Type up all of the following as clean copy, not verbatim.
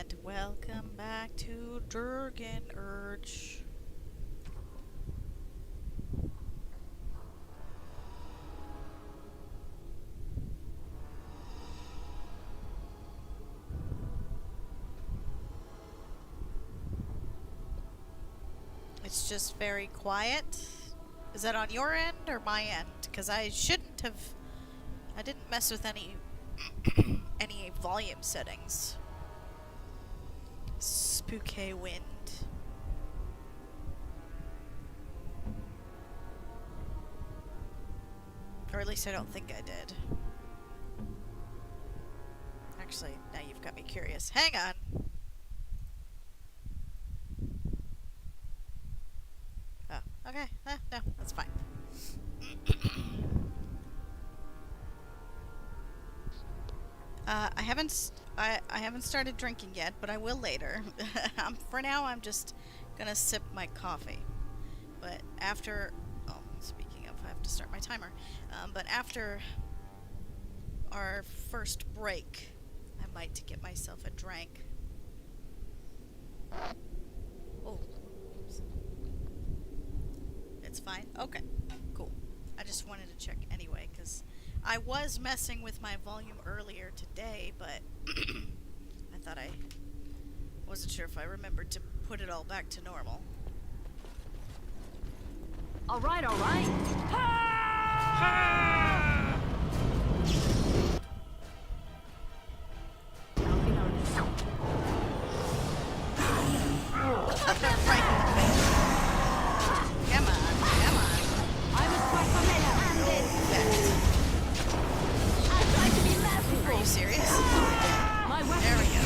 And welcome back to Durgan Urge. It's just very quiet. Is that on your end or my end? Because I shouldn't have... I didn't mess with any any volume settings. Spooky wind. Or at least I don't think I did. Actually, now you've got me curious. Hang on. Oh, okay. No, that's fine. I haven't started drinking yet, but I will later. For now, I'm just gonna sip my coffee. But after, oh, speaking of, I have to start my timer. But after our first break, I might get myself a drink. Oh, it's fine. Okay, cool. I just wanted to check anyway, because I was messing with my volume earlier today, but I thought I wasn't sure if I remembered to put it all back to normal. All right, all right. Right in the face. Come on, come on. I was quite familiar. I tried to be merciful. Are you serious? My weapon. There we go.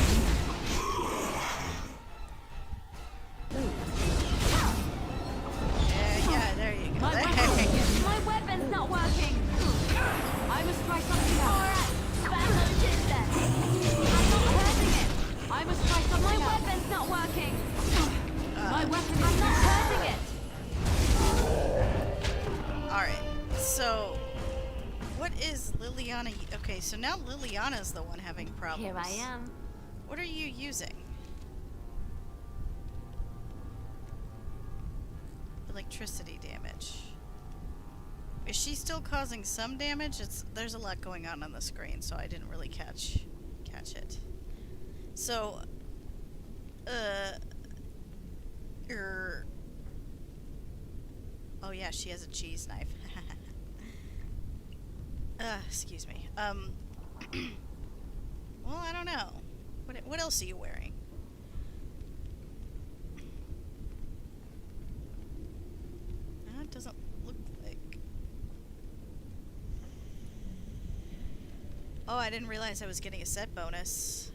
Yeah, there you go. My weapon's not working. I must try something else. All right, battle is there. I'm not hurting it. I must try something else. My weapon's not working. My weapon. I'm not hurting it. Alright, so what is Liliana? Okay, so now Liliana's the one having problems. Here I am. What are you using? Electricity damage. Is she still causing some damage? There's a lot going on the screen, so I didn't really catch it. So, oh yeah, she has a cheese knife. Excuse me. Well, I don't know. What else are you wearing? That doesn't look like... Oh, I didn't realize I was getting a set bonus.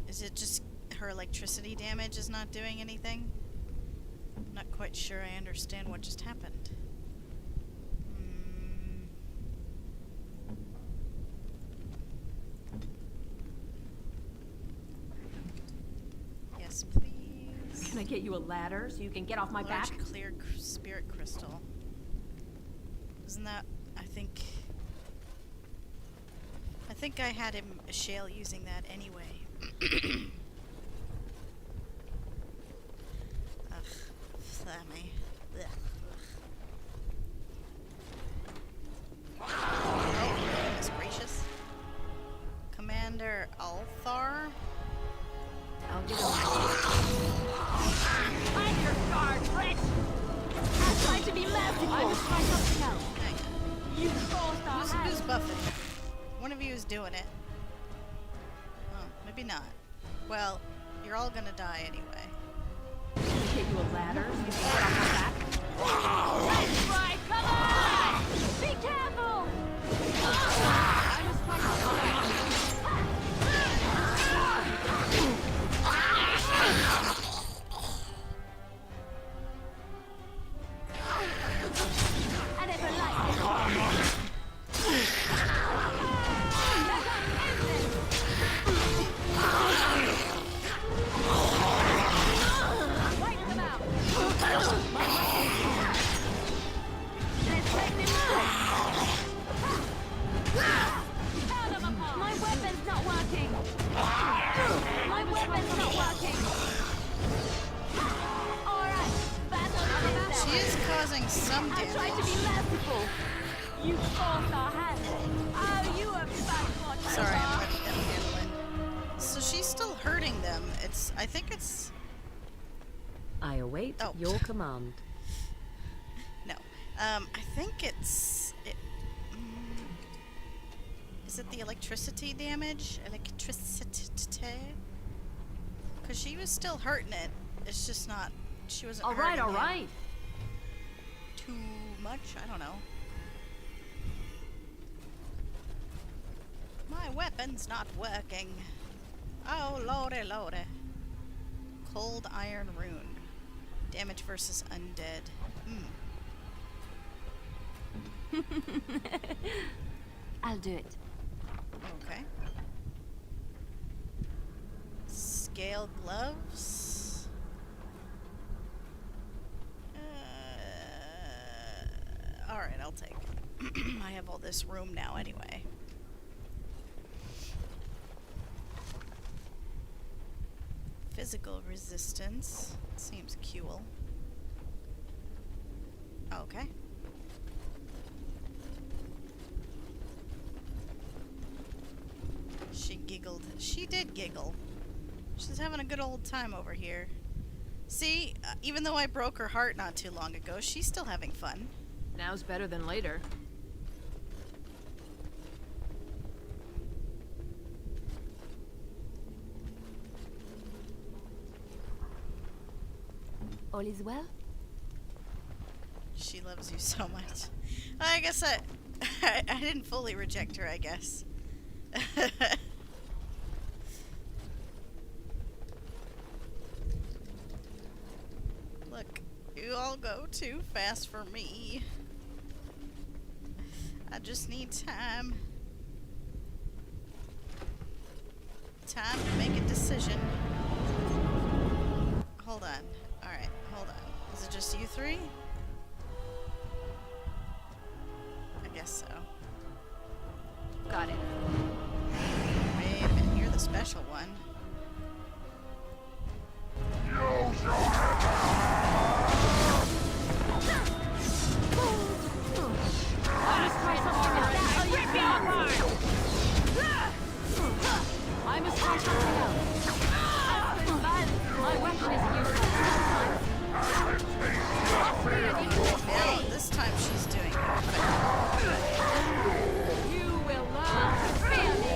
Is it just her electricity damage is not doing anything? I'm not quite sure I understand what just happened. Yes, please. Can I get you a ladder so you can get off my back? Large clear spirit crystal. Isn't that... I think I had him Shale using that anyway. Ugh, flammy. Ugh. Oh, goodness gracious. Commander Althar? I'll give him find your guard, Rich! I tried to be merciful. I must try something else. Hang on. You forced our hand. Who's buffing? One of you is doing it. Oh, maybe not. Well, you're all gonna die anyway. Can I get you a ladder so you can get off my back? Let's try, come on! Be careful! I must try something else. I never liked it. Wipe them out. causing some I damage. tried to be merciful. You forced our hand. Oh, you a bad one. Sorry, I'm letting them handle it. So she's still hurting them. I think it's... I await Oh. your command. No. I think it's... Is it the electricity damage? Electricity? Because she was still hurting it. It's just not... She wasn't All right, hurting all it right. too much? I don't know. My weapon's not working. Oh, lordy, lordy. Cold Iron Rune. Damage versus undead. I'll do it. Okay. Scale gloves. Alright, I'll take it. I have all this room now anyway. Physical resistance. Seems cool. Okay. She giggled. She did giggle. She's having a good old time over here. See, even though I broke her heart not too long ago, she's still having fun. Now's better than later. All is well? She loves you so much. I guess I didn't fully reject her, I guess. Look, you all go too fast for me. I just need time. Time to make a decision. Hold on. Alright, hold on. Is it just you three? I guess so. Got it. Wait a minute, you're the special one. I must try something else. My weapon is useless. Now, this time she's doing perfect. You will learn to fear me.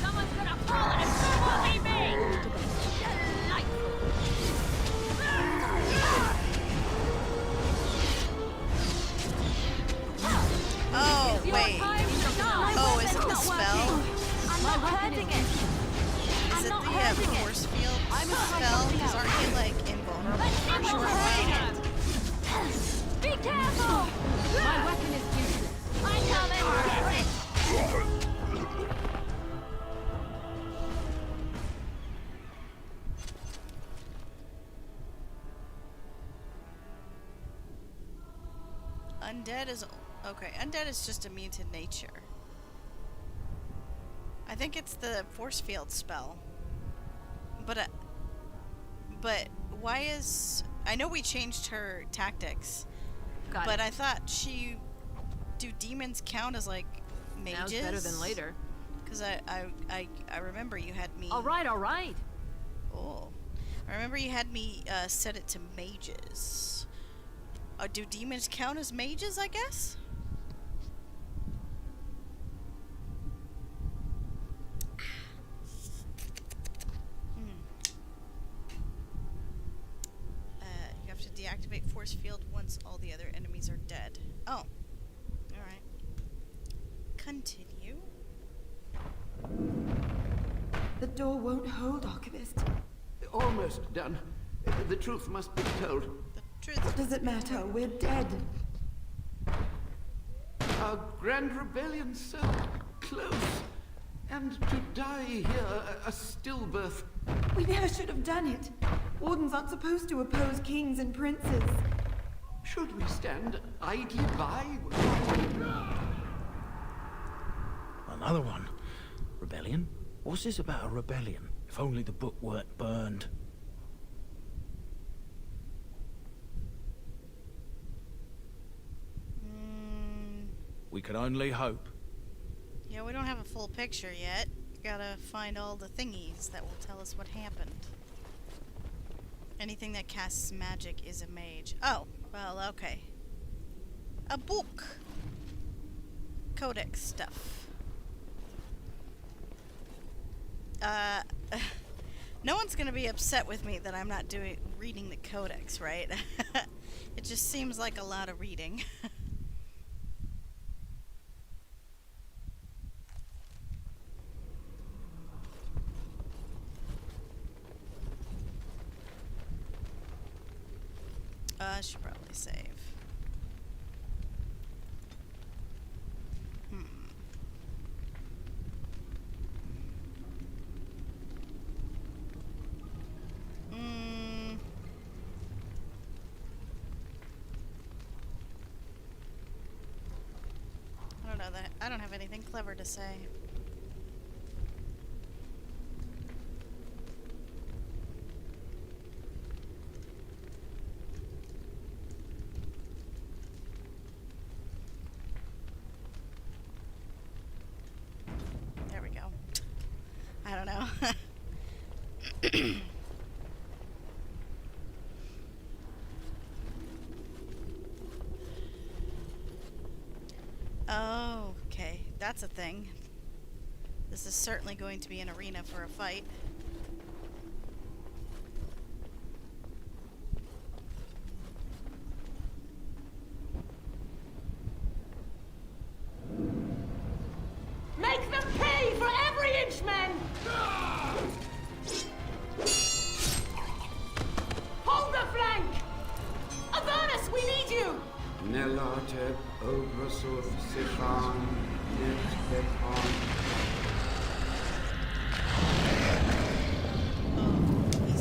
Someone's gonna fall and it's only me. Oh, wait. Oh, is it the spell? I'm not hurting it. Is it the force field spell? Because aren't you, like, invulnerable for a short while? Be careful! My weapon is useless. I come in. Undead is... Okay, undead is just immune to nature. I think it's the force field spell. But why is... I know we changed her tactics. Got But it. I thought do demons count as, like, mages? Now's better than later. Because I remember you had me... All right, all right. Oh. I remember you had me set it to mages. Do demons count as mages, I guess? You have to deactivate force field once all the other enemies are dead. Oh. Alright. Continue. The door won't hold, Archivist. Almost done. The truth must be told. The truth. What does it matter? We're dead. Our grand rebellion so close. And to die here, a stillbirth. We never should have done it. Wardens aren't supposed to oppose kings and princes. Should we stand idly by? Another one. Rebellion? What's this about a rebellion? If only the book weren't burned. We can only hope. Yeah, we don't have a full picture yet. Gotta find all the thingies that will tell us what happened. Anything that casts magic is a mage. Oh, well, okay. A book. Codex stuff. No one's gonna be upset with me that I'm not reading the codex, right? It just seems like a lot of reading. I should probably save. I don't know that I don't have anything clever to say. There we go. I don't know. Oh, okay. That's a thing. This is certainly going to be an arena for a fight. Make them pay for every inch, men! Hold the flank! Avernus, we need you! Nelate obrasuth sifan net pepon.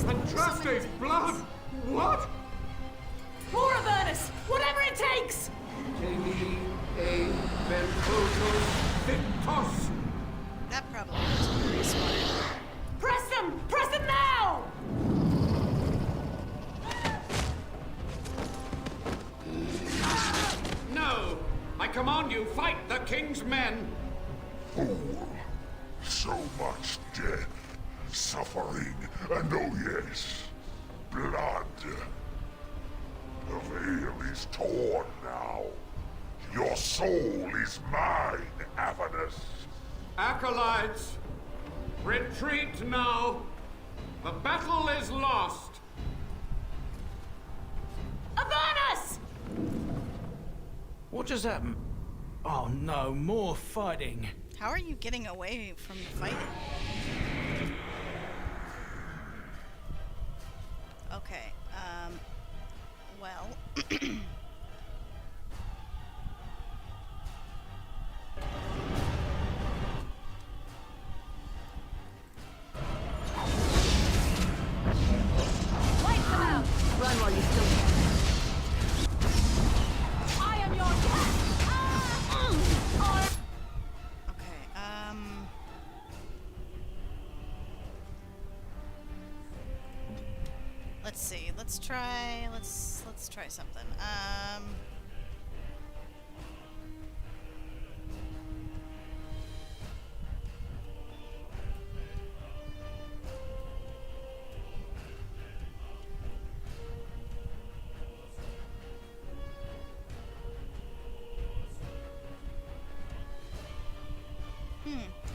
Andraste's blood! What? More Avernus! Whatever it takes! Temi e ventosus victos. That probably wasn't very smart. Press them! Press them now! No! I command you, fight the king's men! Fool. So much death, suffering, and oh yes, blood. The veil is torn now. Your soul is mine, Avernus. Acolytes, retreat now. The battle is lost. Avernus! What just happened? Oh no, more fighting. How are you getting away from the fighting? Okay, well... Wipe them out! Run while you still can. I am your cat! Okay, let's see. Let's try something. I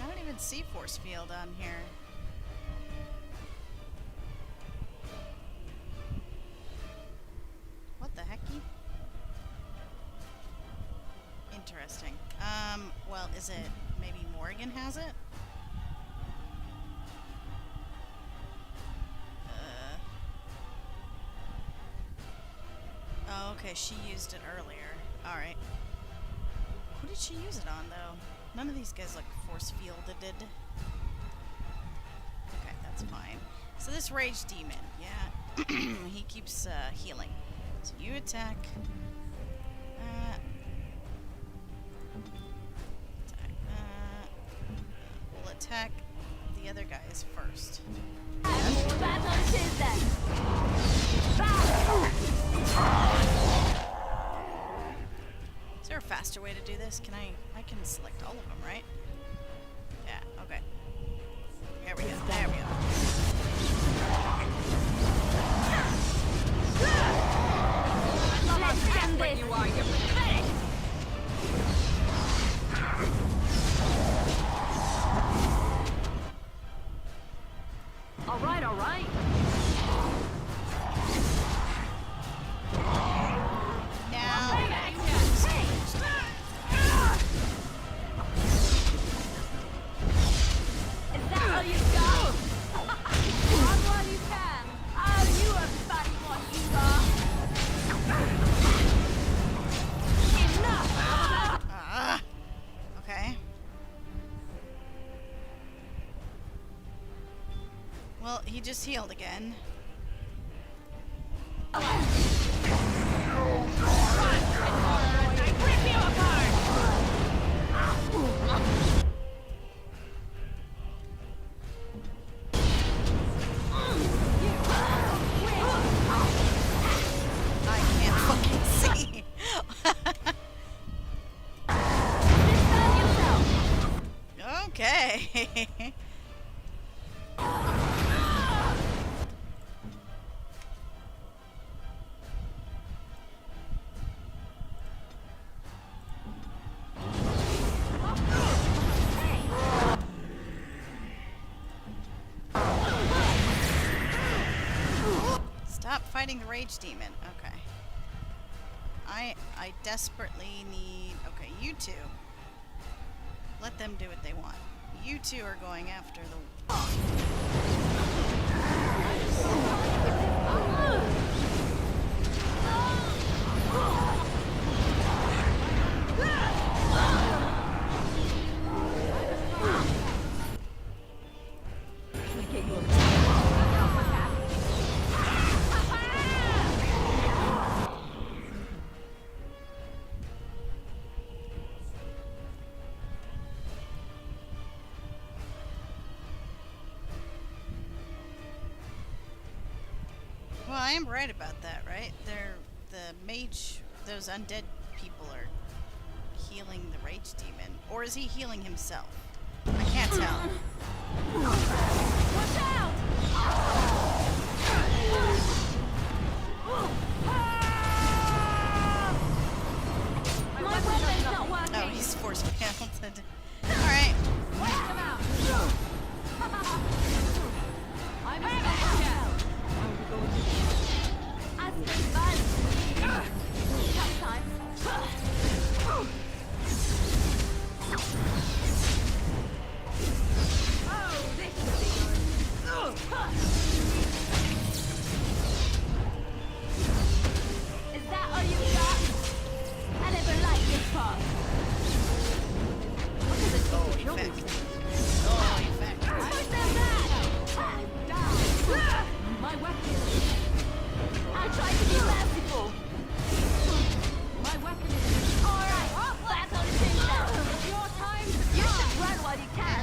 don't even see force field on here. What the hecky? Interesting. Well, is it maybe Morrigan has it? Oh, okay, she used it earlier. Alright. Who did she use it on, though? None of these guys look force fielded. Okay, that's fine. So this rage demon, yeah, he keeps healing. So you attack. We'll attack the other guys first. Battle is then! Is there a faster way to do this? Can I can select all of them, right? Yeah, okay. There we go, there we go. Let's end this. You are, you're pathetic. All right, all right. Now, Is that all you got? On while you can. Oh, you are funny what you are. Enough! okay. Well, he just healed again. I can't fucking see. Okay. Stop fighting the rage demon. Okay. I desperately need. Okay, you two. Let them do what they want. You two are going after the. Well, I am right about that, right? They're the mage. Those undead people are healing the rage demon, or is he healing himself? I can't tell. Watch out! My weapon's not working. Oh, he's force melted. All right. Wipe them out. I'm a special. I stay violent. Sometimes. Oh, this will be yours. Is that all you got? I never liked this part. Oh, effect. Oh, effect. Put them back! Down! My weapon. I tried to be merciful. My weapon is. Alright, that's on the thing now. It's your time to You should run while you can.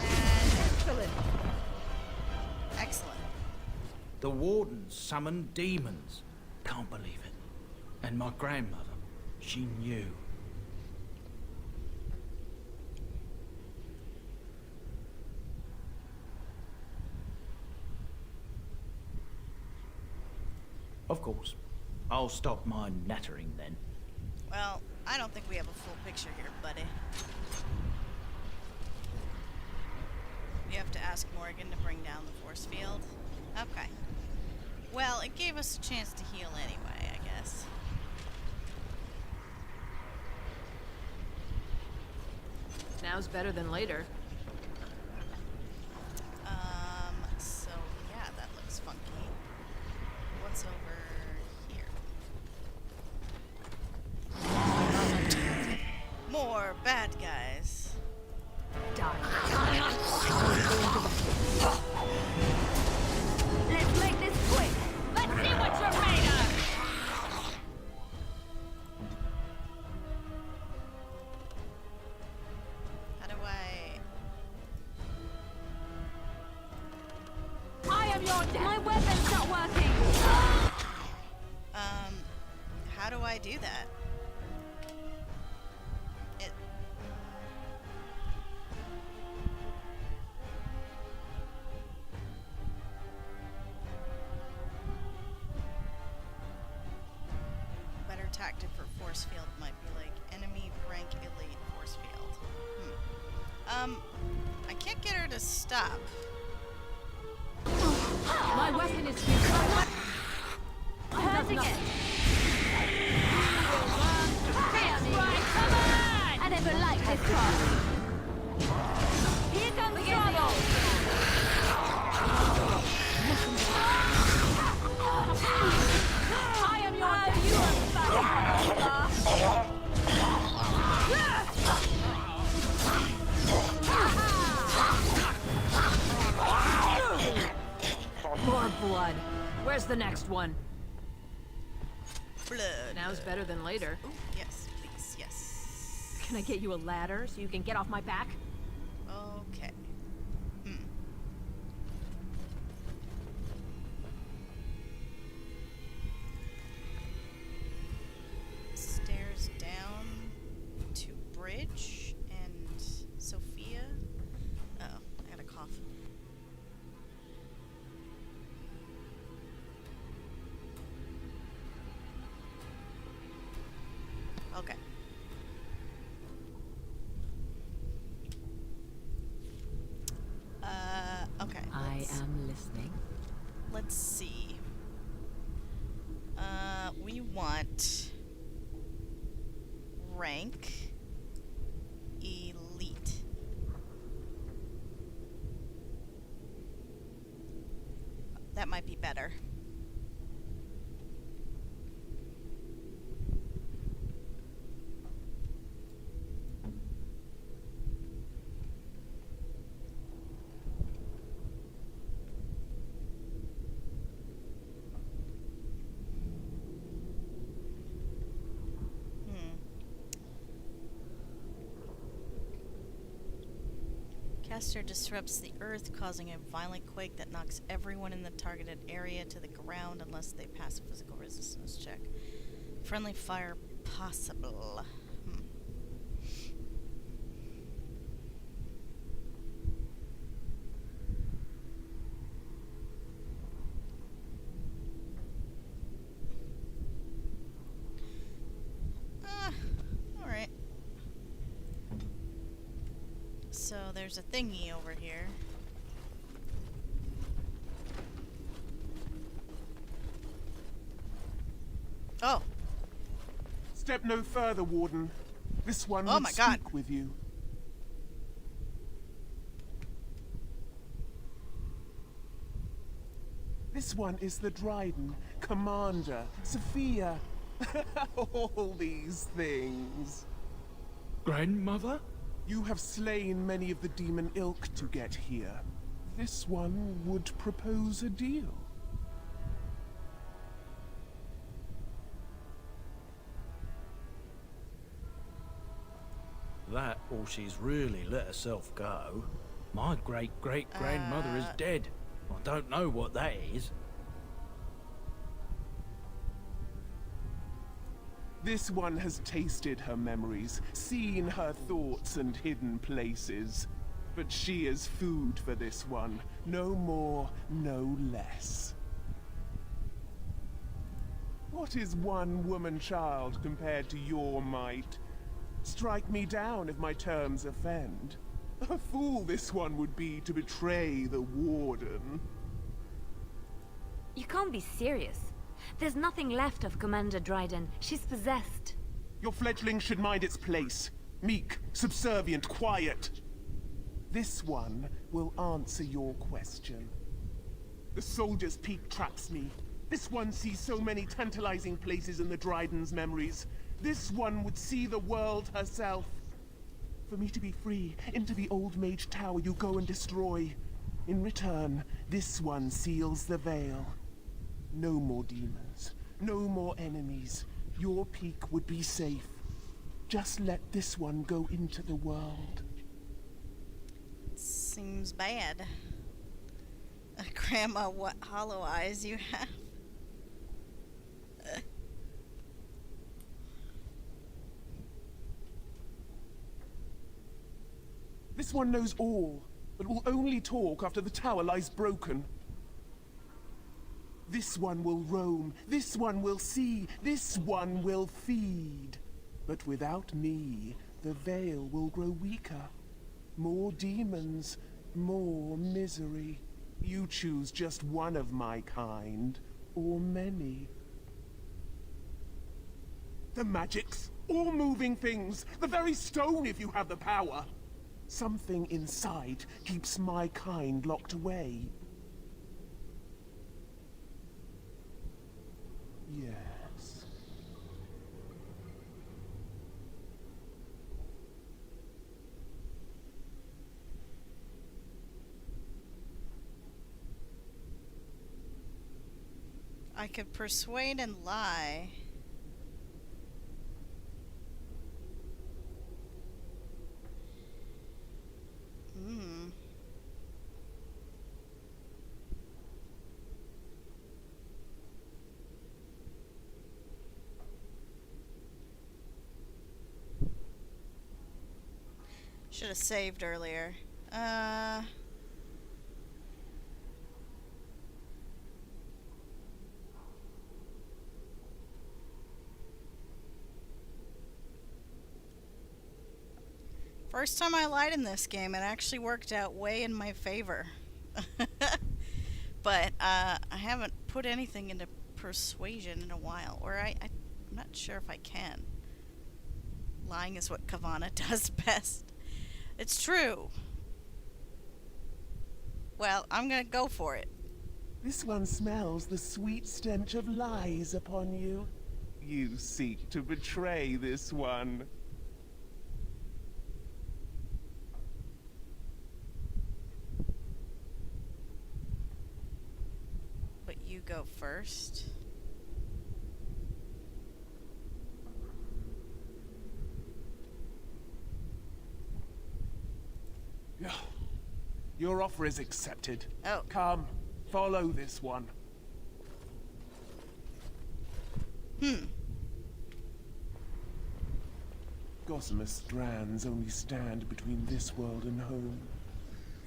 Excellent. Excellent. The wardens summoned demons. Can't believe it. And my grandmother, she knew. Of course. I'll stop my nattering then. Well, I don't think we have a full picture here, buddy. You have to ask Morgan to bring down the force field. Okay. Well, it gave us a chance to heal anyway, I guess. Now's better than later. So yeah, that looks funky. What's over here? More bad guys. Let's make this quick. Let's see what you're made of. How do I am your death. My weapon's not working. how do I do that? tactic for force field might be like enemy rank elite force field. I can't get her to stop. My weapon is here. Hurting it. That's right, come on! I never liked this part. Here comes trouble. I am your you More blood. Where's the next one? Blood. Now's better than later. Ooh, yes, please, yes. Can I get you a ladder so you can get off my back? Okay. Stairs down to bridge and Sophia. Uh-oh, I had a cough. Okay. Okay. I am listening. Let's see. We want rank elite. That might be better. Caster disrupts the earth, causing a violent quake that knocks everyone in the targeted area to the ground unless they pass a physical resistance check. Friendly fire possible. Alright. So there's a thingy over here. Oh. Step no further, Warden. This one Oh would my God. speak with you. This one is the Dryden, Commander, Sophia. All these things. Grandmother? You have slain many of the demon ilk to get here. This one would propose a deal. That or she's really let herself go. My great-great-grandmother is dead. I don't know what that is. This one has tasted her memories, seen her thoughts and hidden places. But she is food for this one. No more, no less. What is one woman-child compared to your might? Strike me down if my terms offend. A fool this one would be to betray the Warden. You can't be serious. There's nothing left of Commander Dryden. She's possessed. Your fledgling should mind its place. Meek, subservient, quiet. This one will answer your question. The Soldier's Peak traps me. This one sees so many tantalizing places in the Dryden's memories. This one would see the world herself. For me to be free, into the Old Mage Tower you go and destroy. In return, this one seals the veil. No more demons, no more enemies. Your peak would be safe. Just let this one go into the world. Seems bad. Grandma, what hollow eyes you have. This one knows all, but will only talk after the tower lies broken. This one will roam, this one will see, this one will feed. But without me, the veil will grow weaker. More demons, more misery. You choose just one of my kind, or many. The magics, all moving things, the very stone if you have the power. Something inside keeps my kind locked away. Yes. I could persuade and lie. Hmm. Should have saved earlier. First time I lied in this game, it actually worked out way in my favor. But I haven't put anything into persuasion in a while, or I'm not sure if I can. Lying is what Kavana does best. It's true. Well, I'm gonna go for it. This one smells the sweet stench of lies upon you. You seek to betray this one. But you go first. Your offer is accepted. Oh. Come, follow this one. Gossamer strands only stand between this world and home.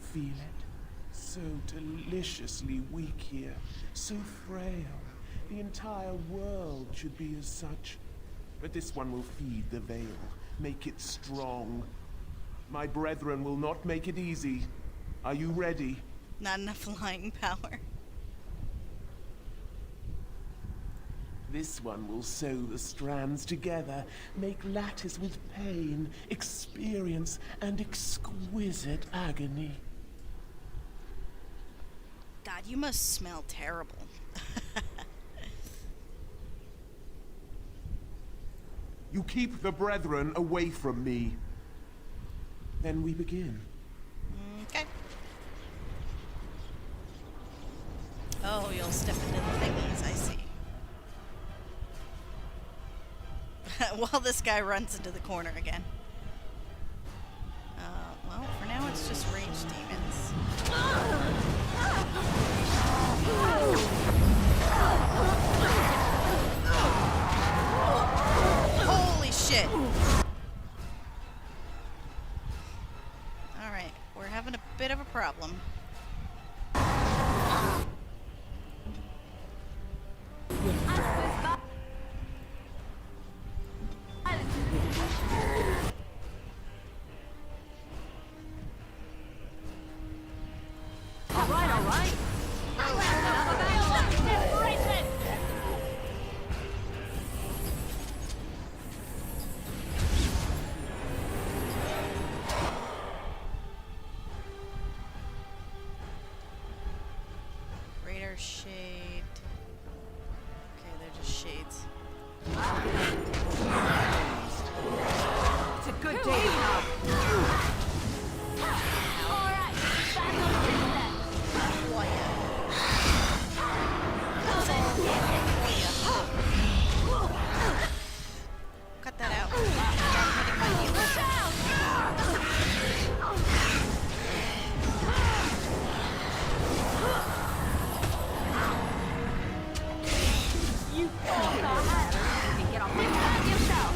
Feel it? So deliciously weak here, so frail. The entire world should be as such. But this one will feed the veil, make it strong. My brethren will not make it easy. Are you ready? Not enough lying power. This one will sew the strands together, make lattice with pain, experience, and exquisite agony. God, you must smell terrible. You keep the brethren away from me. Then we begin. Okay. Oh, you'll step into the thingies, I see. While this guy runs into the corner again. Well, for now it's just rage demons. Holy shit! Alright, we're having a bit of a problem. Radar shade. Okay, they're just shades. It's a good day to come. Alright, battle system. Cut that out. I'm hitting my heels. You thought I had her. You can get off my back yourself.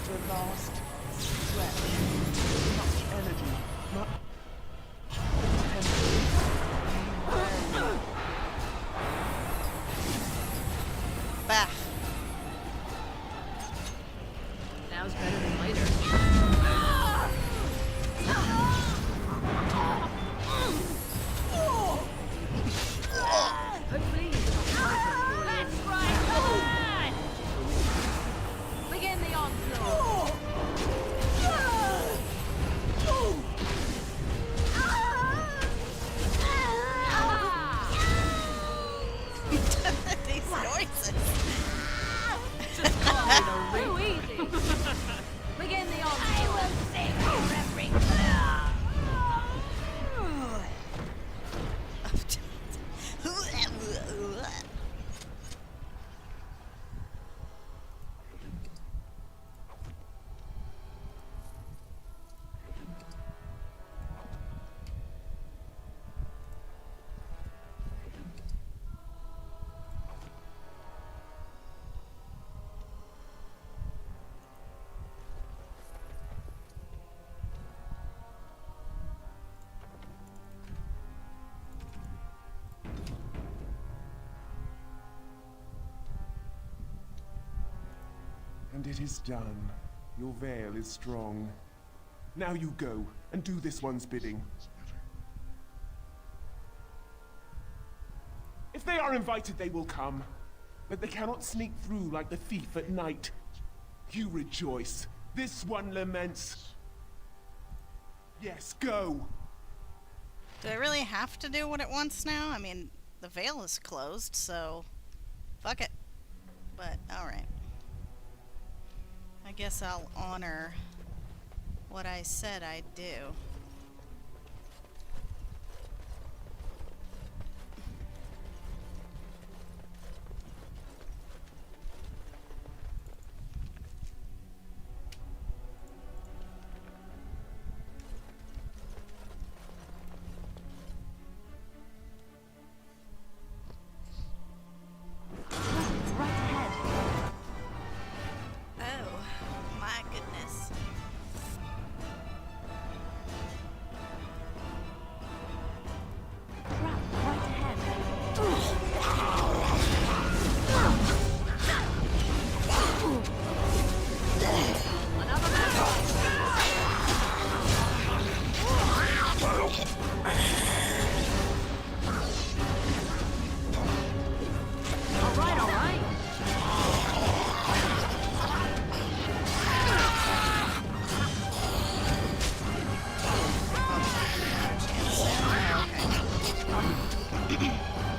The last stretch. Much energy. Much potential. Bah. Now's better than later. Hopefully, That's right, come on! Begin the onslaught. These noises. Too easy. Begin the onslaught. I will save you every And it is done. Your veil is strong. Now you go and do this one's bidding. If they are invited, they will come. But they cannot sneak through like the thief at night. You rejoice. This one laments. Yes, go. Do I really have to do what it wants now? I mean, the veil is closed, so fuck it. But alright. I guess I'll honor what I said I'd do. right ahead. Oh, my goodness. Trap right ahead. all right, all right.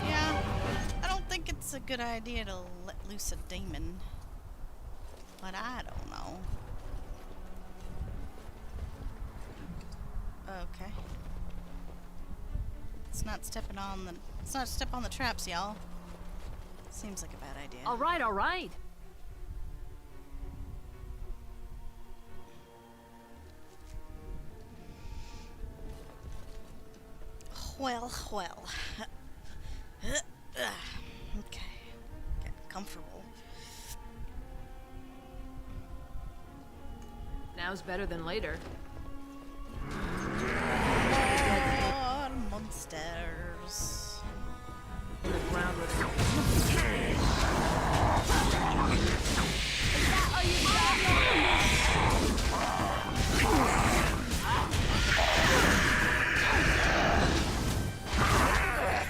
Yeah, I don't think it's a good idea to let loose a demon. But I don't know. Okay. It's not stepping on the... It's not step on the traps, y'all. Seems like a bad idea. All right, all right. Well, well. Okay. Get comfortable. Now's better than later. More monsters. The ground with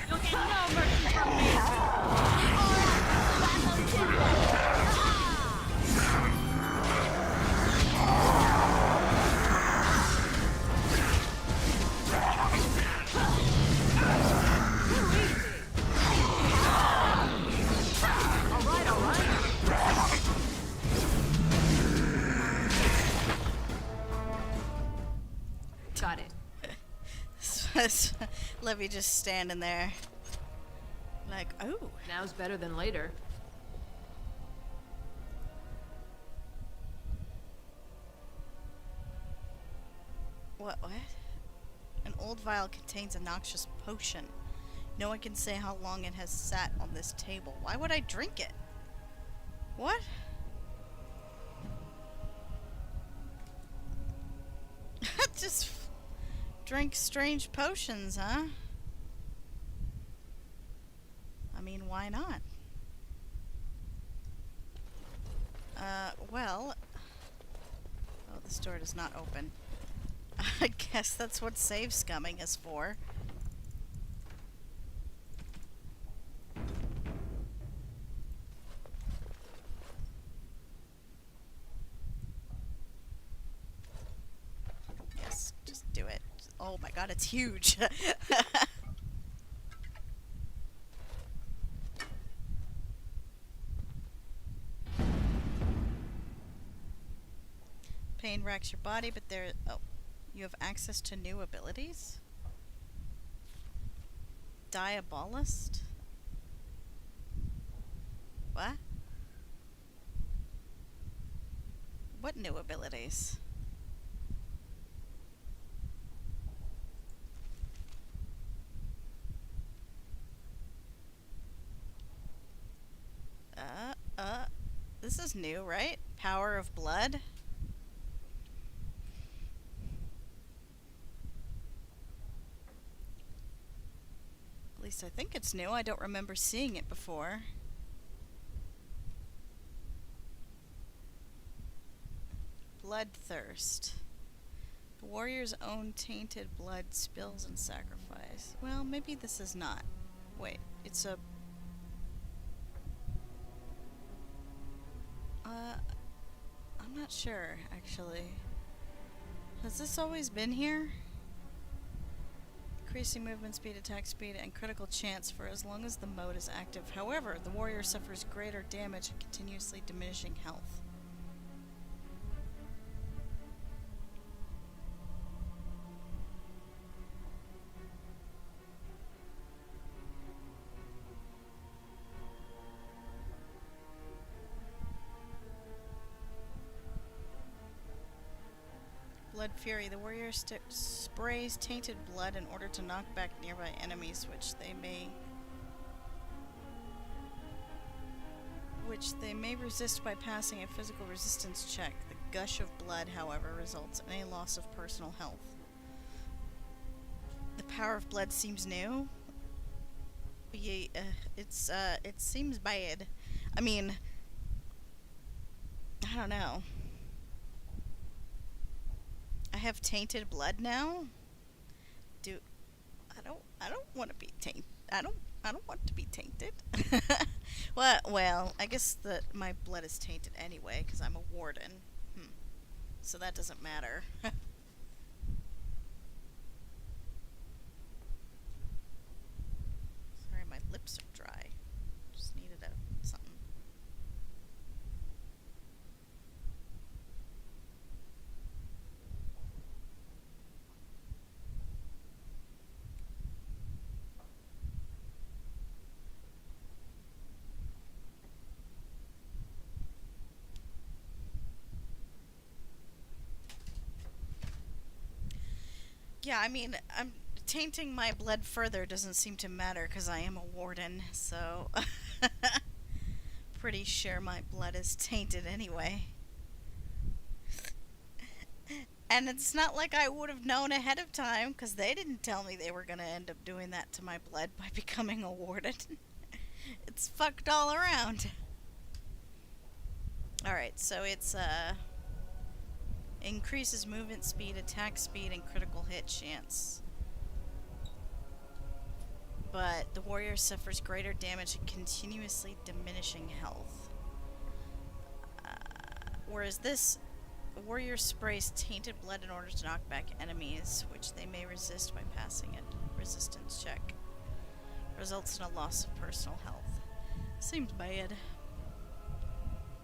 You'll get no mercy from me. Battle to Levy just standing there. Like, oh. Now's better than later. What? An old vial contains a noxious potion. No one can say how long it has sat on this table. Why would I drink it? What? Just drink strange potions, huh? I mean, why not? Well... Oh, this door does not open. I guess that's what save scumming is for. Yes, just do it. Oh my god, it's huge. Pain racks your body, but there... Oh. You have access to new abilities? Diabolist? What? What new abilities? This is new, right? Power of Blood? At least I think it's new. I don't remember seeing it before. Bloodthirst. The warrior's own tainted blood spills in sacrifice. Well, maybe this is not. Wait, it's a... I'm not sure, actually. Has this always been here? Increasing movement speed, attack speed, and critical chance for as long as the mode is active. However, the warrior suffers greater damage and continuously diminishing health. Blood Fury. The warrior sprays tainted blood in order to knock back nearby enemies, which they may resist by passing a physical resistance check. The gush of blood, however, results in a loss of personal health. The power of blood seems new. Yeah, it seems bad. I mean, I don't know. I have tainted blood now. I don't want to be tainted. I don't want to be tainted. Well, I guess that my blood is tainted anyway because I'm a warden. So that doesn't matter. Sorry, my lips are dry. Just needed something. Yeah, I mean, I'm tainting my blood further doesn't seem to matter because I am a warden, so pretty sure my blood is tainted anyway. And it's not like I would have known ahead of time because they didn't tell me they were going to end up doing that to my blood by becoming a warden. It's fucked all around. Alright, so it's increases movement speed, attack speed, and critical hit chance. But the warrior suffers greater damage and continuously diminishing health. Whereas this, the warrior sprays tainted blood in order to knock back enemies, which they may resist by passing a resistance check. Results in a loss of personal health. Seems bad.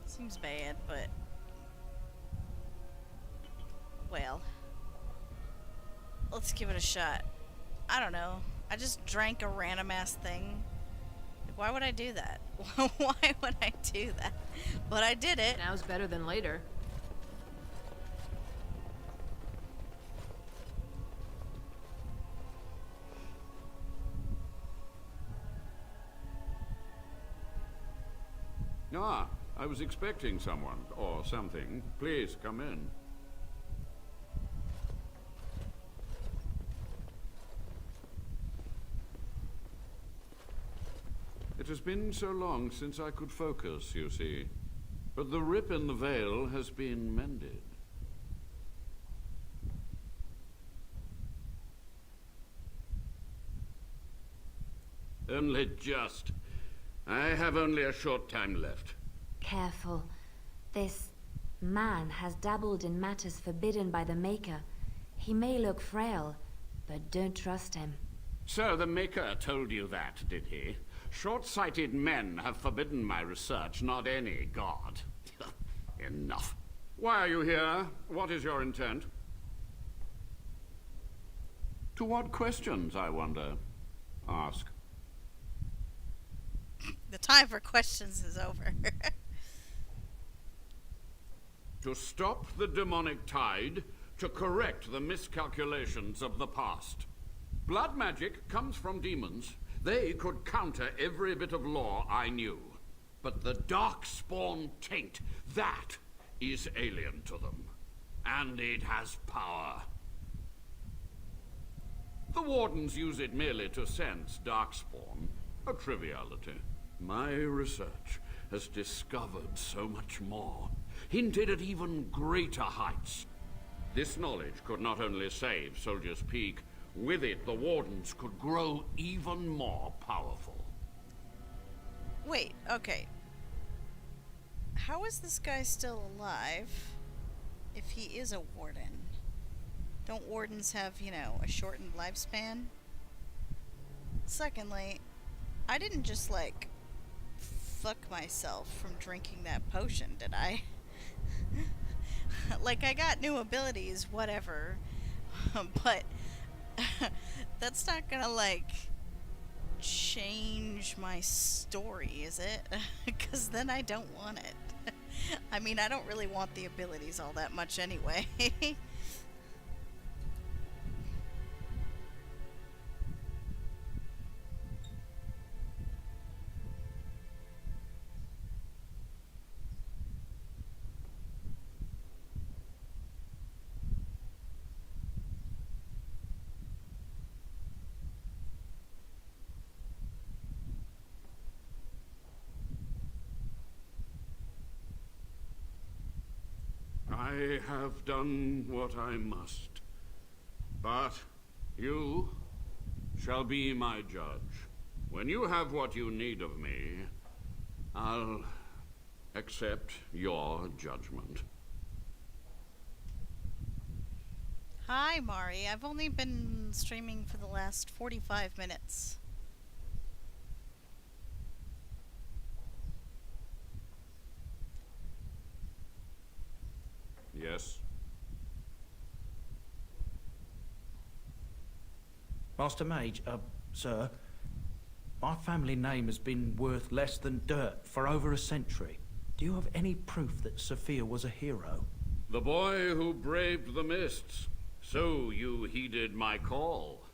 Seems bad, but... well, let's give it a shot. I don't know. I just drank a random ass thing. Like, why would I do that? Why would I do that? But I did it. Now's better than later. Ah, I was expecting someone, or something. Please, come in. It has been so long since I could focus, you see. But the rip in the veil has been mended. Only just. I have only a short time left. Careful. This man has dabbled in matters forbidden by the Maker. He may look frail, but don't trust him. So the Maker told you that, did he? Short-sighted men have forbidden my research, not any god. Enough. Why are you here? What is your intent? To what questions, I wonder? Ask. The time for questions is over. To stop the demonic tide, to correct the miscalculations of the past. Blood magic comes from demons. They could counter every bit of law I knew. But the darkspawn taint, that is alien to them. And it has power. The Wardens use it merely to sense darkspawn, a triviality. My research has discovered so much more, hinted at even greater heights. This knowledge could not only save Soldier's Peak, with it the Wardens could grow even more powerful. Wait, okay. How is this guy still alive if he is a Warden? Don't Wardens have, you know, a shortened lifespan? Secondly, I didn't just, like, fuck myself from drinking that potion, did I? Like, I got new abilities, whatever, but that's not gonna, like, change my story, is it? Because then I don't want it. I mean, I don't really want the abilities all that much anyway. I have done what I must. But you shall be my judge. When you have what you need of me, I'll accept your judgment. Hi, Mari. I've only been streaming for the last 45 minutes. Yes? Master Mage, sir, my family name has been worth less than dirt for over a century. Do you have any proof that Sophia was a hero? The boy who braved the mists. So you heeded my call.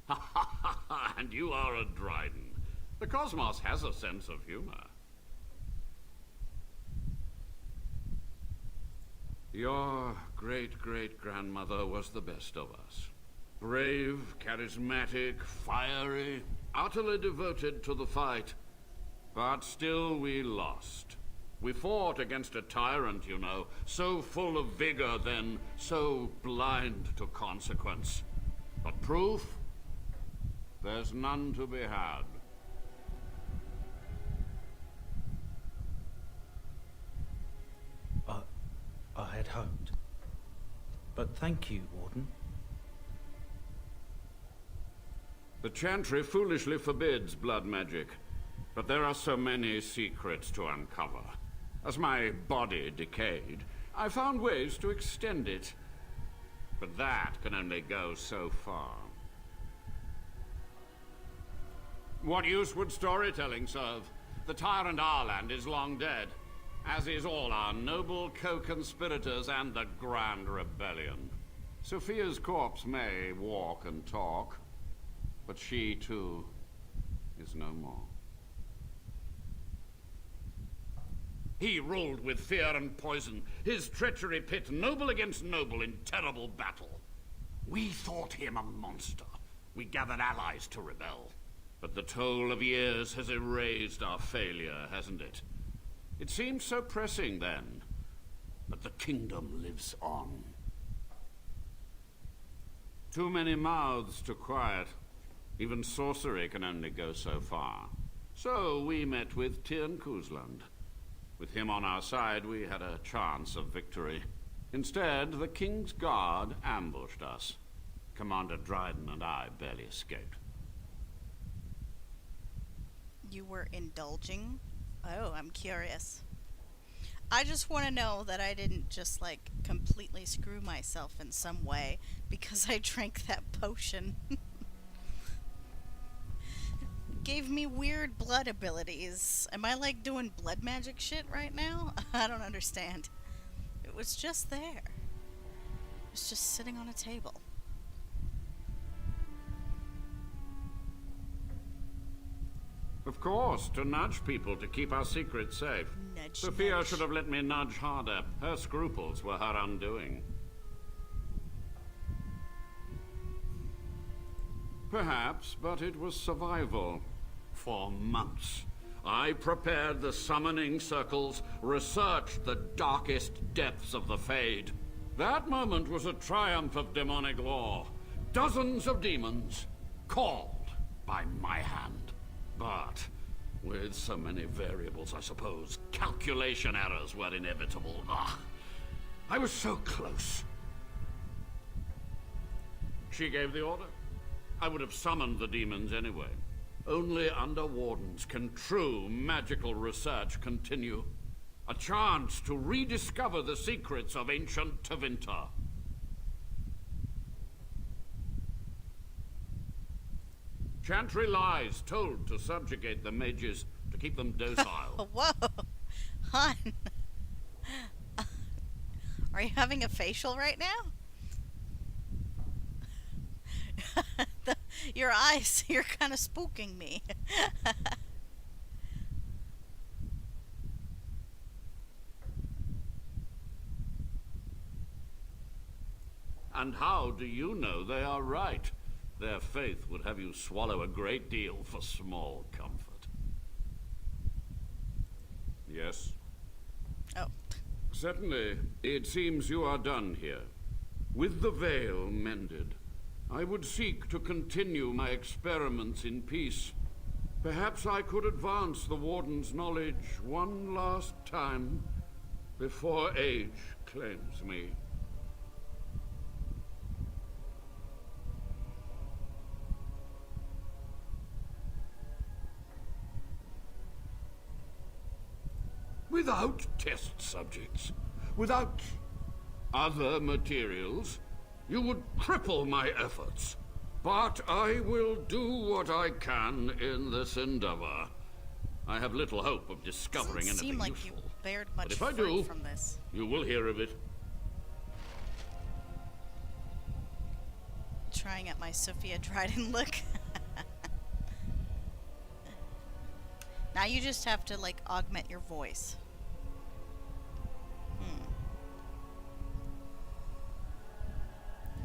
Ha ha ha ha, and you are a Dryden. The cosmos has a sense of humor. Your great-great-grandmother was the best of us. Brave, charismatic, fiery, utterly devoted to the fight. But still we lost. We fought against a tyrant, you know, so full of vigor then, so blind to consequence. But proof? There's none to be had. I had hoped. But thank you, Warden. The Chantry foolishly forbids blood magic, but there are so many secrets to uncover. As my body decayed, I found ways to extend it. But that can only go so far. What use would storytelling serve? The tyrant Arland is long dead, as is all our noble co-conspirators and the Grand Rebellion. Sophia's corpse may walk and talk, but she, too, is no more. He ruled with fear and poison, his treachery pit noble against noble in terrible battle. We thought him a monster. We gathered allies to rebel. But the toll of years has erased our failure, hasn't it? It seemed so pressing then, but the kingdom lives on. Too many mouths to quiet. Even sorcery can only go so far. So we met with Tirn Kuzland. With him on our side, we had a chance of victory. Instead, the King's Guard ambushed us. Commander Dryden and I barely escaped. You were indulging? Oh, I'm curious. I just want to know that I didn't just, like, completely screw myself in some way because I drank that potion. Gave me weird blood abilities. Am I, like, doing blood magic shit right now? I don't understand. It was just there. It was just sitting on a table. Of course, to nudge people to keep our secrets safe. Nudge, Sophia nudge. should have let me nudge harder. Her scruples were her undoing. Perhaps, but it was survival. For months, I prepared the summoning circles, researched the darkest depths of the Fade. That moment was a triumph of demonic law. Dozens of demons, called by my hand. But, with so many variables, I suppose, calculation errors were inevitable. Ah, I was so close. She gave the order. I would have summoned the demons anyway. Only under wardens can true magical research continue. A chance to rediscover the secrets of ancient Tevinter. Chantry lies told to subjugate the mages, to keep them docile. Whoa, hon. Are you having a facial right now? Your eyes, you're kind of spooking me. And how do you know they are right? Their faith would have you swallow a great deal for small comfort. Yes? Oh. Certainly. It seems you are done here. With the veil mended, I would seek to continue my experiments in peace. Perhaps I could advance the Warden's knowledge one last time before age claims me. Without test subjects, without other materials, you would cripple my efforts. But I will do what I can in this endeavor. I have little hope of discovering Doesn't anything seem like useful. you bared much But if I fruit do, from this. you will hear of it. Trying out my Sophia Dryden look. Now you just have to, like, augment your voice.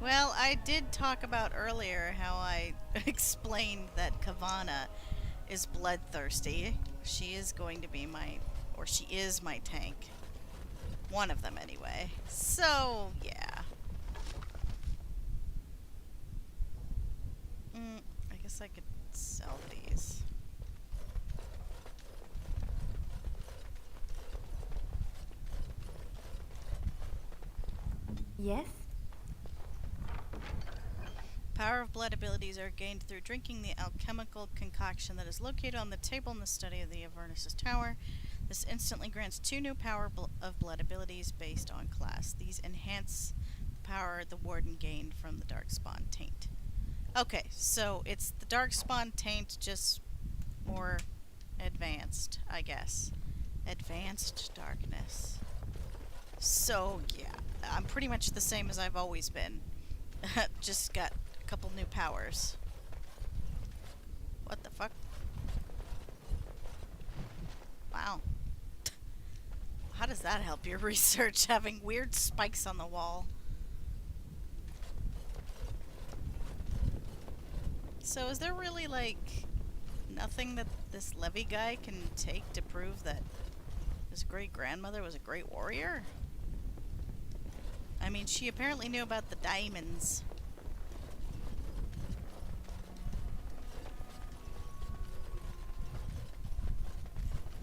Well, I did talk about earlier how I explained that Kavana is bloodthirsty. She is going to be my, or she is my tank. One of them anyway. So, yeah. I guess I could sell these. Yes? Power of blood abilities are gained through drinking the alchemical concoction that is located on the table in the study of the Avernus' tower. This instantly grants 2 new power of blood abilities based on class. These enhance the power the warden gained from the Darkspawn taint. Okay, so it's the Darkspawn taint just more advanced, I guess. Advanced darkness. So, yeah, I'm pretty much the same as I've always been. Just got a couple new powers. What the fuck? Wow. How does that help your research, having weird spikes on the wall? So is there really, like, nothing that this Levy guy can take to prove that his great-grandmother was a great warrior? I mean, she apparently knew about the diamonds.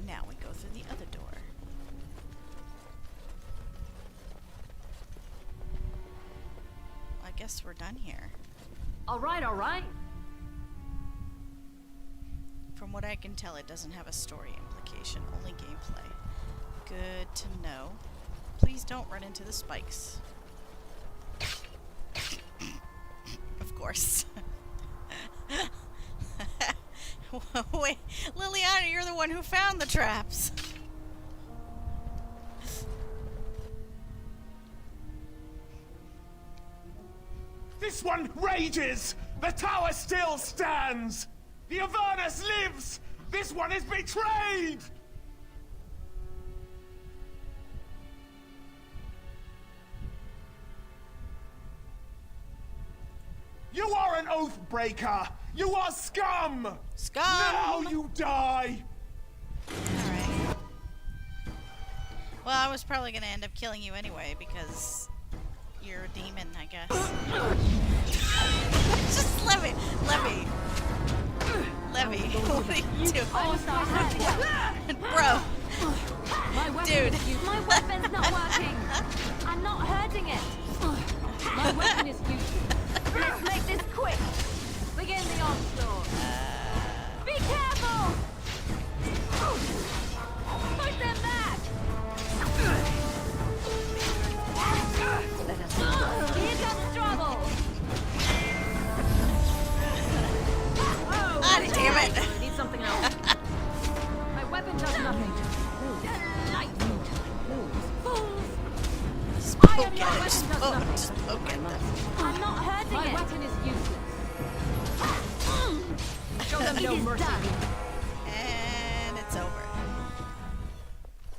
Now we go through the other door. I guess we're done here. All right, all right. From what I can tell, it doesn't have a story implication, only gameplay. Good to know. Please don't run into the spikes. Of course. Wait, Liliana, you're the one who found the traps. This one rages! The tower still stands! The Avernus lives! This one is betrayed! You are an oath breaker! You are scum! Scum! Now you die! Alright. Well, I was probably gonna end up killing you anyway, because you're a demon, I guess. Just Levy! Levy! What are you doing? Bro! Dude! My weapon's not working. I'm not hurting it. My weapon is useless. Let's make this quick. Begin the onslaught. Be careful! Push them back! Here comes trouble! Ah, damn it! Need something else. My weapon does nothing. Lightning. Just poke Iron it. Lord Just does nothing. poke it. I'm not hurting My it. weapon is useless. Show them no It is mercy. done. And it's over.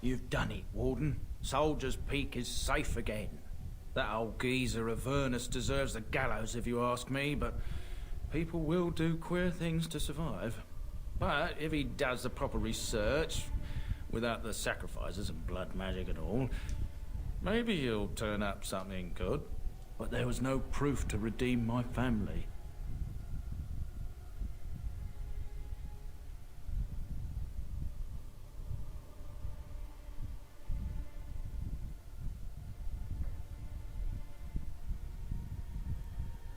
You've done it, Warden. Soldier's Peak is safe again. That old geezer Avernus deserves the gallows if you ask me, but people will do queer things to survive. But if he does the proper research, without the sacrifices and blood magic and all, maybe he'll turn up something good. But there was no proof to redeem my family.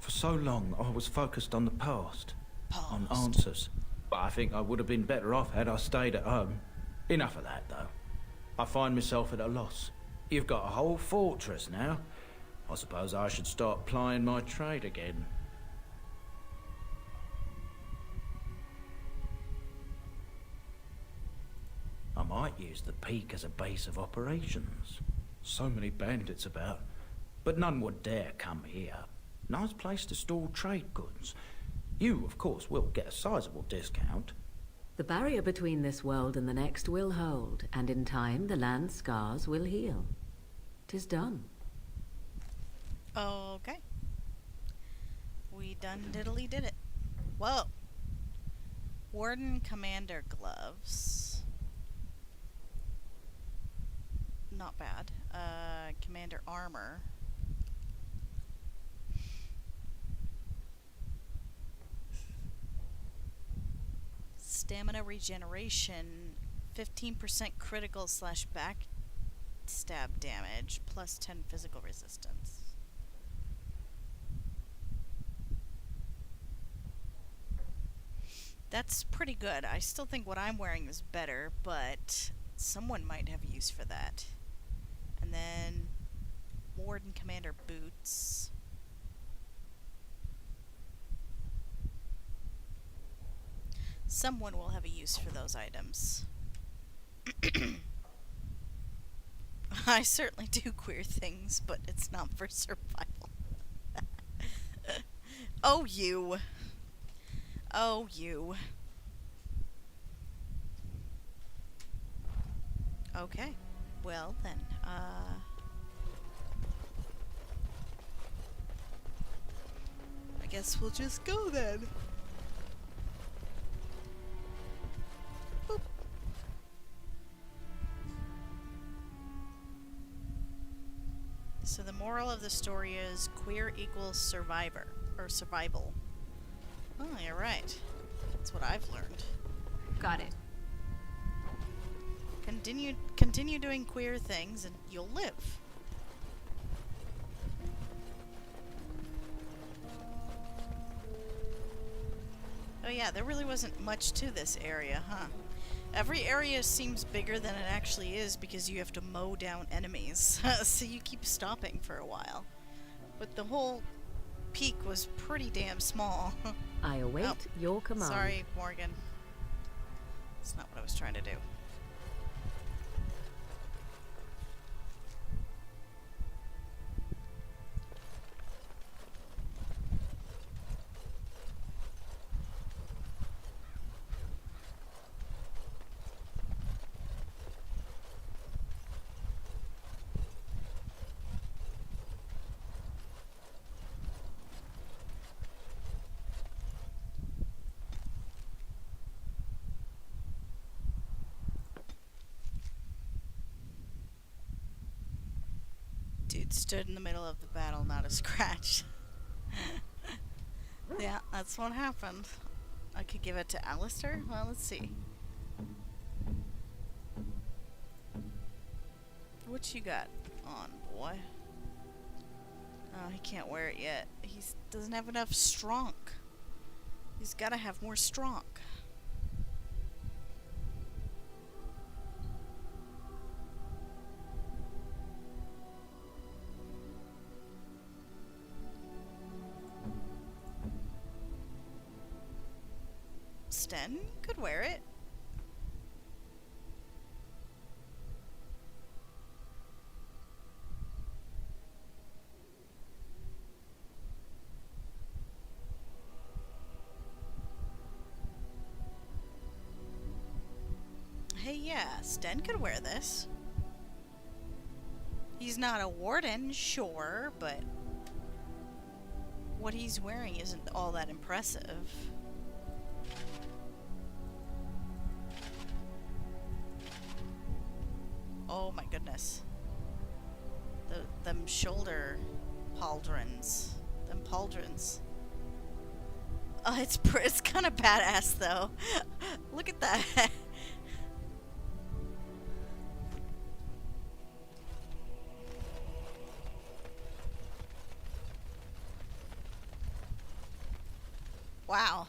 For so long, I was focused on the past, on answers. But I think I would have been better off had I stayed at home. Enough of that, though. I find myself at a loss. You've got a whole fortress now. I suppose I should start plying my trade again. I might use the peak as a base of operations. So many bandits about, but none would dare come here. Nice place to store trade goods. You, of course, will get a sizable discount. The barrier between this world and the next will hold, and in time the land's scars will heal. 'Tis done. Okay. We done diddly did it. Whoa. Warden Commander gloves. Not bad. Commander armor. Stamina regeneration. 15% critical / backstab damage. Plus 10 physical resistance. That's pretty good. I still think what I'm wearing is better, but someone might have use for that. And then Warden Commander boots. Someone will have a use for those items. I certainly do queer things, but it's not for survival. Oh, you. Oh, you. Okay. Well, then, I guess we'll just go then. Boop. So the moral of the story is queer equals survivor, or survival. Oh, you're right. That's what I've learned. Got it. Continue doing queer things and you'll live. Oh yeah, there really wasn't much to this area, huh? Every area seems bigger than it actually is because you have to mow down enemies, so you keep stopping for a while. But the whole peak was pretty damn small. I await Oh, your command. sorry, Morgan. That's not what I was trying to do. Dude stood in the middle of the battle, not a scratch. Yeah, that's what happened. I could give it to Alistair? Well, let's see. What you got on, boy? Oh, he can't wear it yet. He doesn't have enough strong. He's gotta have more strong. Sten could wear it. Hey, yeah, Sten could wear this. He's not a warden, sure, but what he's wearing isn't all that impressive. Oh my goodness. Them shoulder pauldrons. Them pauldrons. Oh, it's kind of badass though. Look at that. Wow.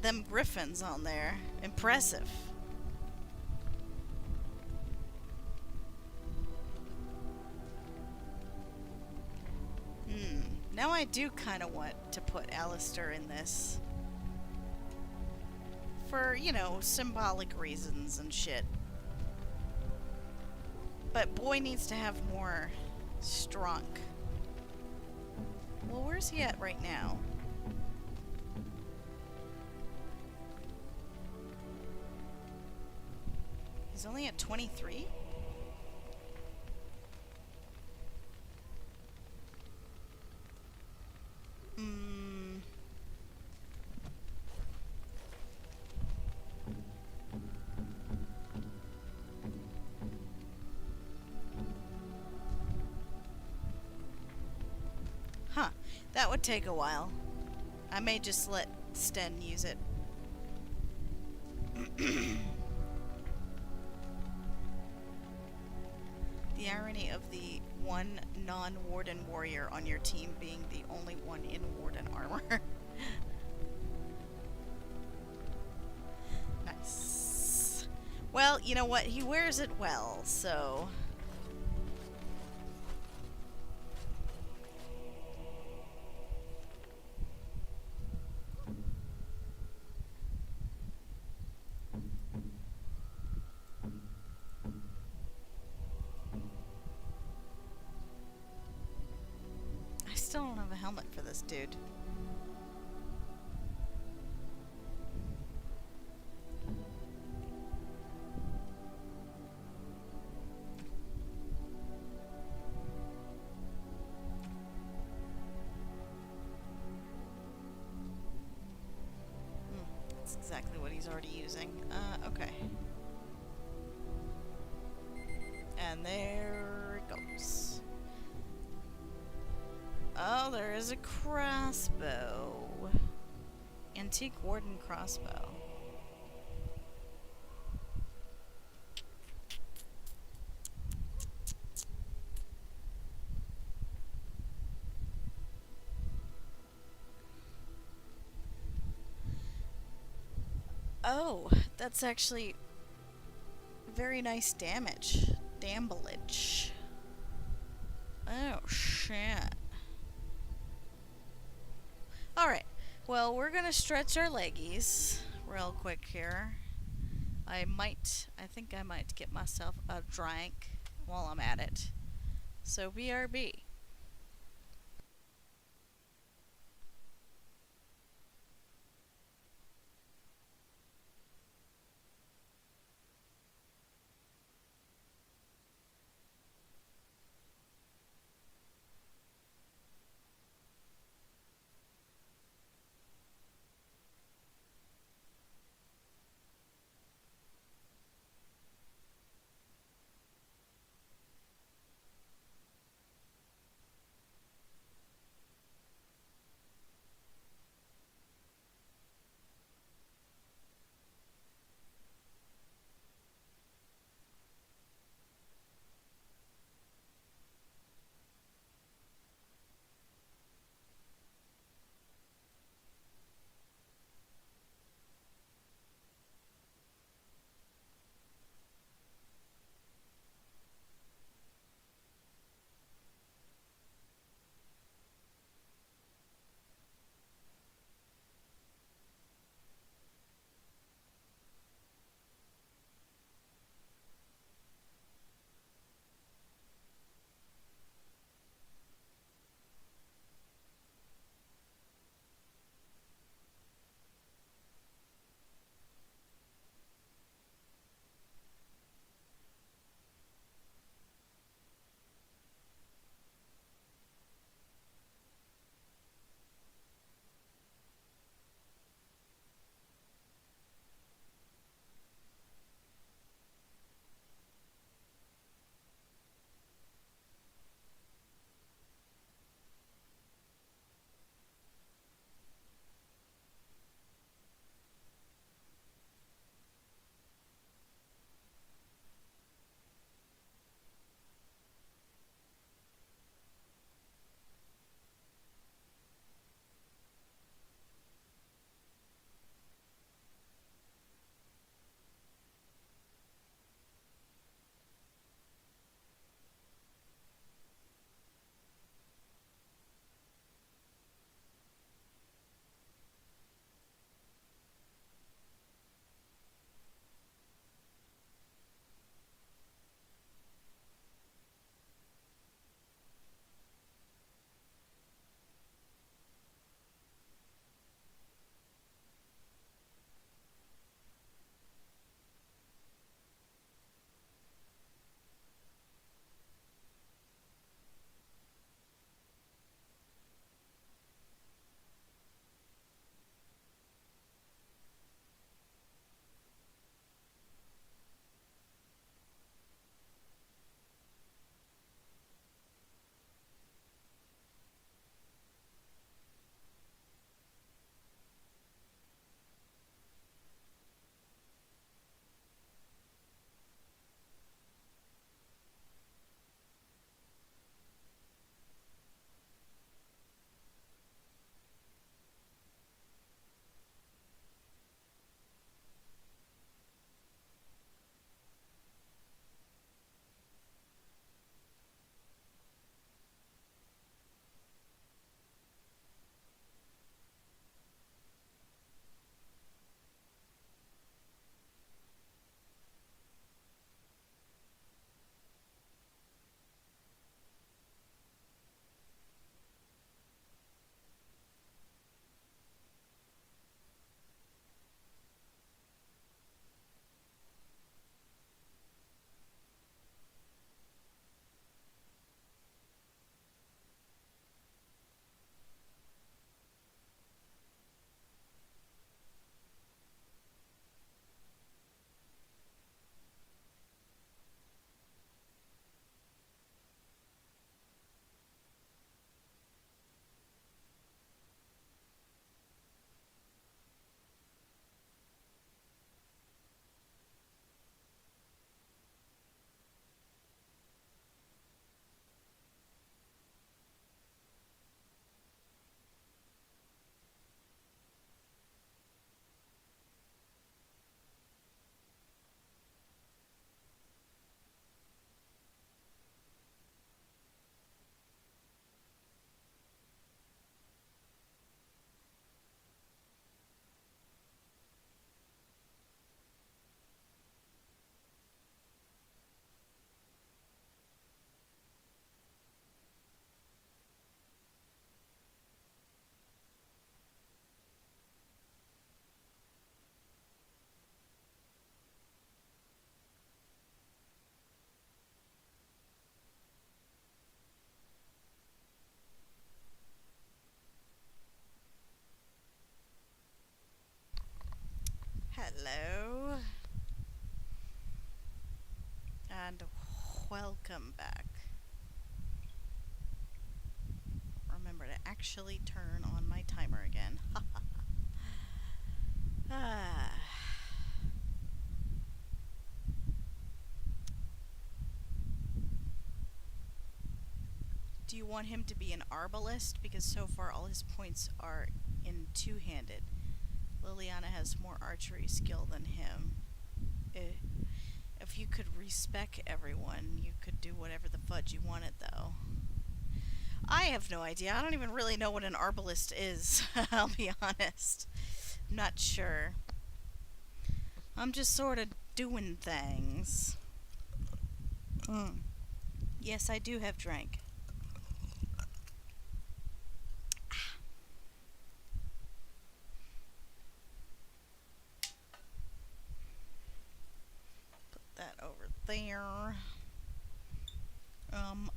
Them griffins on there. Impressive. Now I do kind of want to put Alistair in this. For, you know, symbolic reasons and shit. But boy needs to have more strong. Well, where's he at right now? He's only at 23? Huh. That would take a while. I may just let Sten use it. The irony of the one non-warden warrior on your team being the only one in warden armor. Nice. Well, you know what? He wears it well, so... helmet for this dude. That's exactly what he's already using. Okay. And there it goes. Oh, there is a crossbow. Antique Warden crossbow. Oh, that's actually very nice damage. Damblage. Oh, shit. Alright, well, we're gonna stretch our leggies real quick here. I think I might get myself a drink while I'm at it. So, BRB. Welcome back. Remember to actually turn on my timer again. Ah. Do you want him to be an arbalist? Because so far all his points are in two-handed. Liliana has more archery skill than him. If you could respec everyone, you could do whatever the fudge you wanted, though. I have no idea. I don't even really know what an arbalist is, I'll be honest. I'm not sure. I'm just sort of doing things. Yes, I do have drank. Put that over there. Am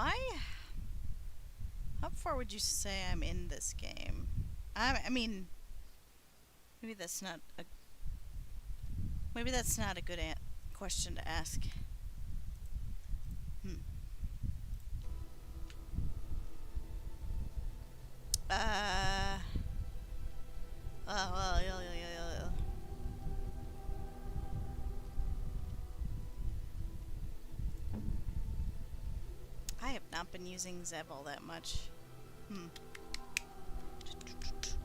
I... How far would you say I'm in this game? I mean... Maybe that's not a... Maybe that's not a good question to ask. Oh, well, yeah. I have not been using Zeb all that much.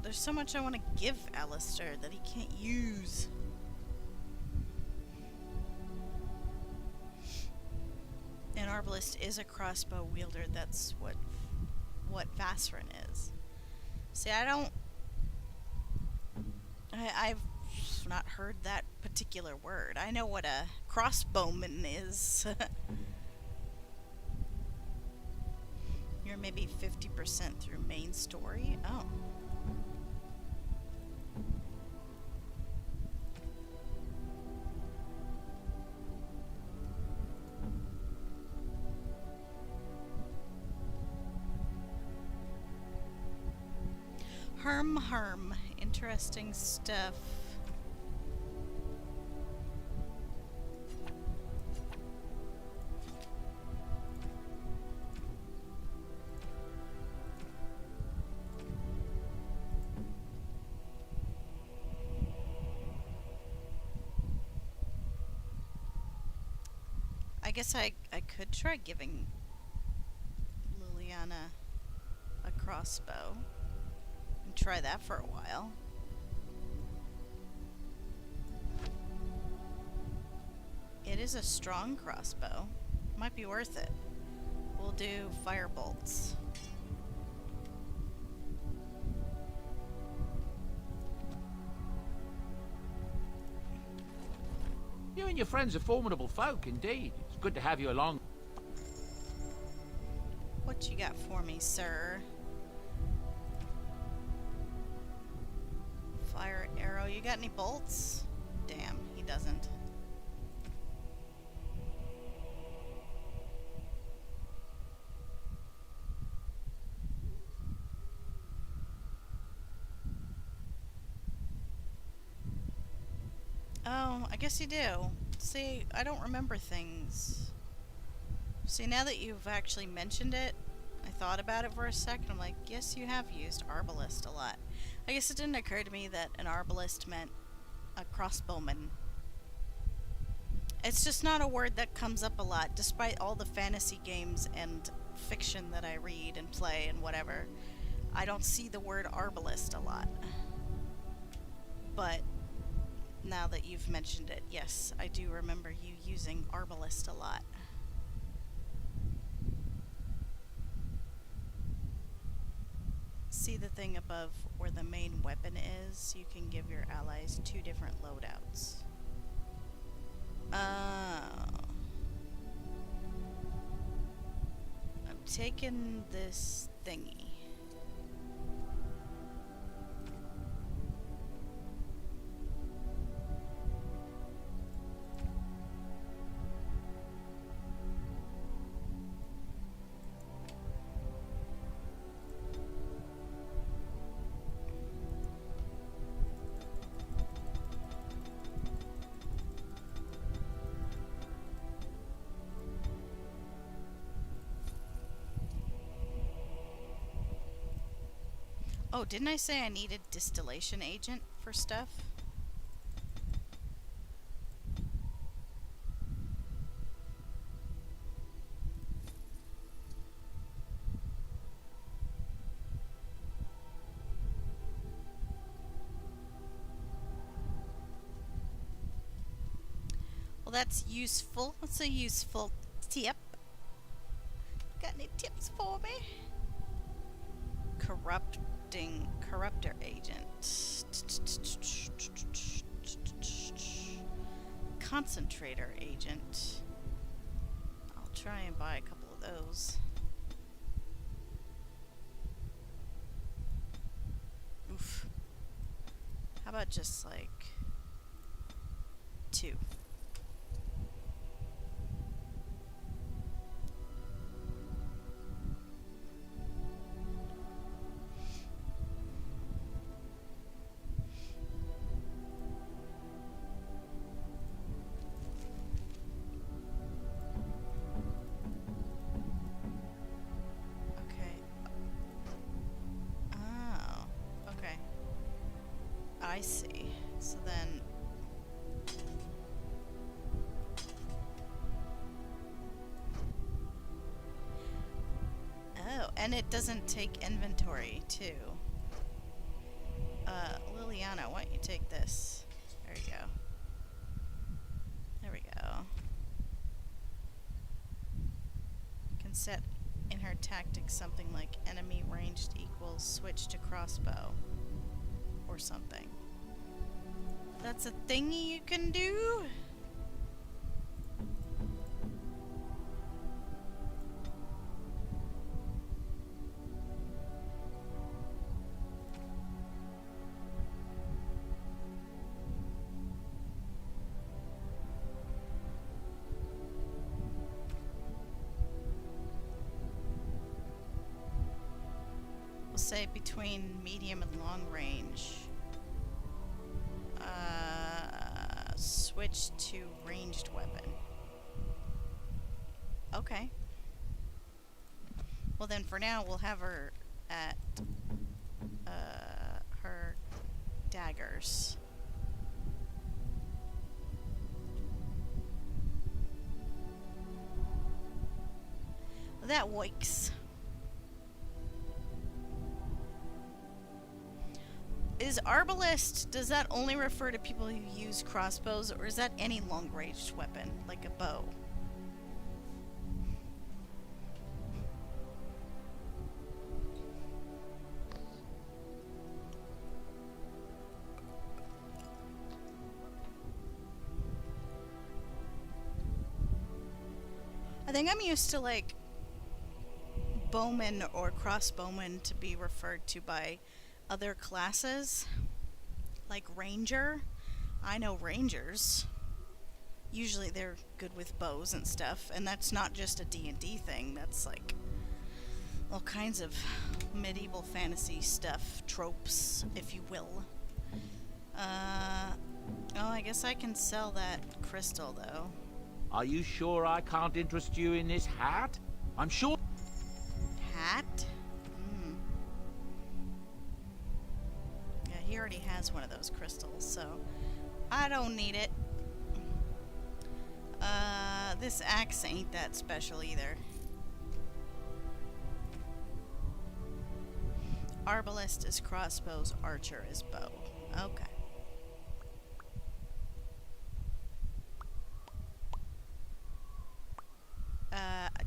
There's so much I want to give Alistair that he can't use. An arbalist is a crossbow wielder. That's what Vasrin is. See, I've not heard that particular word. I know what a crossbowman is. You're maybe 50% through main story? Oh. Herm. Interesting stuff. I guess I could try giving Liliana a crossbow. And try that for a while. It is a strong crossbow. Might be worth it. We'll do fire bolts. You and your friends are formidable folk, indeed. It's good to have you along. What you got for me, sir? Fire arrow. You got any bolts? Damn, he doesn't. Oh, I guess you do. See, I don't remember things. See, now that you've actually mentioned it, I thought about it for a second. I'm like, yes, you have used arbalist a lot. I guess it didn't occur to me that an arbalist meant a crossbowman. It's just not a word that comes up a lot, despite all the fantasy games and fiction that I read and play and whatever. I don't see the word arbalist a lot. But now that you've mentioned it, yes, I do remember you using arbalist a lot. See the thing above where the main weapon is? You can give your allies 2 different loadouts. I'm taking this thingy. Oh, didn't I say I needed distillation agent for stuff? Well, that's useful. That's a useful tip. Got any tips for me? Corruptor agent. Concentrator agent. I'll try and buy a couple of those. Oof. How about just like 2? I see. So then... Oh, and it doesn't take inventory, too. Liliana, why don't you take this? There you go. There we go. Can set in her tactics something like enemy ranged equals switch to crossbow. Or something. That's a thingy you can do? We'll say between medium and long range. Switch to ranged weapon. Okay. Well then for now we'll have her at her daggers. That works. Is arbalest, does that only refer to people who use crossbows, or is that any long-ranged weapon, like a bow? I think I'm used to, like, bowman or crossbowman to be referred to by other classes, like ranger. I know rangers. Usually they're good with bows and stuff, and that's not just a D&D thing. That's like all kinds of medieval fantasy stuff, tropes, if you will. Oh, I guess I can sell that crystal though. Are you sure I can't interest you in this hat? I'm sure. Hat? Yeah, he already has one of those crystals, so I don't need it. This axe ain't that special either. Arbalest is crossbows, archer is bow. Okay.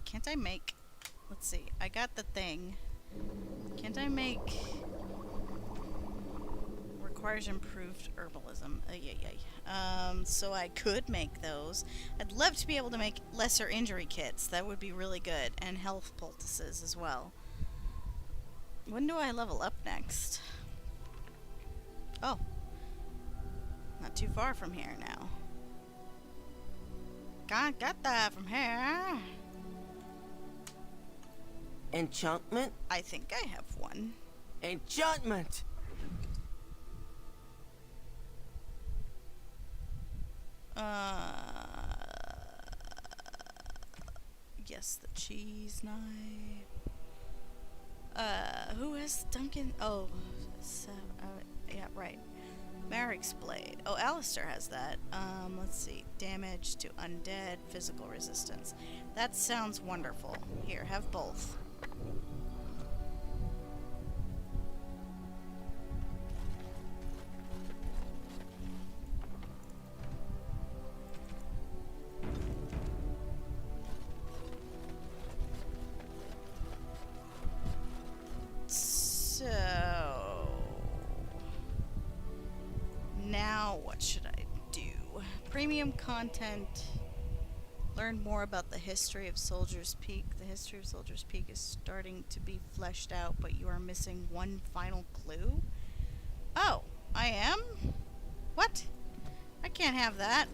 Can't I make... Let's see, I got the thing. Can't I make... Requires improved herbalism. So I could make those. I'd love to be able to make lesser injury kits. That would be really good. And health poultices as well. When do I level up next? Oh. Not too far from here now. Got that from here. Enchantment? I think I have one. Enchantment! Yes, the cheese knife. Who has Duncan? Oh, yeah, right. Merrick's blade. Oh, Alistair has that. Let's see. Damage to undead, physical resistance. That sounds wonderful. Here, have both. So now what should I do? Premium content. Learn more about the history of Soldier's Peak. The history of Soldier's Peak is starting to be fleshed out, but you are missing one final clue. Oh, I am? What? I can't have that.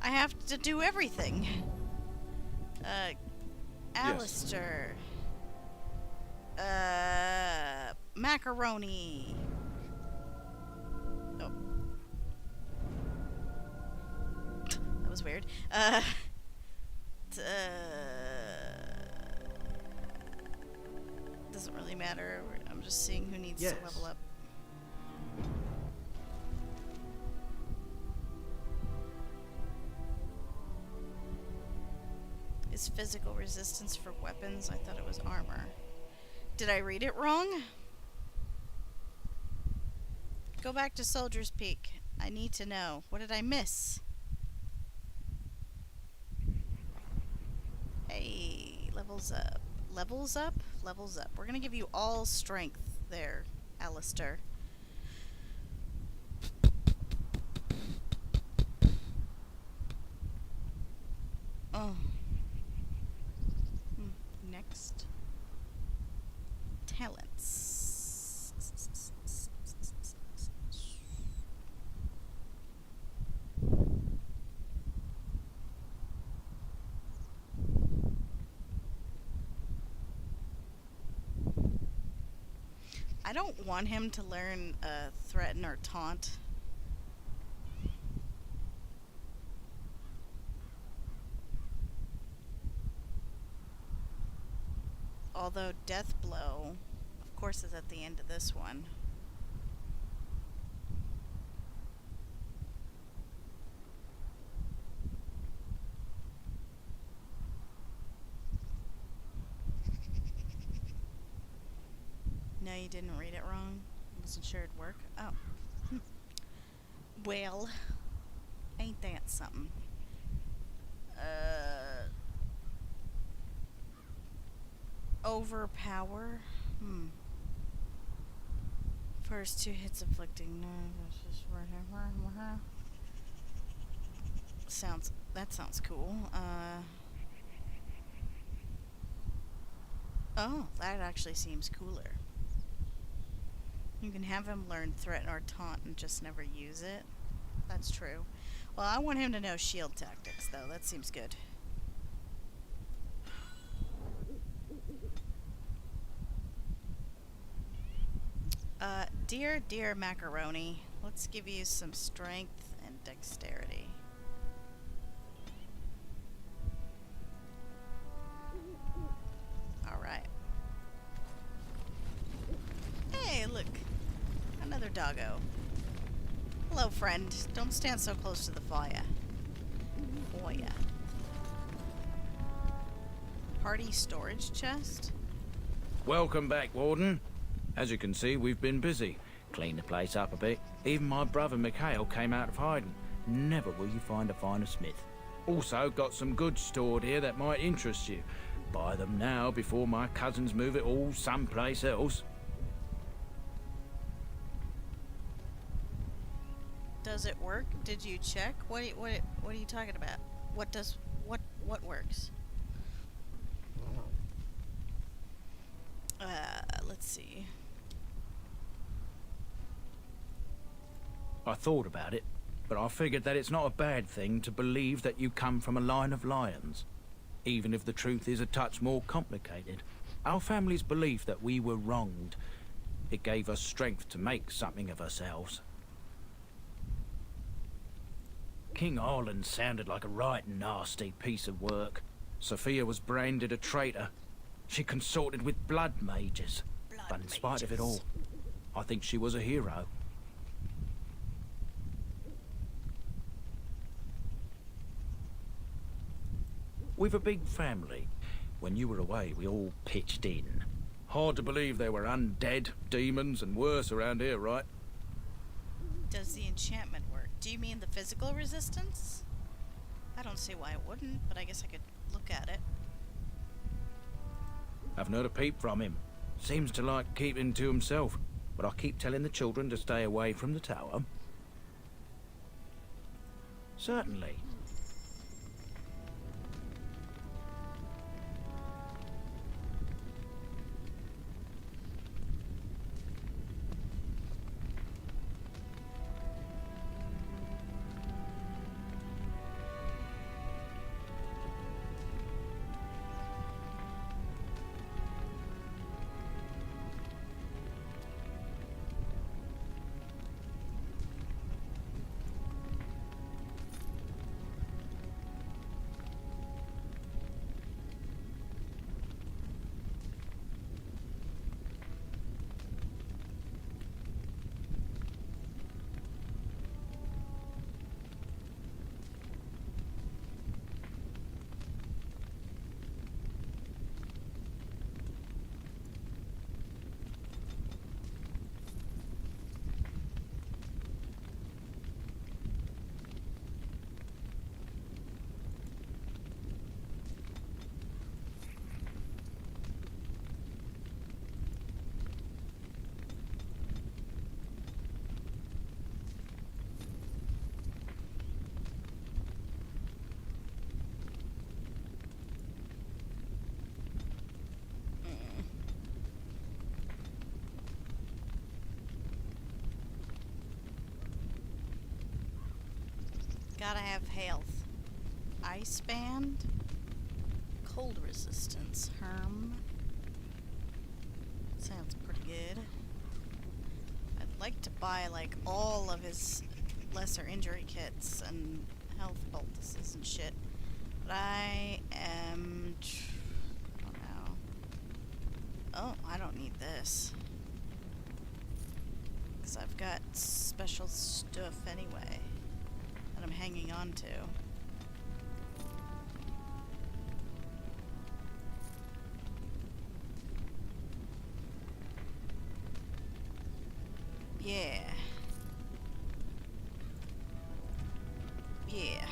I have to do everything. Alistair. Macaroni. Oh. That was weird. Doesn't really matter. I'm just seeing who needs to level up. Is physical resistance for weapons? I thought it was armor. Did I read it wrong? Go back to Soldier's Peak. I need to know. What did I miss? Hey, levels up. Levels up? Levels up. We're gonna give you all strength there, Alistair. Oh. Next. Talents. I don't want him to learn threaten or taunt. Although Death Blow, of course, is at the end of this one. No, you didn't read it wrong. I wasn't sure it'd work. Oh. Well, ain't that something? Overpower? First 2 hits inflicting that sounds cool. Oh, that actually seems cooler. You can have him learn threaten or taunt and just never use it. That's true. Well, I want him to know shield tactics, though. That seems good. Dear Macaroni, let's give you some strength and dexterity. Alright. Hey, look. Another doggo. Hello, friend. Don't stand so close to the fire. Fire. Party storage chest? Welcome back, Warden. As you can see, we've been busy. Cleaned the place up a bit. Even my brother Mikhail came out of hiding. Never will you find a finer smith. Also, got some goods stored here that might interest you. Buy them now before my cousins move it all someplace else. Does it work? Did you check? What are you talking about? What works? Let's see. I thought about it, but I figured that it's not a bad thing to believe that you come from a line of lions. Even if the truth is a touch more complicated. Our family's belief that we were wronged. It gave us strength to make something of ourselves. King Arlen sounded like a right nasty piece of work. Sophia was branded a traitor. She consorted with blood mages. But in spite of it all, I think she was a hero. We've a big family. When you were away, we all pitched in. Hard to believe there were undead, demons, and worse around here, right? Does the enchantment work? Do you mean the physical resistance? I don't see why it wouldn't, but I guess I could look at it. Haven't heard a peep from him. Seems to like keeping to himself. But I keep telling the children to stay away from the tower. Certainly. Gotta have health. Ice band. Cold resistance. Sounds pretty good. I'd like to buy like all of his lesser injury kits and health poultices and shit. But I am... I don't know. Oh, I don't need this. Because I've got special stuff anyway that I'm hanging on to. Yeah. Yeah.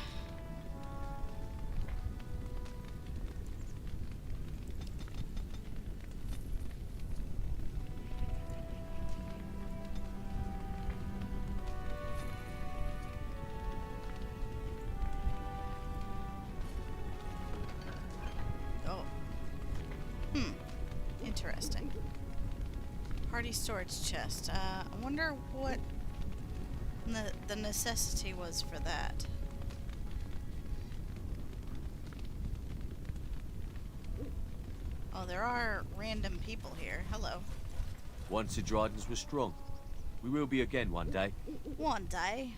Oh. Interesting. Party storage chest. I wonder what the necessity was for that. Oh, there are random people here. Hello. Once the Dryden's were strong. We will be again one day. One day.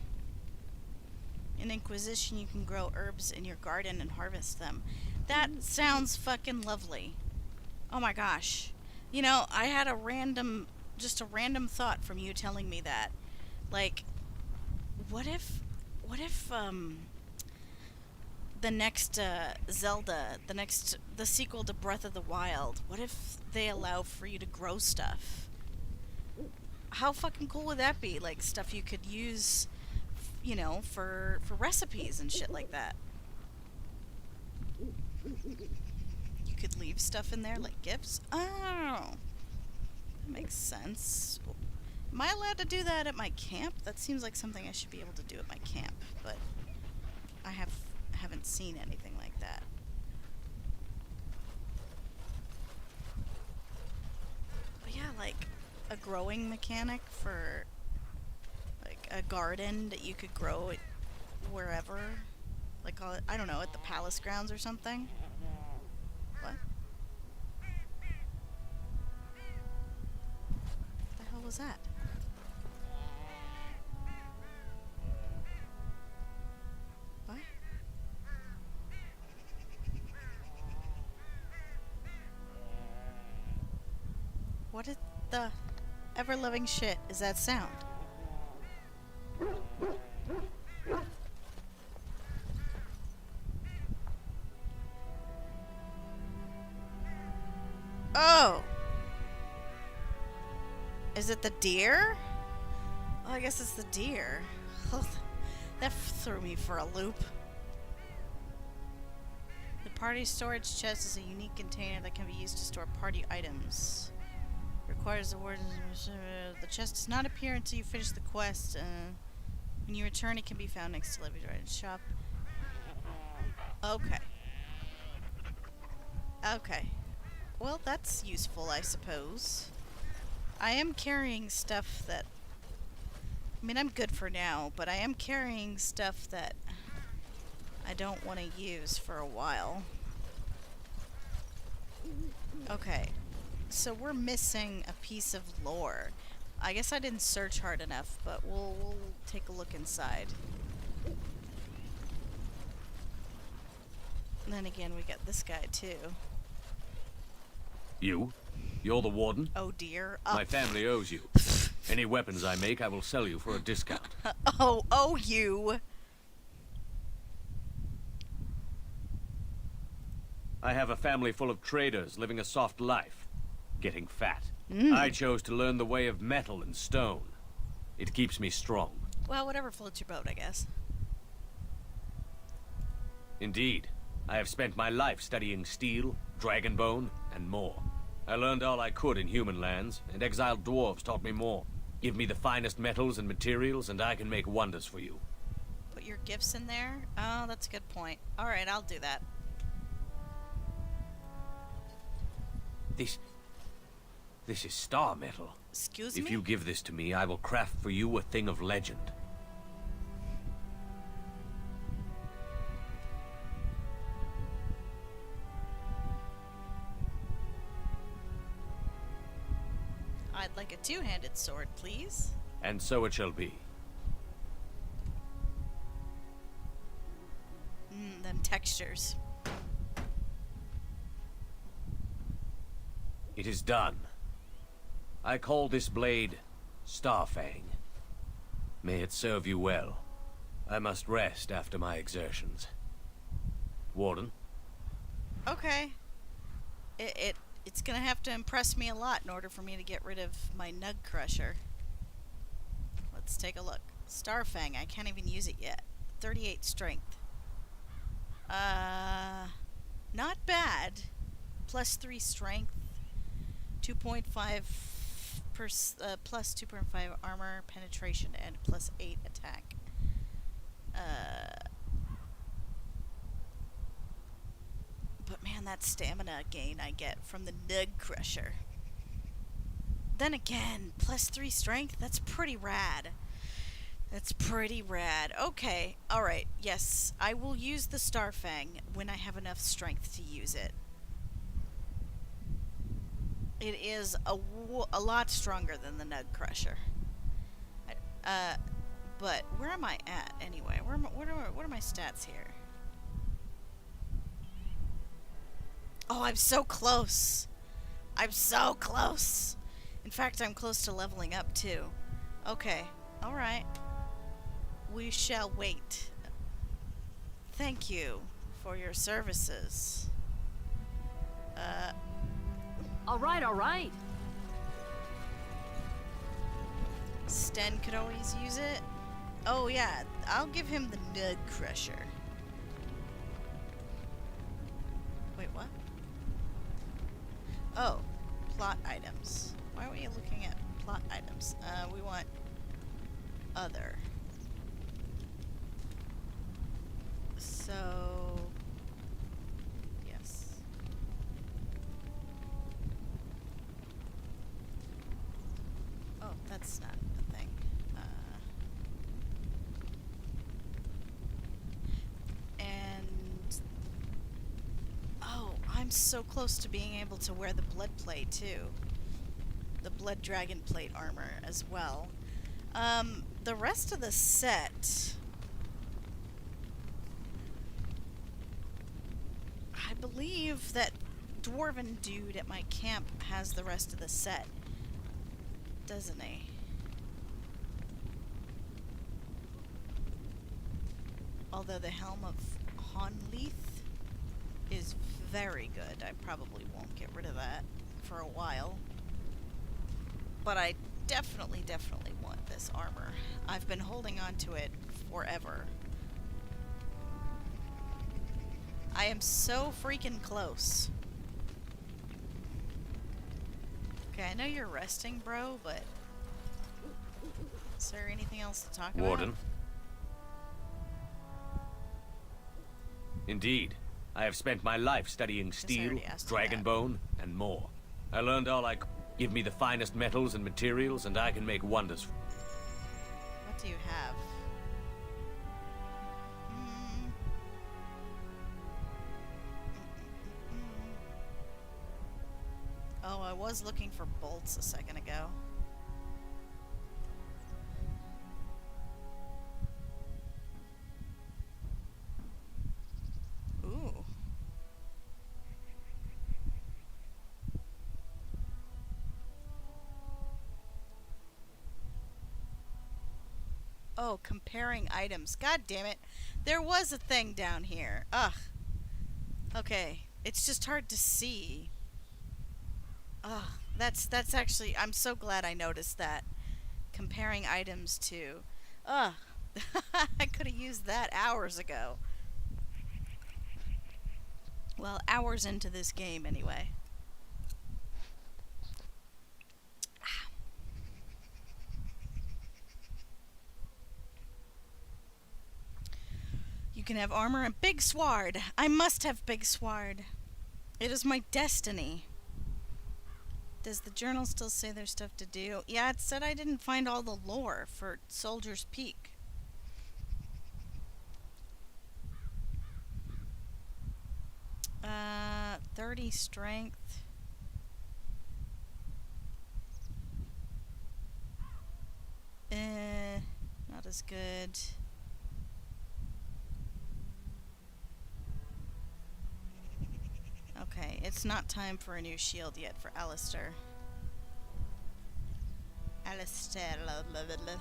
In Inquisition, you can grow herbs in your garden and harvest them. That sounds fucking lovely. Oh my gosh. You know, I had just a random thought from you telling me that. Like, what if, the next, Zelda, the sequel to Breath of the Wild, what if they allow for you to grow stuff? How fucking cool would that be? Like, stuff you could use, you know, for recipes and shit like that. You could leave stuff in there, like gifts? Oh, that makes sense. Am I allowed to do that at my camp? That seems like something I should be able to do at my camp, but I haven't seen anything like that. But yeah, like a growing mechanic for like a garden that you could grow it wherever, like I don't know, at the palace grounds or something. What? What the hell was that? What? What is the ever-loving shit is that sound? Oh! Is it the deer? Oh, I guess it's the deer. That threw me for a loop. The party storage chest is a unique container that can be used to store party items. Requires the warden. The chest does not appear until you finish the quest. When you return, it can be found next to Livy's right shop. Okay. Okay. Well, that's useful, I suppose. I am carrying stuff that... I mean, I'm good for now, but I am carrying stuff that I don't want to use for a while. Okay. So we're missing a piece of lore. I guess I didn't search hard enough, but we'll take a look inside. And then again, we got this guy, too. You? You're the warden? Oh, dear. My family owes you. Any weapons I make, I will sell you for a discount. Oh, you. I have a family full of traders living a soft life, getting fat. Mm. I chose to learn the way of metal and stone. It keeps me strong. Well, whatever floats your boat, I guess. Indeed. I have spent my life studying steel, dragonbone, and more. I learned all I could in human lands, and exiled dwarves taught me more. Give me the finest metals and materials, and I can make wonders for you. Put your gifts in there? Oh, that's a good point. Alright, I'll do that. This is star metal. Excuse me? If you give this to me, I will craft for you a thing of legend. I'd like a two-handed sword, please. And so it shall be. Them textures. It is done. I call this blade Starfang. May it serve you well. I must rest after my exertions. Warden? Okay. It's gonna have to impress me a lot in order for me to get rid of my Nug Crusher. Let's take a look. Starfang, I can't even use it yet. 38 strength. Not bad. Plus 3 strength. 2.5 plus 2.5 armor penetration and plus 8 attack. But man, that stamina gain I get from the Nug Crusher. Then again, plus 3 strength, that's pretty rad. That's pretty rad. Okay, alright, yes, I will use the Starfang when I have enough strength to use it. It is a lot stronger than the Nug Crusher. But where am I at anyway? What are my stats here? Oh, I'm so close. I'm so close. In fact, I'm close to leveling up too. Okay, all right. We shall wait. Thank you for your services. All right. Sten could always use it. Oh yeah, I'll give him the Nug Crusher. Wait, what? Oh, plot items. Why are we looking at plot items? We want other. So, yes. Oh, that's not a thing. Oh, I'm so close to being able to wear the blood plate too. The blood dragon plate armor as well. The rest of the set, I believe that dwarven dude at my camp has the rest of the set. doesn't he? Although the Helm of Honleith is very good. I probably won't get rid of that for a while. But I definitely want this armor. I've been holding on to it forever. I am so freaking close. Okay, I know you're resting, bro, but is there anything else to talk Warden. about? Indeed. I have spent my life studying steel, already asked you dragon that. bone, and more. I learned all I could. Give me the finest metals and materials, and I can make wonders. What do you have? Oh, I was looking for bolts a second ago. Ooh. Oh, comparing items. God damn it. There was a thing down here. Ugh. Okay. It's just hard to see. Ugh. That's actually... I'm so glad I noticed that. Comparing items to... Ugh. I could have used that hours ago. Well, hours into this game, anyway. You can have armor and big sword. I must have big sword. It is my destiny. Does the journal still say there's stuff to do? Yeah, it said I didn't find all the lore for Soldier's Peak. Uh, 30 strength. Not as good. Okay, it's not time for a new shield yet for Alistair. Alistair, blah, blah, blah, blah.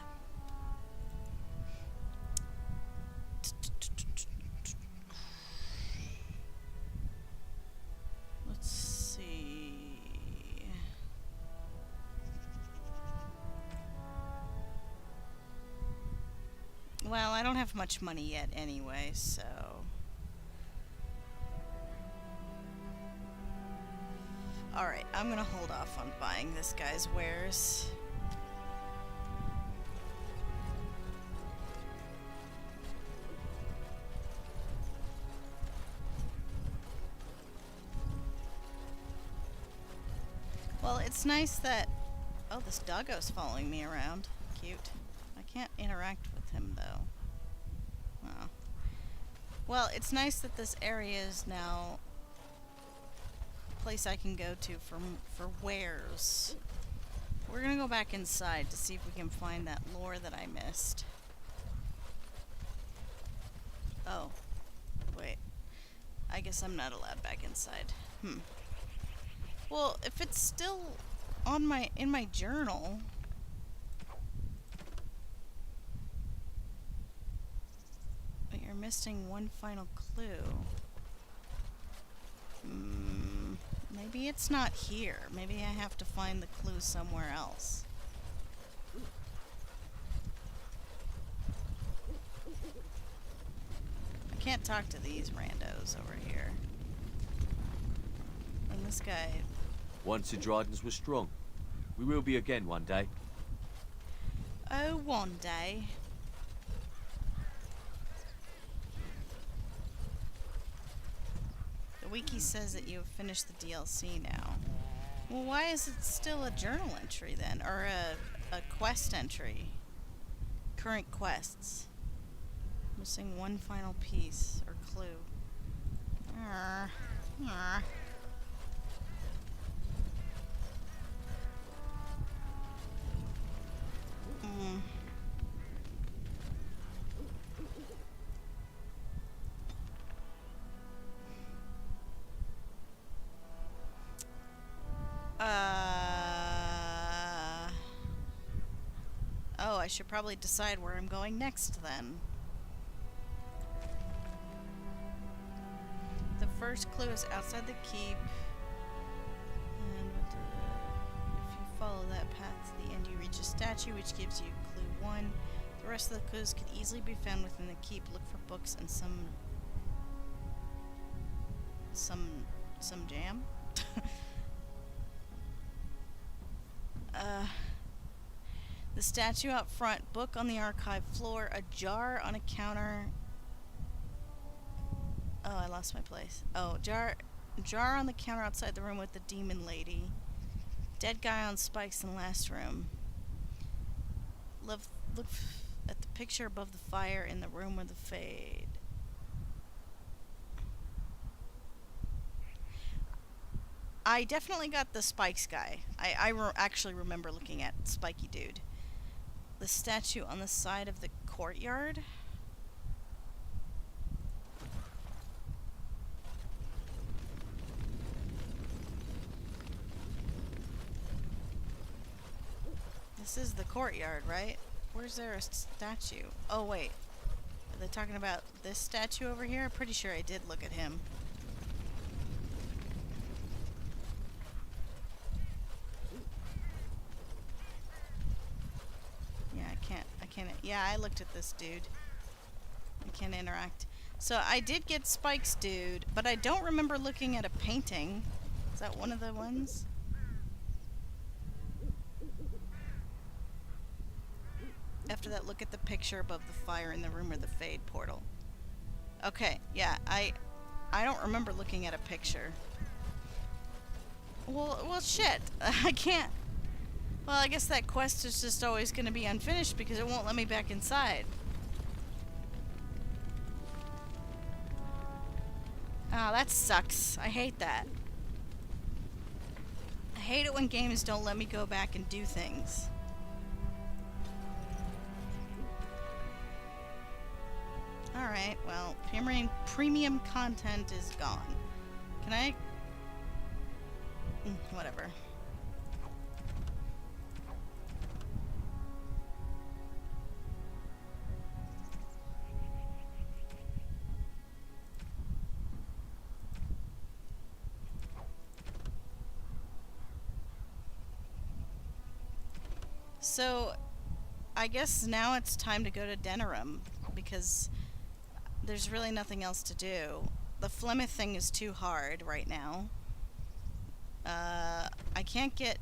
Let's see. Well, I don't have much money yet anyway, so... Alright, I'm gonna hold off on buying this guy's wares. Well, it's nice that... Oh, this doggo's following me around. Cute. I can't interact with him, though. Oh. Well, it's nice that this area is now a place I can go to for wares. We're gonna go back inside to see if we can find that lore that I missed. Oh. Wait. I guess I'm not allowed back inside. Well, if it's still on in my journal... But you're missing one final clue. Maybe it's not here. Maybe I have to find the clue somewhere else. I can't talk to these randos over here. And this guy... Once the Dryden's were strong. We will be again one day. Oh, one day. The wiki says that you have finished the DLC now. Well, why is it still a journal entry then? Or a quest entry? Current quests. Missing one final piece or clue. I should probably decide where I'm going next then. The first clue is outside the keep. And if you follow that path to the end, you reach a statue, which gives you clue 1. The rest of the clues could easily be found within the keep. Look for books and some jam. The statue out front, book on the archive floor, a jar on a counter. Oh, I lost my place. Oh, jar on the counter outside the room with the demon lady. Dead guy on spikes in the last room. Look at the picture above the fire in the room with the fade. I definitely got the spikes guy. I actually remember looking at Spiky Dude. The statue on the side of the courtyard. This is the courtyard, right? Where's there a statue? Oh, wait. Are they talking about this statue over here? I'm pretty sure I did look at him. Yeah, I can't. Yeah, I looked at this dude. I can't interact. So I did get Spike's dude, but I don't remember looking at a painting. Is that one of the ones? After that, look at the picture above the fire in the room or the fade portal. Okay, yeah, I don't remember looking at a picture. Well, shit. I can't. Well, I guess that quest is just always going to be unfinished because it won't let me back inside. Oh, that sucks. I hate that. I hate it when games don't let me go back and do things. Alright, well, premium content is gone. Can I... whatever. So, I guess now it's time to go to Denerim, because there's really nothing else to do. The Flemeth thing is too hard right now. I can't get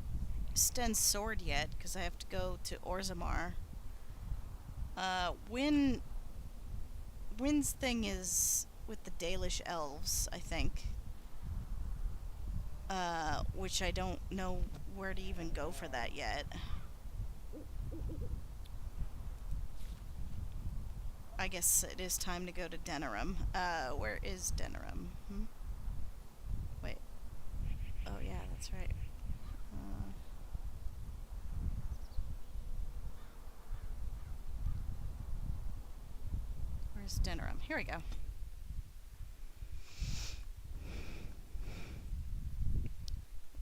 Sten's sword yet, because I have to go to Orzammar. Wynn's thing is with the Dalish elves, I think. Which I don't know where to even go for that yet. I guess it is time to go to Denerim. Where is Denerim? Wait. Oh yeah, that's right. Where's Denerim? Here we go.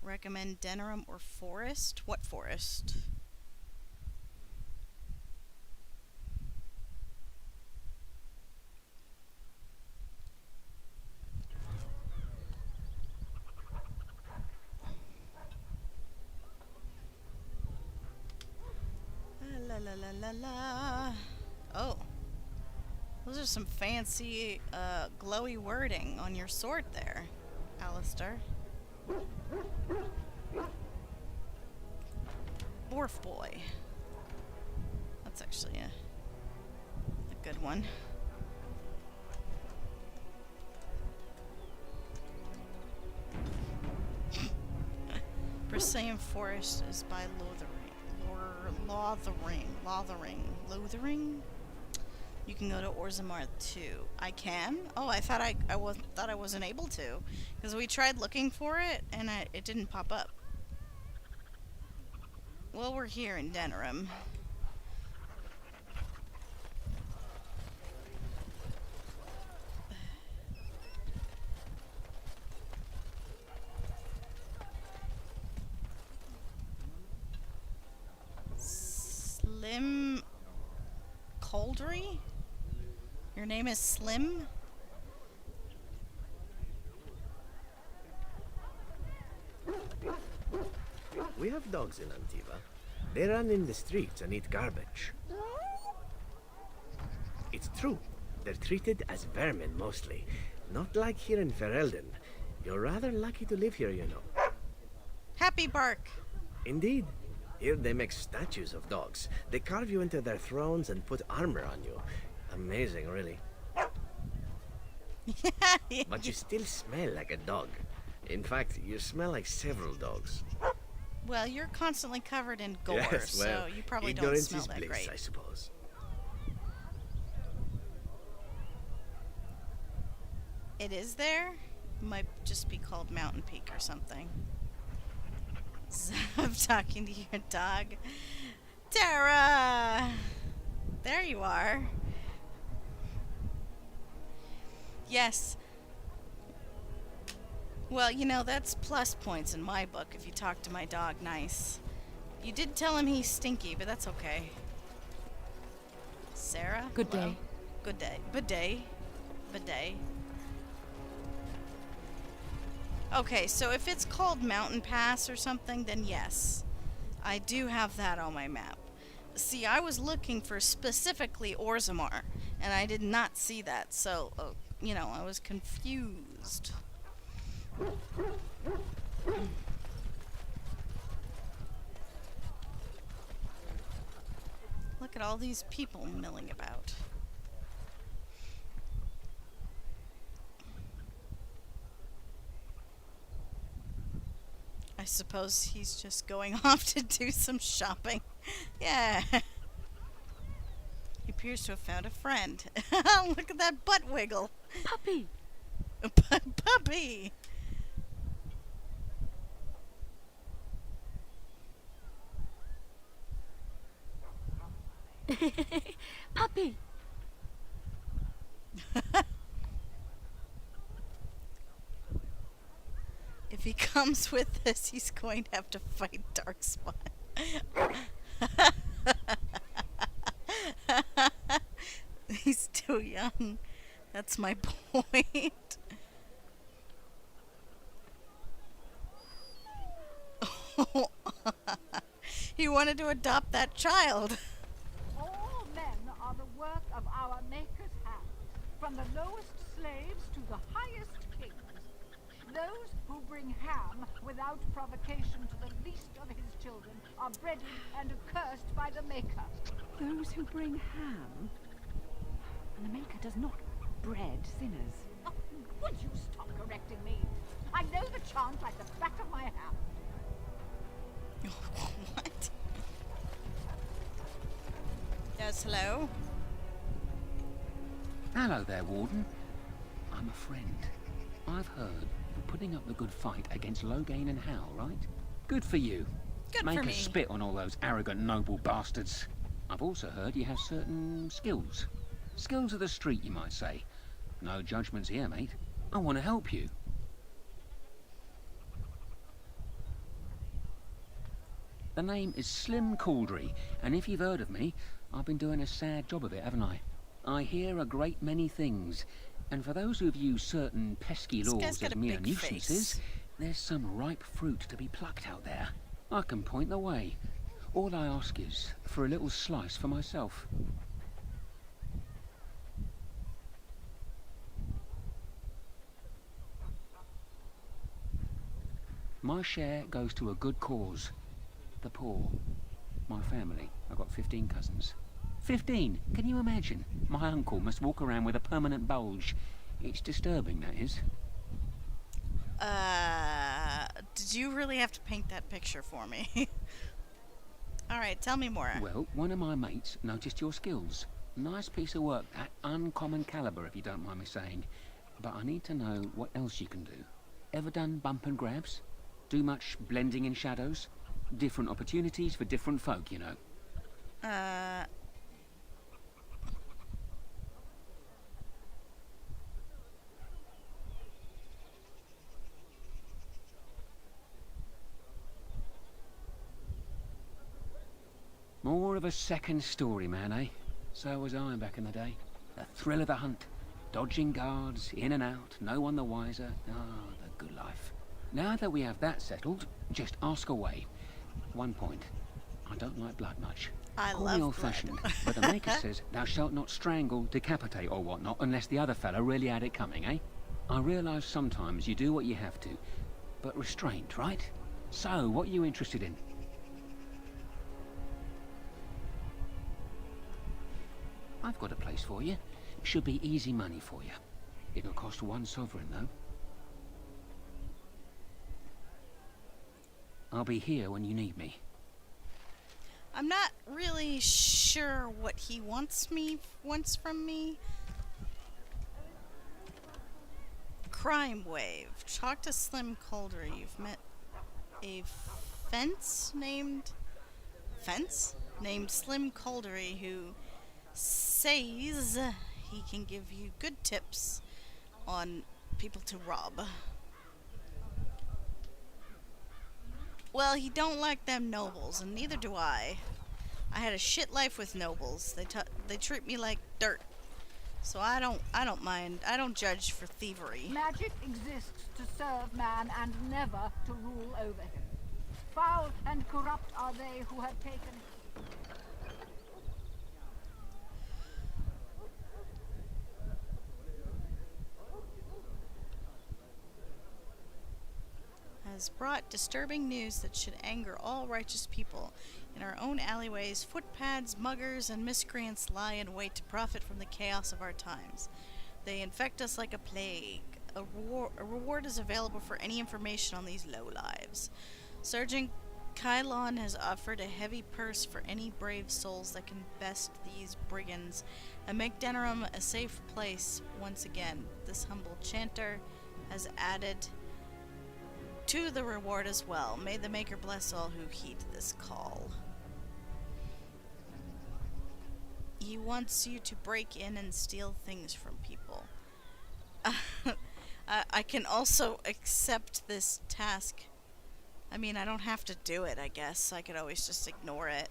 Recommend Denerim or Forest? What forest? La la la la. Oh. Those are some fancy, glowy wording on your sword there, Alistair. Dwarf boy. That's actually a good one. Brissain Forest is by Lothering. You can go to Orzammar too. I can? Oh, I thought I wasn't able to, because we tried looking for it and it didn't pop up. Well, we're here in Denerim. Slim Couldry? Your name is Slim? We have dogs in Antiva. They run in the streets and eat garbage. It's true. They're treated as vermin mostly. Not like here in Ferelden. You're rather lucky to live here, you know. Happy bark. Indeed. Here they make statues of dogs. They carve you into their thrones and put armor on you. Amazing, really. But you still smell like a dog. In fact, you smell like several dogs. Well, you're constantly covered in gore, Yes, well, so you probably don't ignorance smell is that bliss, great. I suppose. It is there? Might just be called Mountain Peak or something. I'm talking to your dog. Tara! There you are. Yes. Well, you know, that's plus points in my book if you talk to my dog nice. You did tell him he's stinky, but that's okay. Sarah? Good Hello? day. Good day. Bidet. Bidet. Okay, so if it's called Mountain Pass or something, then yes. I do have that on my map. See, I was looking for specifically Orzammar, and I did not see that, so, you know, I was confused. Look at all these people milling about. I suppose he's just going off to do some shopping. Yeah. He appears to have found a friend. Look at that butt wiggle. Puppy! Puppy! Puppy! If he comes with this, he's going to have to fight Darkspawn. He's too young. That's my point. He wanted to adopt that child. All men are the work of our Maker's hand, from the lowest slaves to the highest kings. Those who bring ham without provocation to the least of his children are breaded and accursed by the Maker. Those who bring ham? And the Maker does not bread sinners. Oh, would you stop correcting me? I know the chant like the back of my hand. What? Yes, hello? Hello there, Warden. I'm a friend. I've heard you're putting up the good fight against Loghain and Hal, right? Good for you. Good Make for a me. spit on all those arrogant noble bastards. I've also heard you have certain skills. Skills of the street, you might say. No judgments here, mate. I want to help you. The name is Slim Couldry, and if you've heard of me, I've been doing a sad job of it, haven't I? I hear a great many things, and for those who view certain pesky This guy's laws got as a mere big nuisances, face. there's some ripe fruit to be plucked out there. I can point the way. All I ask is for a little slice for myself. My share goes to a good cause. The poor. My family. I've got 15 cousins. 15! Can you imagine? My uncle must walk around with a permanent bulge. It's disturbing, that is. Did you really have to paint that picture for me? Alright, tell me more. Well, one of my mates noticed your skills. Nice piece of work, that uncommon caliber, if you don't mind me saying. But I need to know what else you can do. Ever done bump and grabs? Do much blending in shadows? Different opportunities for different folk, you know. More of a second story man, eh? So was I back in the day. The thrill of the hunt. Dodging guards, in and out, no one the wiser. Ah, the good life. Now that we have that settled, just ask away. One point. I don't like blood much. I Call love me old-fashioned, but the Maker says thou shalt not strangle, decapitate or whatnot unless the other fella really had it coming, eh? I realise sometimes you do what you have to, but restrained, right? So, what are you interested in? I've got a place for you. Should be easy money for you. It'll cost 1 sovereign, though. I'll be here when you need me. I'm not really sure what he wants from me. Crime Wave. Talk to Slim Calder. You've met a fence named Slim Caldery who says he can give you good tips on people to rob. Well, he don't like them nobles, and neither do I. I had a shit life with nobles. They treat me like dirt. So I don't mind. I don't judge for thievery. Magic exists to serve man and never to rule over him. Foul and corrupt are they who have taken it. Has brought disturbing news that should anger all righteous people. In our own alleyways, footpads, muggers, and miscreants lie in wait to profit from the chaos of our times. They infect us like a plague. A reward is available for any information on these lowlives. Sergeant Kylon has offered a heavy purse for any brave souls that can best these brigands and make Denerim a safe place once again. This humble chanter has added to the reward as well. May the Maker bless all who heed this call. He wants you to break in and steal things from people. I can also accept this task. I mean, I don't have to do it, I guess. I could always just ignore it.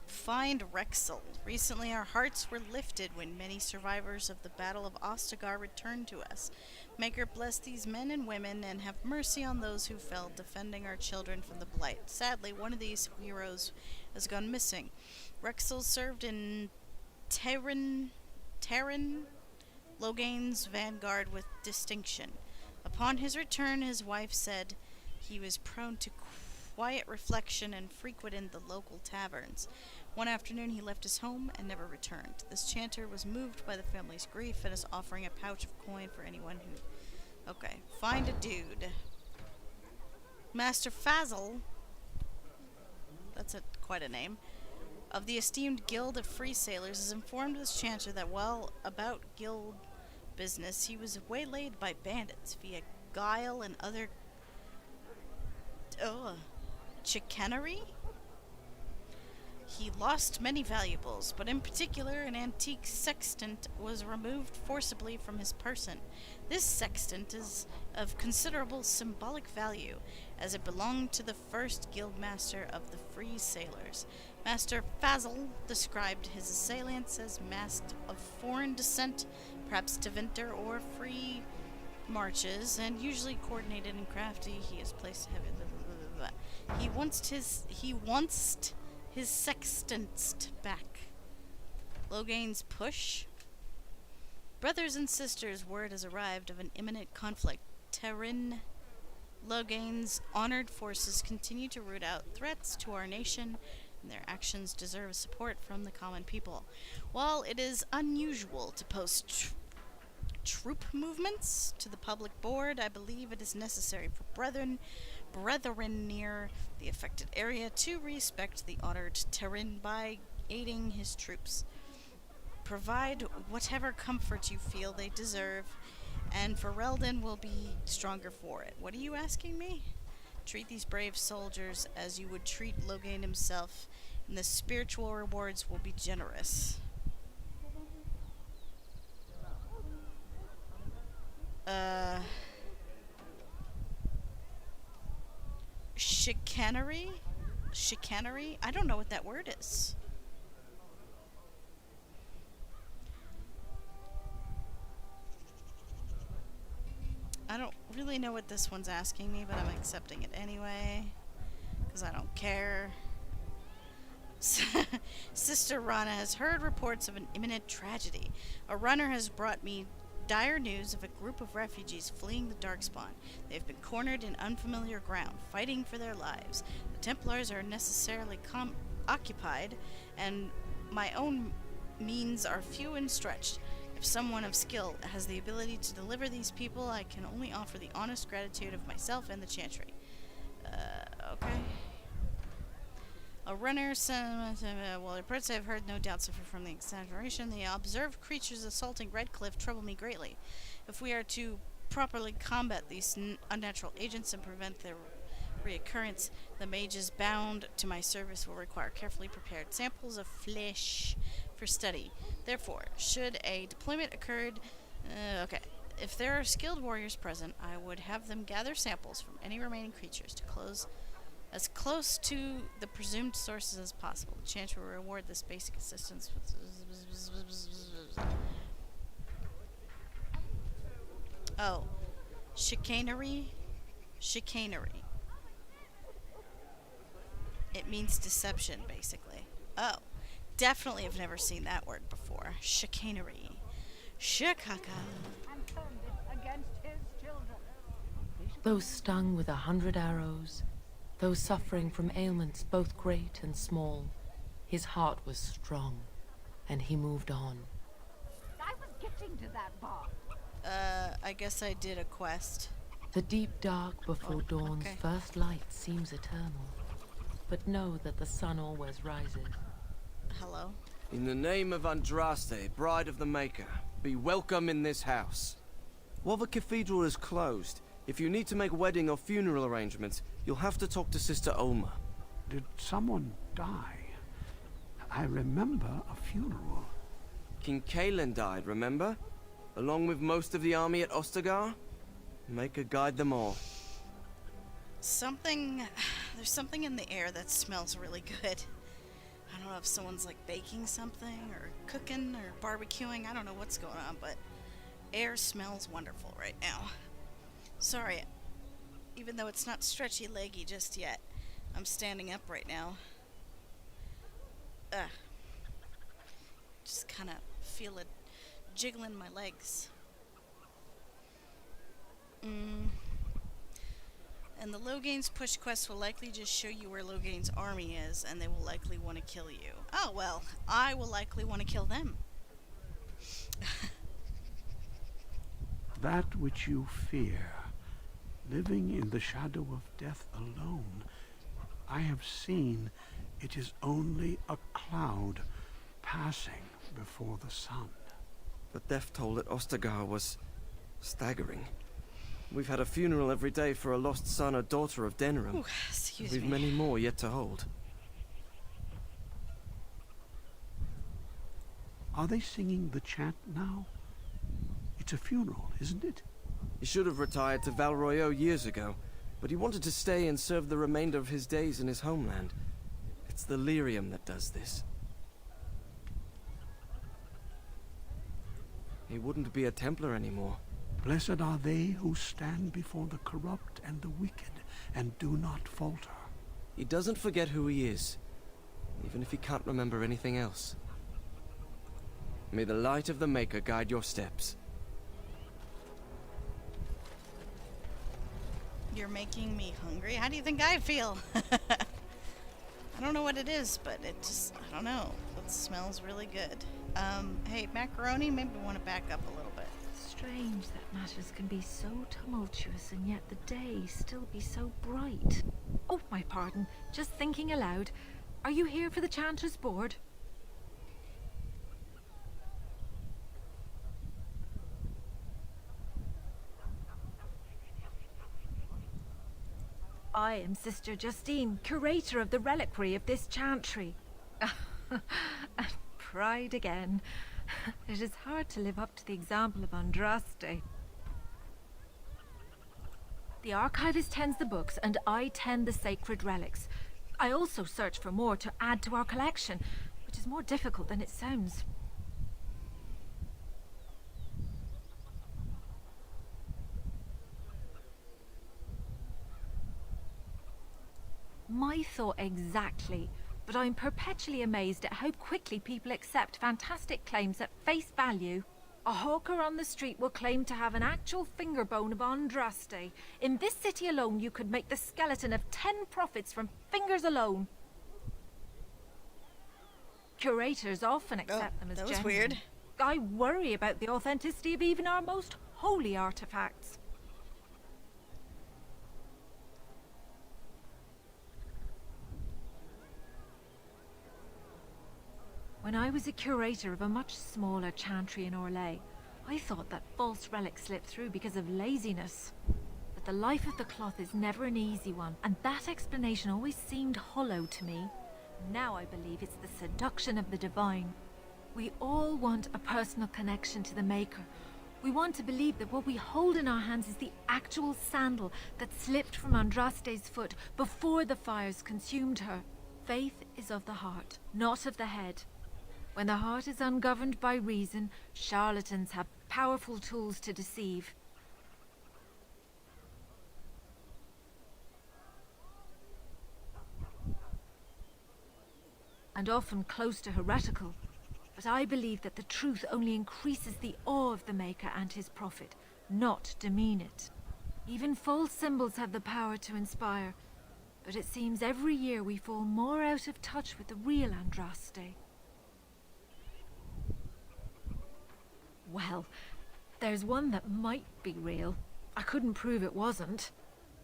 Find Rexel. Recently our hearts were lifted when many survivors of the Battle of Ostagar returned to us. Maker bless these men and women and have mercy on those who fell defending our children from the blight. Sadly, one of these heroes has gone missing. Rexel served in Terran Logain's vanguard with distinction. Upon his return, his wife said he was prone to quiet reflection and frequented the local taverns. One afternoon he left his home and never returned. This chanter was moved by the family's grief and is offering a pouch of coin for anyone who... Okay, find a dude. Master Fazl, that's quite a name, of the esteemed Guild of Free Sailors is informed this chanter that while about guild business, he was waylaid by bandits via guile and other chicanery. He lost many valuables, but in particular an antique sextant was removed forcibly from his person. This sextant is of considerable symbolic value, as it belonged to the first guild master of the Free Sailors. Master Fazl described his assailants as masked of foreign descent, perhaps Tevinter or free marches, and usually coordinated and crafty. He has placed heavy... He wants his sextant back. Logain's push. Brothers and sisters, word has arrived of an imminent conflict. Terran Logain's honored forces continue to root out threats to our nation, and their actions deserve support from the common people. While it is unusual to post troop movements to the public board, I believe it is necessary for brethren near the affected area to respect the honored Terran by aiding his troops. Provide whatever comfort you feel they deserve, and Ferelden will be stronger for it. What are you asking me? Treat these brave soldiers as you would treat Logain himself, and the spiritual rewards will be generous. Chicanery? Chicanery? I don't know what that word is. I don't really know what this one's asking me, but I'm accepting it anyway. Because I don't care. Sister Rana has heard reports of an imminent tragedy. A runner has brought me dire news of a group of refugees fleeing the Darkspawn. They've been cornered in unfamiliar ground, fighting for their lives. The Templars are necessarily occupied, and my own means are few and stretched. If someone of skill has the ability to deliver these people, I can only offer the honest gratitude of myself and the Chantry. Okay. A runner, well, reports I've heard no doubt suffer from the exaggeration. The observed creatures assaulting Redcliffe trouble me greatly. If we are to properly combat these unnatural agents and prevent their reoccurrence, the mages bound to my service will require carefully prepared samples of flesh for study. Therefore, should a deployment occurred, if there are skilled warriors present, I would have them gather samples from any remaining creatures to as close to the presumed sources as possible. The Chantry will reward this basic assistance with... Oh. Chicanery? Chicanery. It means deception, basically. Oh. Definitely have never seen that word before. Chicanery. Shikaka. And turned it against his children. Those stung with 100 arrows, those suffering from ailments both great and small, his heart was strong, and he moved on. I was getting to that bar. I guess I did a quest. The deep dark before dawn's first light seems eternal, but know that the sun always rises. Hello? In the name of Andraste, Bride of the Maker, be welcome in this house. While the cathedral is closed, if you need to make wedding or funeral arrangements, you'll have to talk to Sister Oma. Did someone die? I remember a funeral. King Kalen died, remember? Along with most of the army at Ostagar? Maker guide them all. There's something in the air that smells really good. I don't know if someone's like baking something or cooking or barbecuing. I don't know what's going on, but air smells wonderful right now. Sorry, even though it's not stretchy leggy just yet. I'm standing up right now. Just kind of feel it jiggling my legs. And the Logain's push quest will likely just show you where Logain's army is, and they will likely want to kill you. Oh, well, I will likely want to kill them. That which you fear, living in the shadow of death alone, I have seen it is only a cloud passing before the sun. The death toll at Ostagar was staggering. We've had a funeral every day for a lost son or daughter of Denerim. Ooh, excuse We've me. many more yet to hold. Are they singing the chant now? It's a funeral, isn't it? He should have retired to Val Royeaux years ago, but he wanted to stay and serve the remainder of his days in his homeland. It's the lyrium that does this. He wouldn't be a Templar anymore. Blessed are they who stand before the corrupt and the wicked and do not falter. He doesn't forget who he is, even if he can't remember anything else. May the light of the Maker guide your steps. You're making me hungry. How do you think I feel? I don't know what it is, but it just, I don't know. It smells really good. Hey, macaroni, maybe we want to back up a little bit. Strange that matters can be so tumultuous and yet the day still be so bright. Oh, my pardon. Just thinking aloud. Are you here for the Chanter's Board? I am Sister Justine, curator of the reliquary of this chantry. And pride again. It is hard to live up to the example of Andraste. The archivist tends the books, and I tend the sacred relics. I also search for more to add to our collection, which is more difficult than it sounds. My thought exactly, but I'm perpetually amazed at how quickly people accept fantastic claims at face value. A hawker on the street will claim to have an actual finger bone of Andraste. In this city alone, you could make the skeleton of 10 prophets from fingers alone. Curators often accept them as that was genuine. weird. I worry about the authenticity of even our most holy artifacts. When I was a curator of a much smaller chantry in Orlais, I thought that false relics slipped through because of laziness. But the life of the cloth is never an easy one, and that explanation always seemed hollow to me. Now I believe it's the seduction of the divine. We all want a personal connection to the Maker. We want to believe that what we hold in our hands is the actual sandal that slipped from Andraste's foot before the fires consumed her. Faith is of the heart, not of the head. When the heart is ungoverned by reason, charlatans have powerful tools to deceive. And often close to heretical. But I believe that the truth only increases the awe of the Maker and his prophet, not demean it. Even false symbols have the power to inspire, but it seems every year we fall more out of touch with the real Andraste. Well, there's one that might be real. I couldn't prove it wasn't.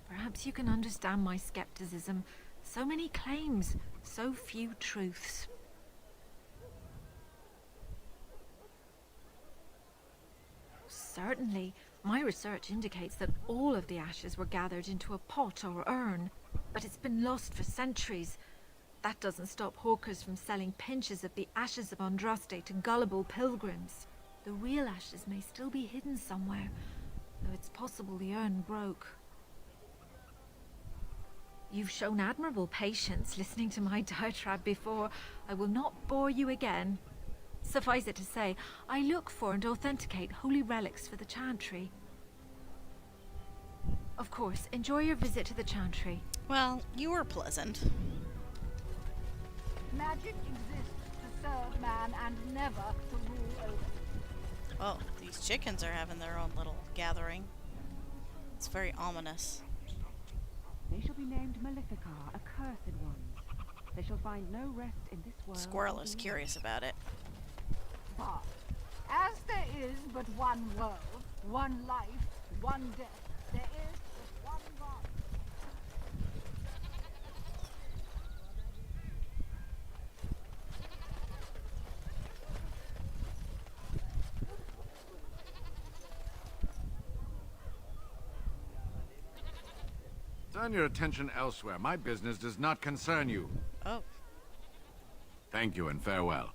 Perhaps you can understand my skepticism. So many claims, so few truths. Certainly, my research indicates that all of the ashes were gathered into a pot or urn, but it's been lost for centuries. That doesn't stop hawkers from selling pinches of the ashes of Andraste to gullible pilgrims. The real ashes may still be hidden somewhere, though it's possible the urn broke. You've shown admirable patience listening to my diatribe before. I will not bore you again. Suffice it to say, I look for and authenticate holy relics for the chantry. Of course, enjoy your visit to the chantry. Well, you were pleasant. Magic exists to serve man and never to rule over. Oh, these chickens are having their own little gathering. It's very ominous. They shall be named Maleficar, accursed ones. They shall find no rest in this world. Squirrel is curious about it. But as there is but one world, one life, one death, there is but one God. Turn your attention elsewhere. My business does not concern you. Oh. Thank you and farewell.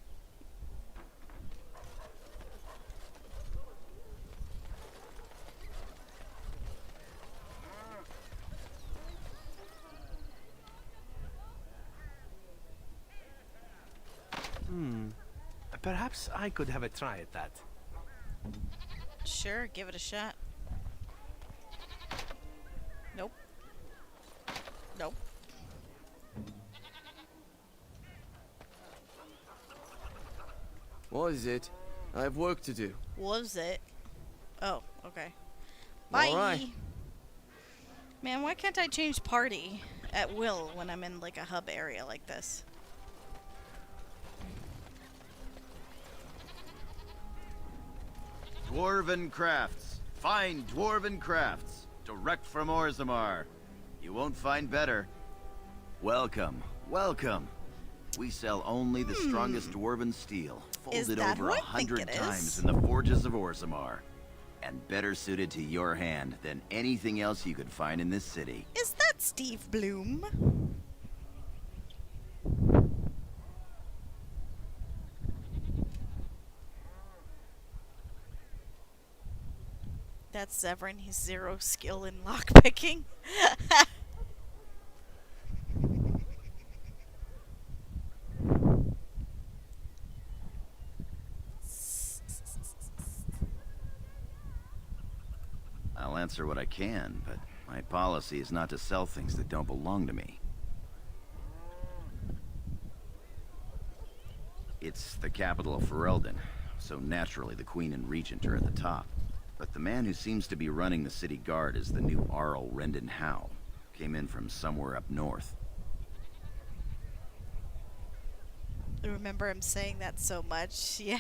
Perhaps I could have a try at that. Sure, give it a shot. Nope. Nope. What is it? I have work to do. Was it? Oh, okay. Bye. All right. Man, why can't I change party at will when I'm in like a hub area like this? Dwarven crafts. Fine dwarven crafts. Direct from Orzammar. You won't find better. Welcome, welcome. We sell only the strongest dwarven steel, folded over 100 times in the forges of Orzammar, and better suited to your hand than anything else you could find in this city. Is that Steve Bloom? That's Zevran. He's zero skill in lockpicking. I'll answer what I can, but my policy is not to sell things that don't belong to me. It's the capital of Ferelden, so naturally the Queen and Regent are at the top. But the man who seems to be running the city guard is the new Arl Rendon Howe. Came in from somewhere up north. I remember him saying that so much. Yeah.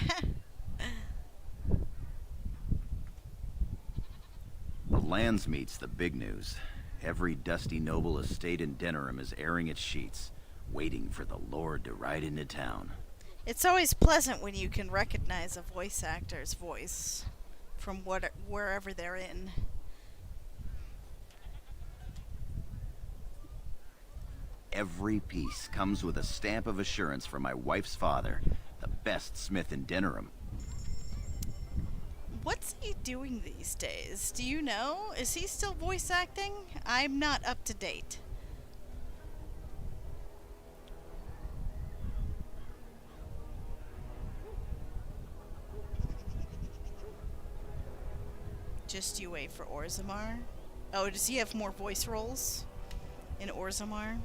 The Landsmeet's the big news. Every dusty noble estate in Denerim is airing its sheets, waiting for the Lord to ride into town. It's always pleasant when you can recognize a voice actor's voice from wherever they're in. Every piece comes with a stamp of assurance from my wife's father, the best smith in Denerim. What's he doing these days? Do you know? Is he still voice acting? I'm not up to date. Just you wait for Orzammar. Oh, does he have more voice roles in Orzammar?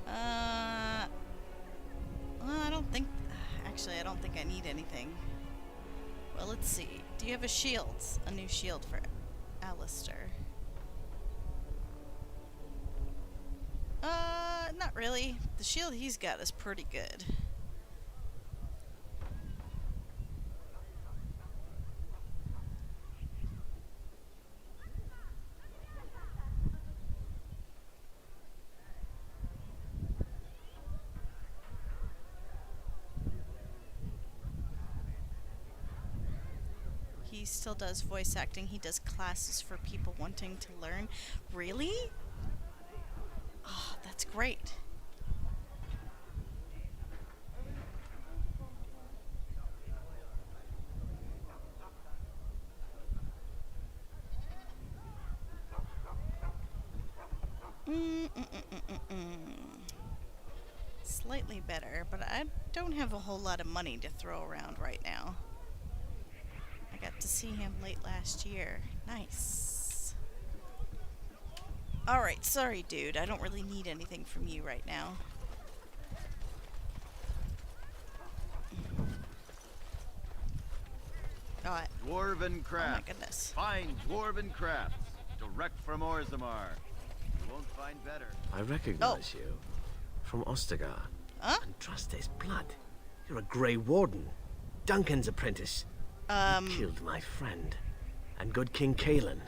Well, I don't think... Actually, I don't think I need anything. Well, let's see. Do you have a shield? A new shield for Alistair? Not really. The shield he's got is pretty good. He still does voice acting. He does classes for people wanting to learn. Really? Oh, that's great. Slightly better, but I don't have a whole lot of money to throw around right now. I got to see him late last year. Nice. Alright, sorry dude, I don't really need anything from you right now. Alright. Dwarven crafts. Oh my goodness. Fine dwarven crafts. Direct from Orzammar. You won't find better. I recognize you. From Ostagar. Huh? And trust his blood. You're a Grey Warden. Duncan's apprentice. You killed my friend. And good King Kaelin.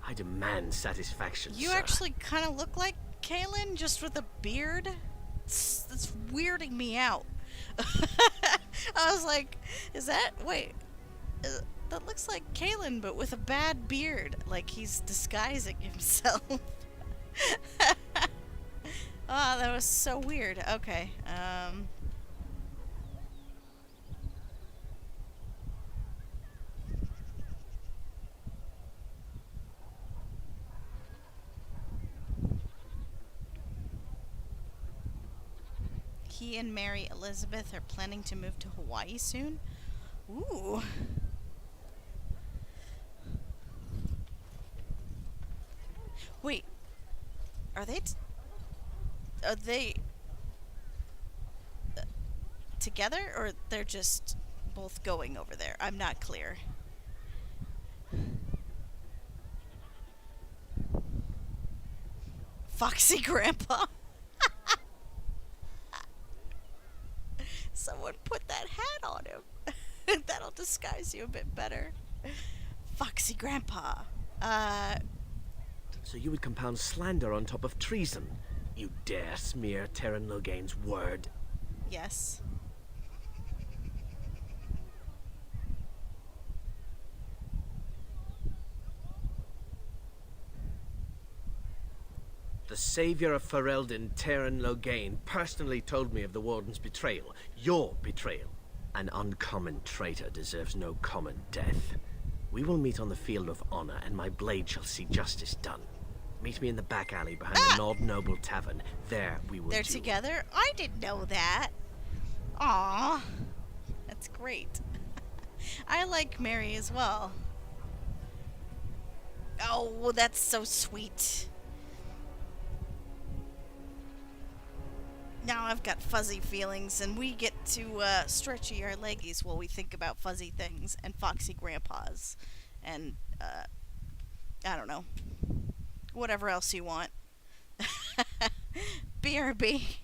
I demand satisfaction, You sir. actually kind of look like Kaelin, just with a beard. That's weirding me out. I was like, is that... Wait. That looks like Kaelin, but with a bad beard. Like he's disguising himself. Oh, that was so weird. Okay. He and Mary Elizabeth are planning to move to Hawaii soon. Ooh. Wait. Are they together, or they're just both going over there? I'm not clear. Foxy Grandpa. Someone put that hat on him. That'll disguise you a bit better. Foxy Grandpa. So you would compound slander on top of treason? You dare smear Terran Loghain's word? Yes. The savior of Ferelden, Terran Loghain, personally told me of the Warden's betrayal. Your betrayal. An uncommon traitor deserves no common death. We will meet on the field of honor, and my blade shall see justice done. Meet me in the back alley behind the Nod Noble Tavern. There we will They're duel. together? I didn't know that. Aww. That's great. I like Mary as well. Oh, well, that's so sweet. Now I've got fuzzy feelings, and we get to stretchy our leggies while we think about fuzzy things and foxy grandpas, and I don't know, whatever else you want. BRB.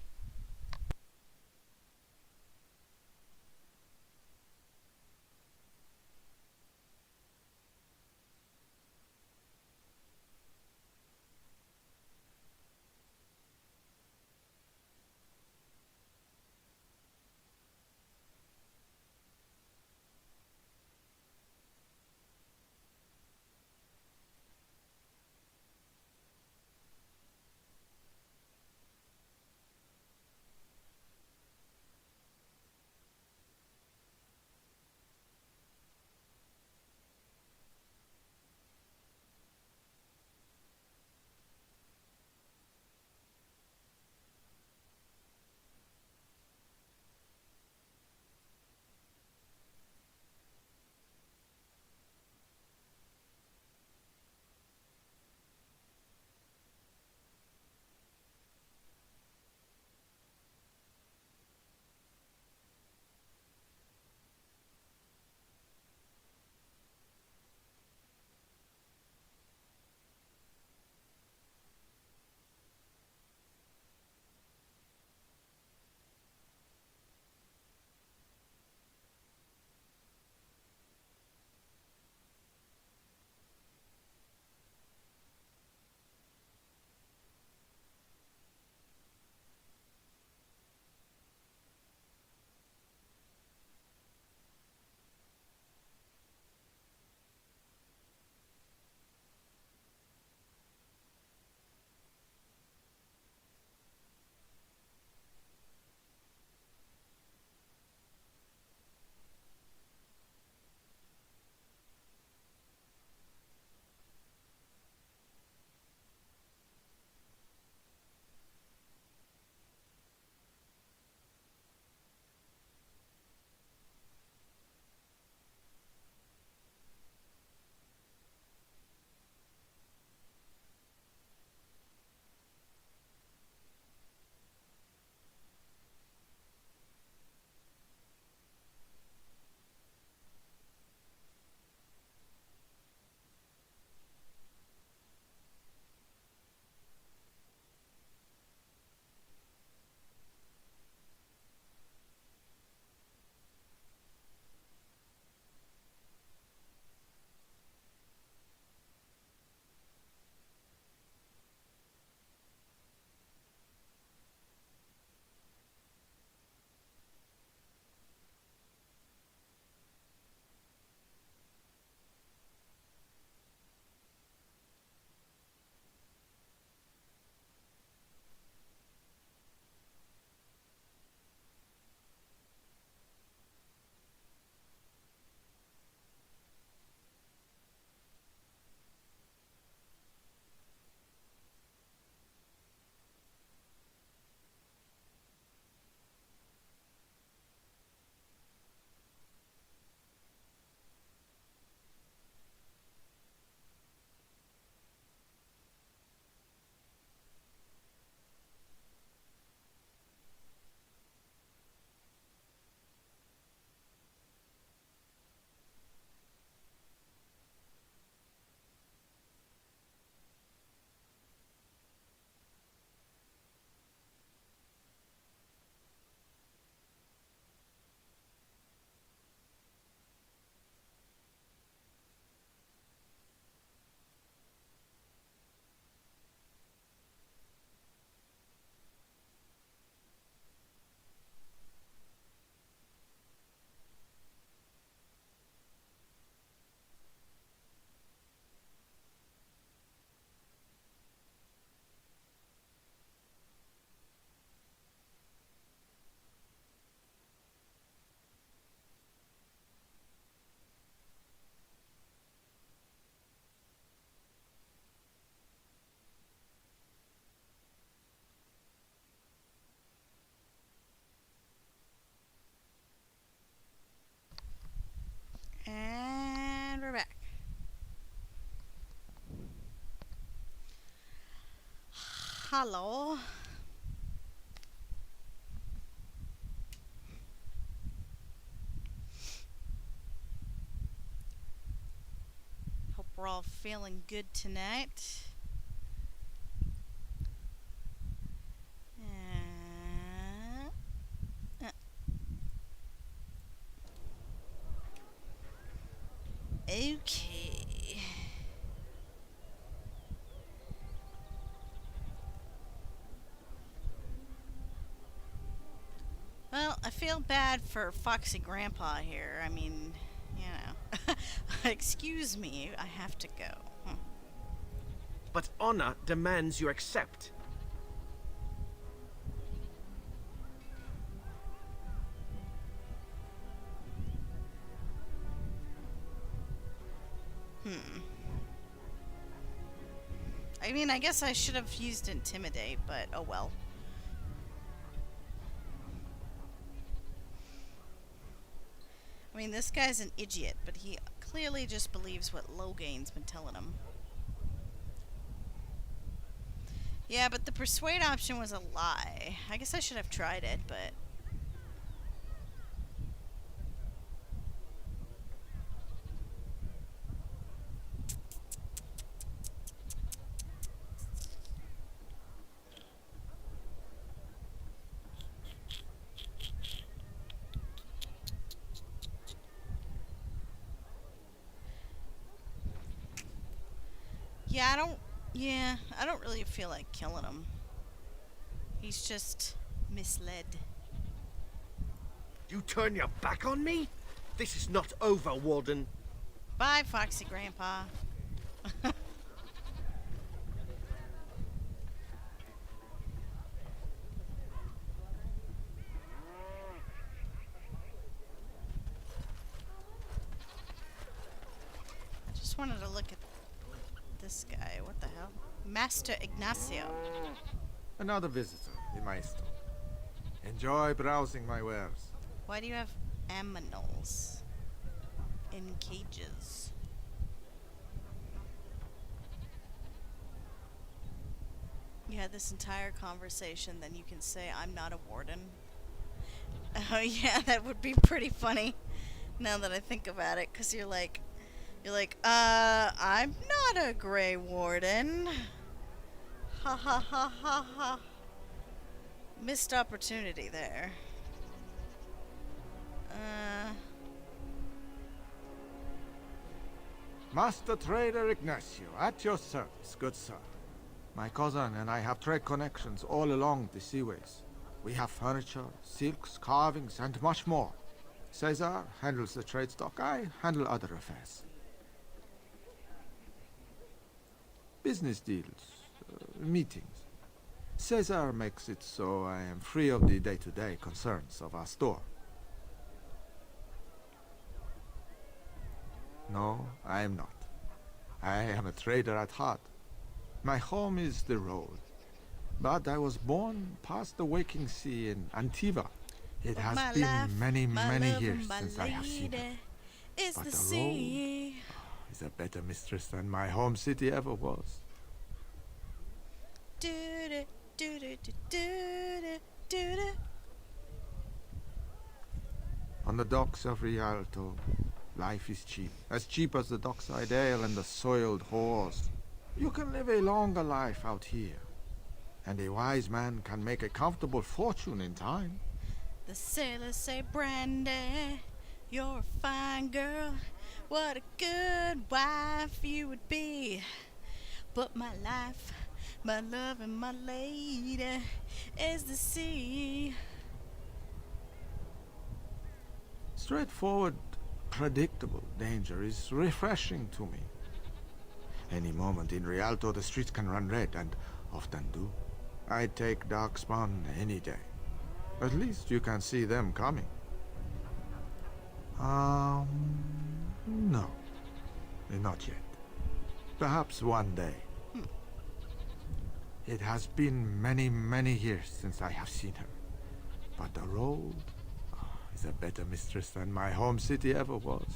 And we're back. Hello. Hope we're all feeling good tonight. Okay. Well, I feel bad for Foxy Grandpa here. I mean, you know. Excuse me, I have to go. But honor demands you accept. I mean, I guess I should have used Intimidate, but oh well. I mean, this guy's an idiot, but he clearly just believes what Logain's been telling him. Yeah, but the persuade option was a lie. I guess I should have tried it, but... Yeah, I don't really feel like killing him. He's just misled. You turn your back on me? This is not over, Warden. Bye, Foxy Grandpa. I just wanted to look at this guy. What the hell? Master Ignacio. Another visitor in my store. Enjoy browsing my wares. Why do you have aminals in cages? You had this entire conversation, then you can say, I'm not a warden. Oh yeah, that would be pretty funny now that I think about it, because you're like, I'm not a Grey Warden. Ha ha ha ha ha. Missed opportunity there. Master Trader Ignacio, at your service, good sir. My cousin and I have trade connections all along the seaways. We have furniture, silks, carvings, and much more. Caesar handles the trade stock, I handle other affairs. Business deals, meetings. Caesar makes it so I am free of the day-to-day concerns of our store. No, I am not. I am a trader at heart. My home is the road. But I was born past the waking sea in Antiva. It has been many years since I have seen her. But the road is a better mistress than my home city ever was. On the docks of Rialto, life is cheap. As cheap as the dockside ale and the soiled whores. You can live a longer life out here. And a wise man can make a comfortable fortune in time. The sailors say, Brandy, you're a fine girl. What a good wife you would be. But my life, my love, and my lady is the sea. Straightforward, predictable danger is refreshing to me. Any moment in Rialto, the streets can run red, and often do. I'd take Darkspawn any day. At least you can see them coming. No. Not yet. Perhaps one day. It has been many years since I have seen her. But the road is a better mistress than my home city ever was.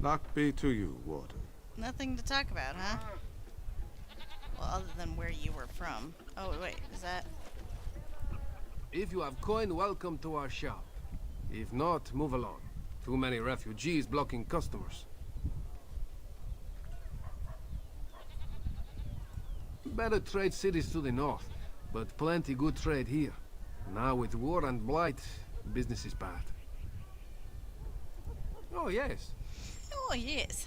Luck be to you, Warden. Nothing to talk about, huh? Well, other than where you were from. Oh, wait, is that... If you have coin, welcome to our shop. If not, move along. Too many refugees blocking customers. Better trade cities to the north, but plenty good trade here. Now with war and blight, business is bad. Oh, yes. Oh, yes.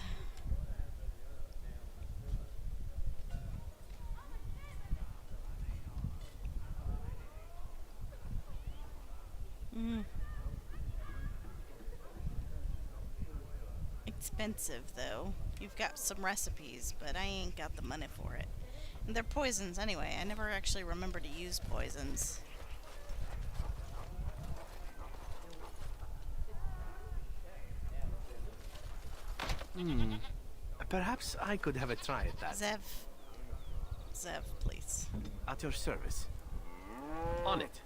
Expensive, though. You've got some recipes, but I ain't got the money for it. And they're poisons anyway. I never actually remember to use poisons. Perhaps I could have a try at that. Zev, please. At your service. On it.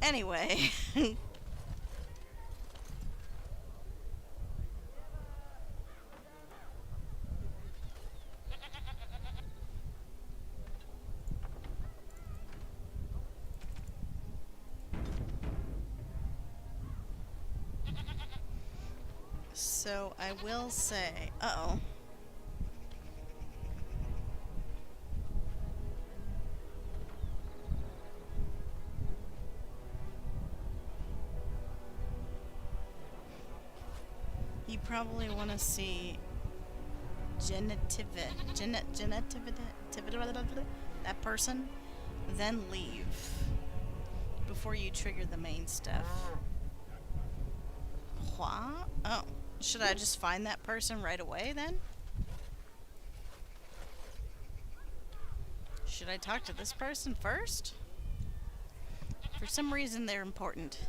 Anyway. So I will say, uh-oh. You probably want to see that person, then leave before you trigger the main stuff. What? Oh, should I just find that person right away then? Should I talk to this person first? For some reason they're important.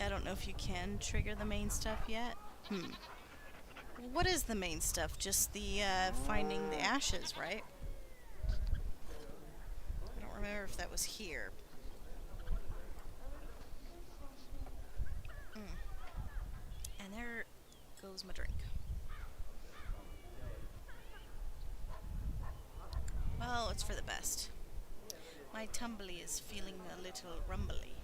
I don't know if you can trigger the main stuff yet. What is the main stuff? Just the finding the ashes, right? I don't remember if that was here. And there goes my drink. Well, it's for the best. My tumbly is feeling a little rumbly.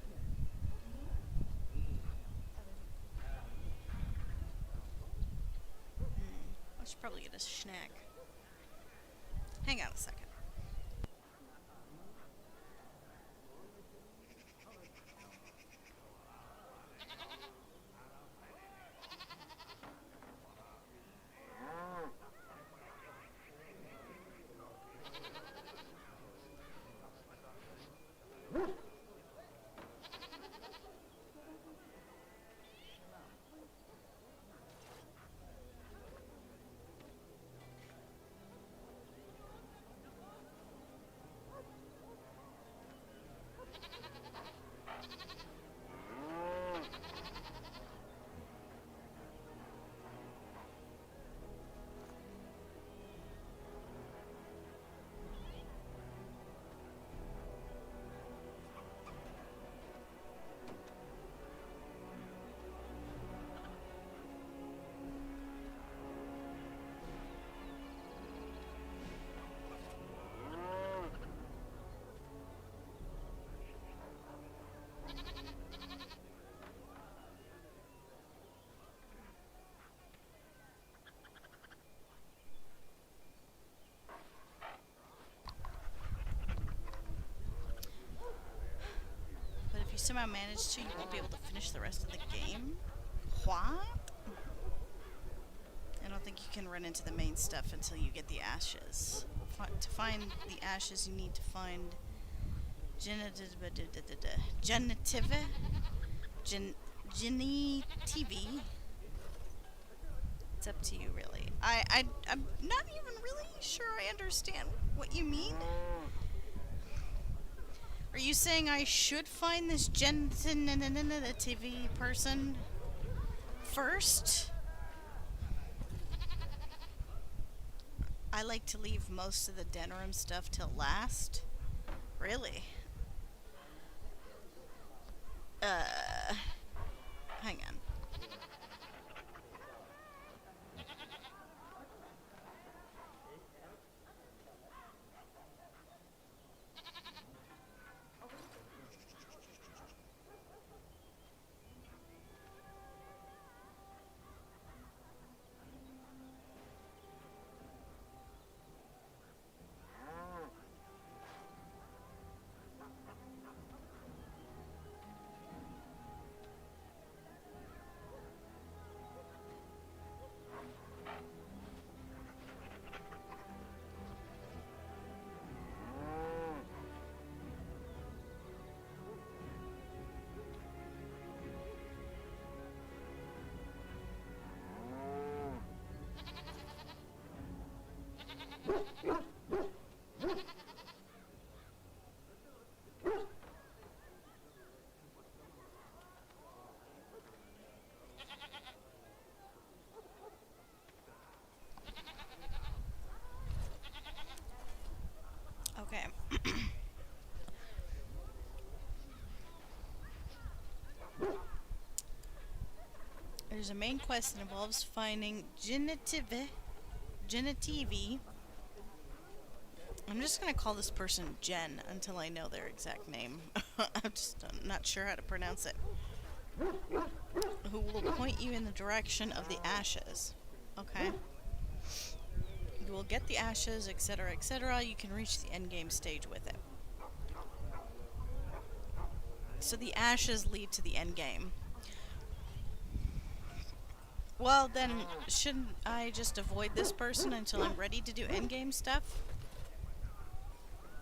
I should probably get a snack. Hang on a second. You somehow manage to, you won't be able to finish the rest of the game? What? I don't think you can run into the main stuff until you get the ashes. To find the ashes, you need to find genitive. It's up to you, really. I'm not even really sure I understand what you mean. Are you saying I should find this TV person first? I like to leave most of the Denerim stuff till last. Really? Hang on. There's a main quest that involves finding Genitivi. I'm just gonna call this person Jen until I know their exact name. I'm just not sure how to pronounce it. Who will point you in the direction of the ashes. Okay. You will get the ashes, etc., etc. You can reach the endgame stage with it. So the ashes lead to the endgame. Well, then, shouldn't I just avoid this person until I'm ready to do endgame stuff?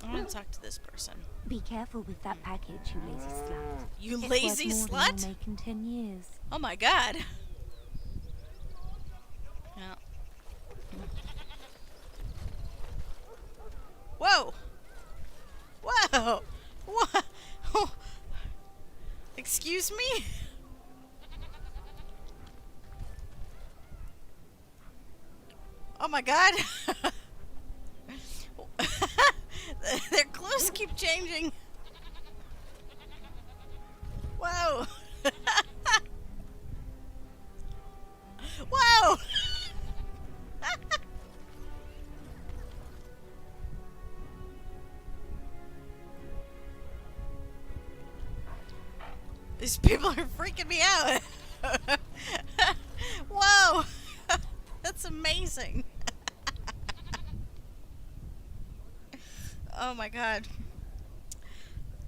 I want to talk to this person. Be careful with that package, you lazy slut. You It's lazy worth more slut? than you'll make in 10 years. Oh my god. Yeah. Whoa! Whoa! What? Excuse me? Oh my god. Their clothes keep changing. Whoa. Whoa. These people are freaking me out. Whoa. That's amazing. Oh my god.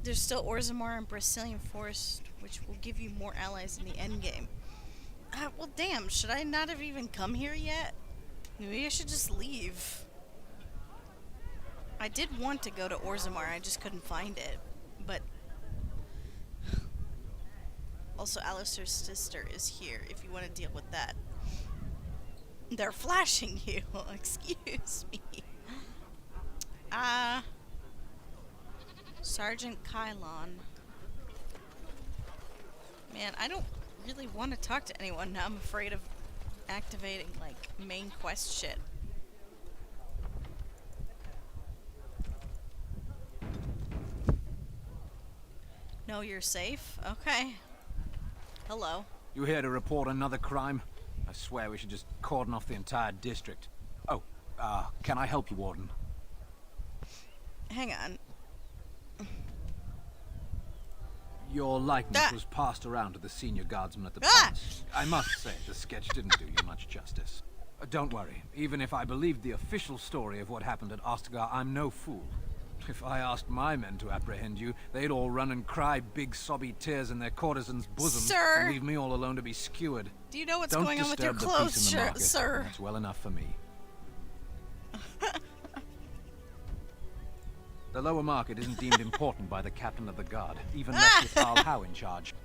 There's still Orzammar and Brazilian Forest, which will give you more allies in the endgame. Well, damn, should I not have even come here yet? Maybe I should just leave. I did want to go to Orzammar, I just couldn't find it. But also, Alistair's sister is here if you want to deal with that. They're flashing you. Excuse me. Sergeant Kylon. Man, I don't really want to talk to anyone now. I'm afraid of activating, like, main quest shit. No, you're safe? Okay. Hello. You here to report another crime? I swear we should just cordon off the entire district. Oh, can I help you, Warden? Hang on. Your likeness was passed around to the senior guardsman at the palace. I must say, the sketch didn't do you much justice. Don't worry, even if I believed the official story of what happened at Ostagar, I'm no fool. If I asked my men to apprehend you, they'd all run and cry big sobby tears in their courtesans' bosoms and leave me all alone to be skewered. Do you know what's going on with your clothes, sir? That's well enough for me. The lower market isn't deemed important by the captain of the guard, even less with Carl Howe in charge.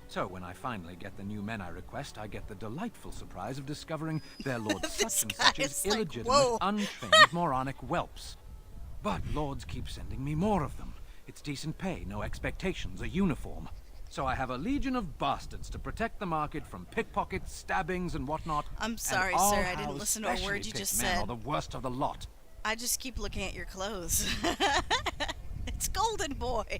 So when I finally get the new men I request, I get the delightful surprise of discovering their lord such and such as illegitimate, untrained, moronic whelps. But lords keep sending me more of them. It's decent pay, no expectations, a uniform. So I have a legion of bastards to protect the market from pickpockets, stabbings, and whatnot. I'm sorry, sir. I didn't listen to a word you just said. Are the worst of the lot. I just keep looking at your clothes. It's Golden Boy.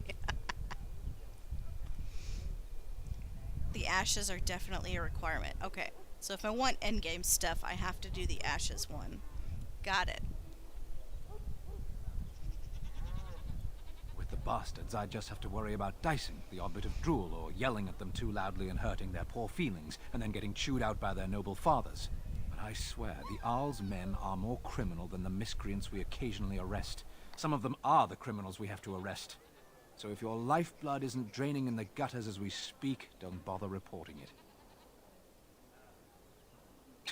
The ashes are definitely a requirement. Okay, so if I want endgame stuff, I have to do the ashes one. Got it. With the bastards, I just have to worry about dicing the odd bit of drool or yelling at them too loudly and hurting their poor feelings, and then getting chewed out by their noble fathers. But I swear, the Arl's men are more criminal than the miscreants we occasionally arrest. Some of them are the criminals we have to arrest. So if your lifeblood isn't draining in the gutters as we speak, don't bother reporting it.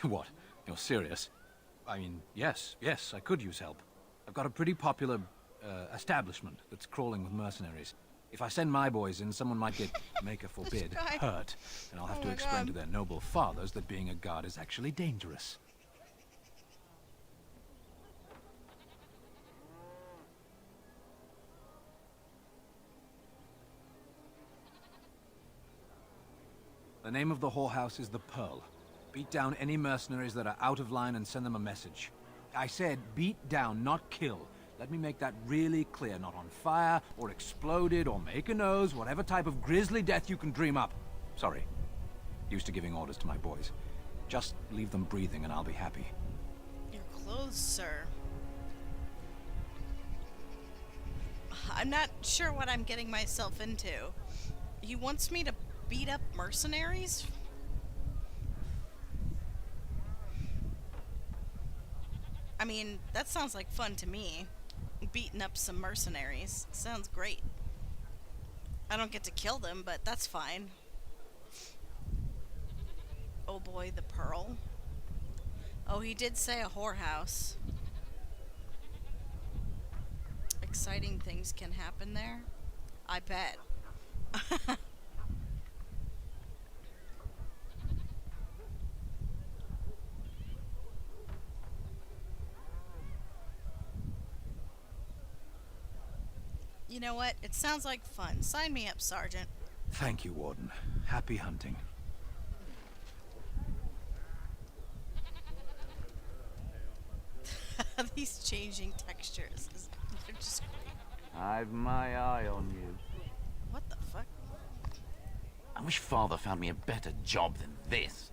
What? You're serious? I mean, yes, I could use help. I've got a pretty popular establishment that's crawling with mercenaries. If I send my boys in, someone might get, maker forbid, hurt, and I'll have to explain to their noble fathers that being a guard is actually dangerous. The name of the whorehouse is the Pearl. Beat down any mercenaries that are out of line and send them a message. I said beat down, not kill. Let me make that really clear. Not on fire, or exploded, or make a nose, whatever type of grisly death you can dream up. Sorry. Used to giving orders to my boys. Just leave them breathing and I'll be happy. Your clothes, sir. I'm not sure what I'm getting myself into. He wants me to beat up mercenaries? I mean, that sounds like fun to me. Beating up some mercenaries. Sounds great. I don't get to kill them, but that's fine. Oh boy, the pearl. Oh, he did say a whorehouse. Exciting things can happen there. I bet. You know what? It sounds like fun. Sign me up, Sergeant. Thank you, Warden. Happy hunting. These changing textures. They're just great. I've my eye on you. What the fuck? I wish Father found me a better job than this.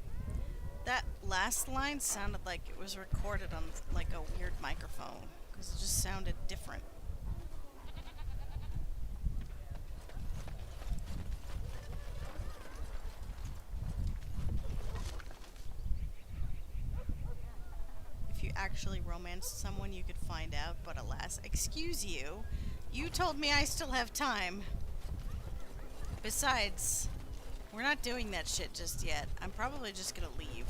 That last line sounded like it was recorded on like a weird microphone. Because it just sounded different. If you actually romanced someone, you could find out, but alas, excuse you. You told me I still have time. Besides, we're not doing that shit just yet. I'm probably just gonna leave.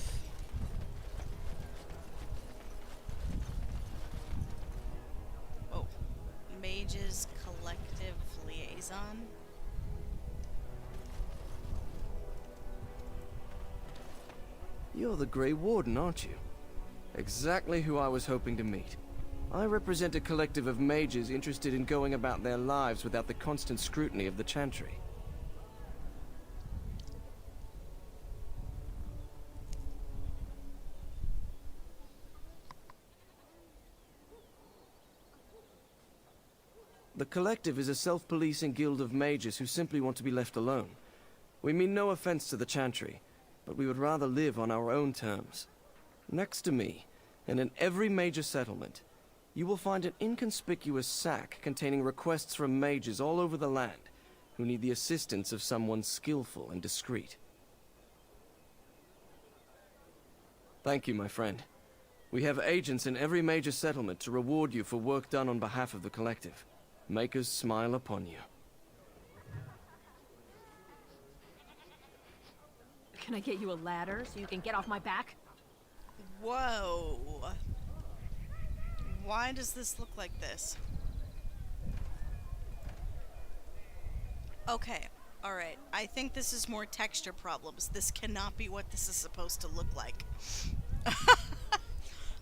Oh. Mages Collective Liaison. You're the Grey Warden, aren't you? Exactly who I was hoping to meet. I represent a collective of mages interested in going about their lives without the constant scrutiny of the Chantry. The Collective is a self-policing guild of mages who simply want to be left alone. We mean no offense to the Chantry, but we would rather live on our own terms. Next to me, and in every major settlement, you will find an inconspicuous sack containing requests from mages all over the land who need the assistance of someone skillful and discreet. Thank you, my friend. We have agents in every major settlement to reward you for work done on behalf of the Collective. Makers smile upon you. Can I get you a ladder so you can get off my back? Whoa. Why does this look like this? Okay, alright. I think this is more texture problems. This cannot be what this is supposed to look like.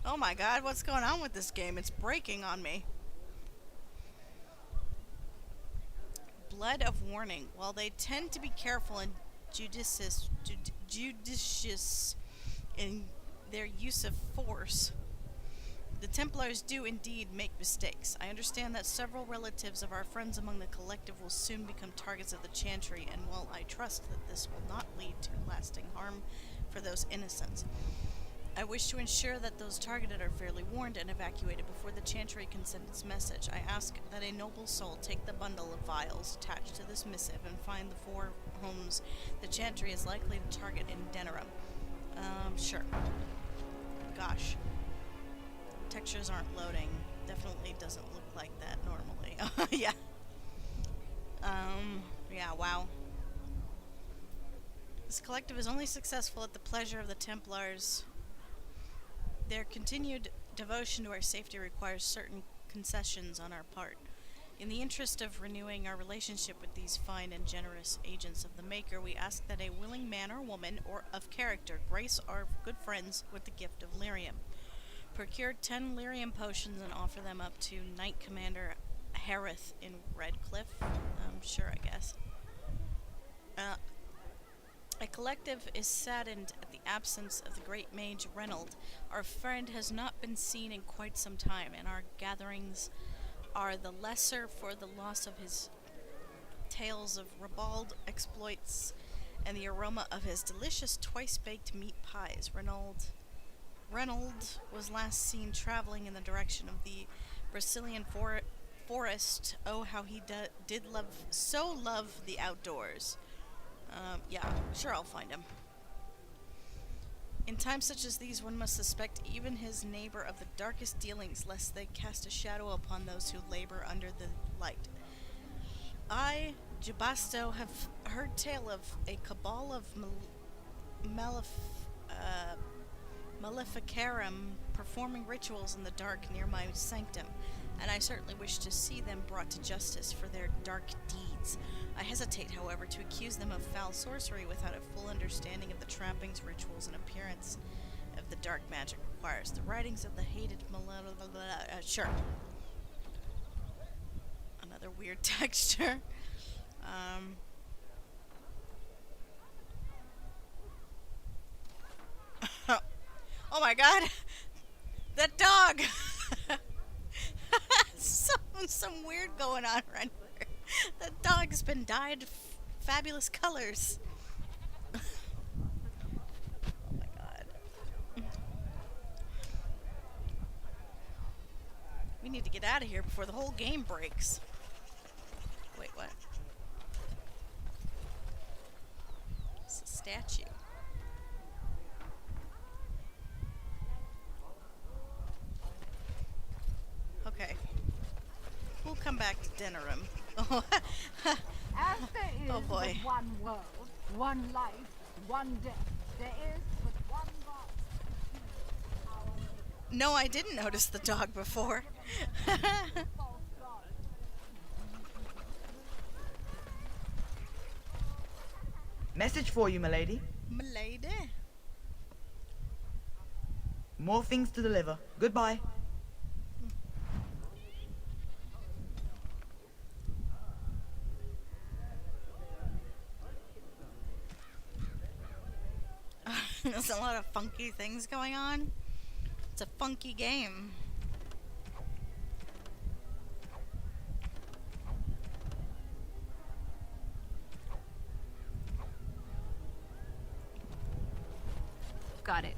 Oh my god, what's going on with this game? It's breaking on me. Blood of Warning. While they tend to be careful and judicious in their use of force, the Templars do indeed make mistakes. I understand that several relatives of our friends among the Collective will soon become targets of the Chantry, and while I trust that this will not lead to lasting harm for those innocents, I wish to ensure that those targeted are fairly warned and evacuated before the Chantry can send its message. I ask that a noble soul take the bundle of vials attached to this missive and find the 4 homes the Chantry is likely to target in Denerim. Sure. Gosh. Textures aren't loading. Definitely doesn't look like that normally. Yeah. Yeah, wow. This collective is only successful at the pleasure of the Templars. Their continued devotion to our safety requires certain concessions on our part. In the interest of renewing our relationship with these fine and generous agents of the Maker, we ask that a willing man or woman or of character grace our good friends with the gift of lyrium. Procure 10 lyrium potions and offer them up to Knight Commander Harith in Redcliffe. Sure, I guess. A collective is saddened at the absence of the great mage Reynold. Our friend has not been seen in quite some time, and our gatherings are the lesser for the loss of his tales of ribald exploits and the aroma of his delicious twice-baked meat pies. Reynold was last seen traveling in the direction of the Brazilian forest. Oh, how he did love the outdoors. Yeah, sure, I'll find him. In times such as these, one must suspect even his neighbor of the darkest dealings, lest they cast a shadow upon those who labor under the light. I, Jabasto, have heard tale of a cabal of Maleficarum performing rituals in the dark near my sanctum, and I certainly wish to see them brought to justice for their dark deeds. I hesitate, however, to accuse them of foul sorcery without a full understanding of the trappings, rituals, and appearance of the dark magic requires. The writings of the hated sure. Another weird texture. Oh my god! That dog! Some weird going on right here. That dog's been dyed fabulous colors. Oh my god. We need to get out of here before the whole game breaks. Wait, what? It's a statue. Okay. We'll come back to dinner room. As there is Oh boy. but one world, one life, one death, there is but one God. No, I didn't notice the dog before. Message for you, milady. Milady? More things to deliver. Goodbye. There's a lot of funky things going on. It's a funky game. Got it.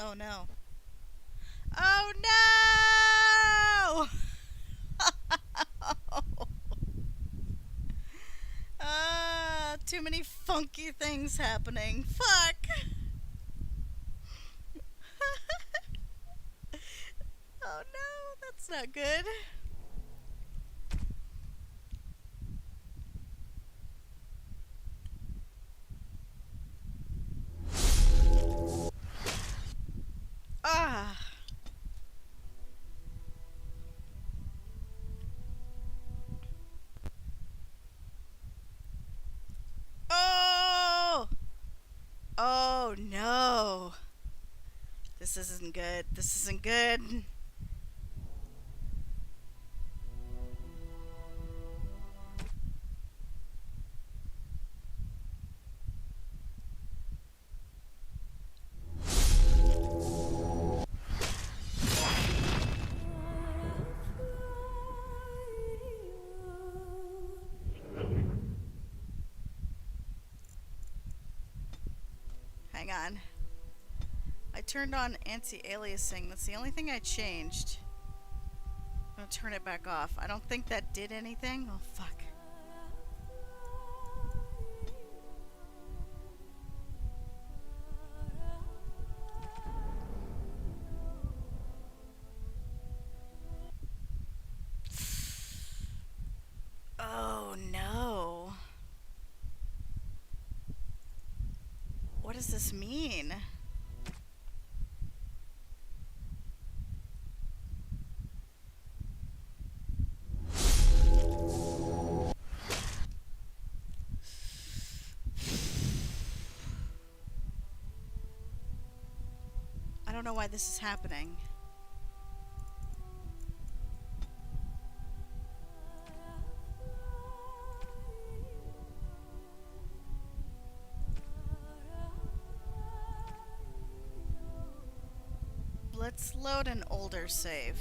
Oh no. Oh no! Too many funky things happening. Fuck! Oh no, that's not good. Ah! Oh! Oh no! This isn't good. This isn't good. Hang on. I turned on anti-aliasing. That's the only thing I changed. I'm gonna turn it back off. I don't think that did anything. Oh, fuck. Oh, no. What does this mean? I don't know why this is happening. Let's load an older save.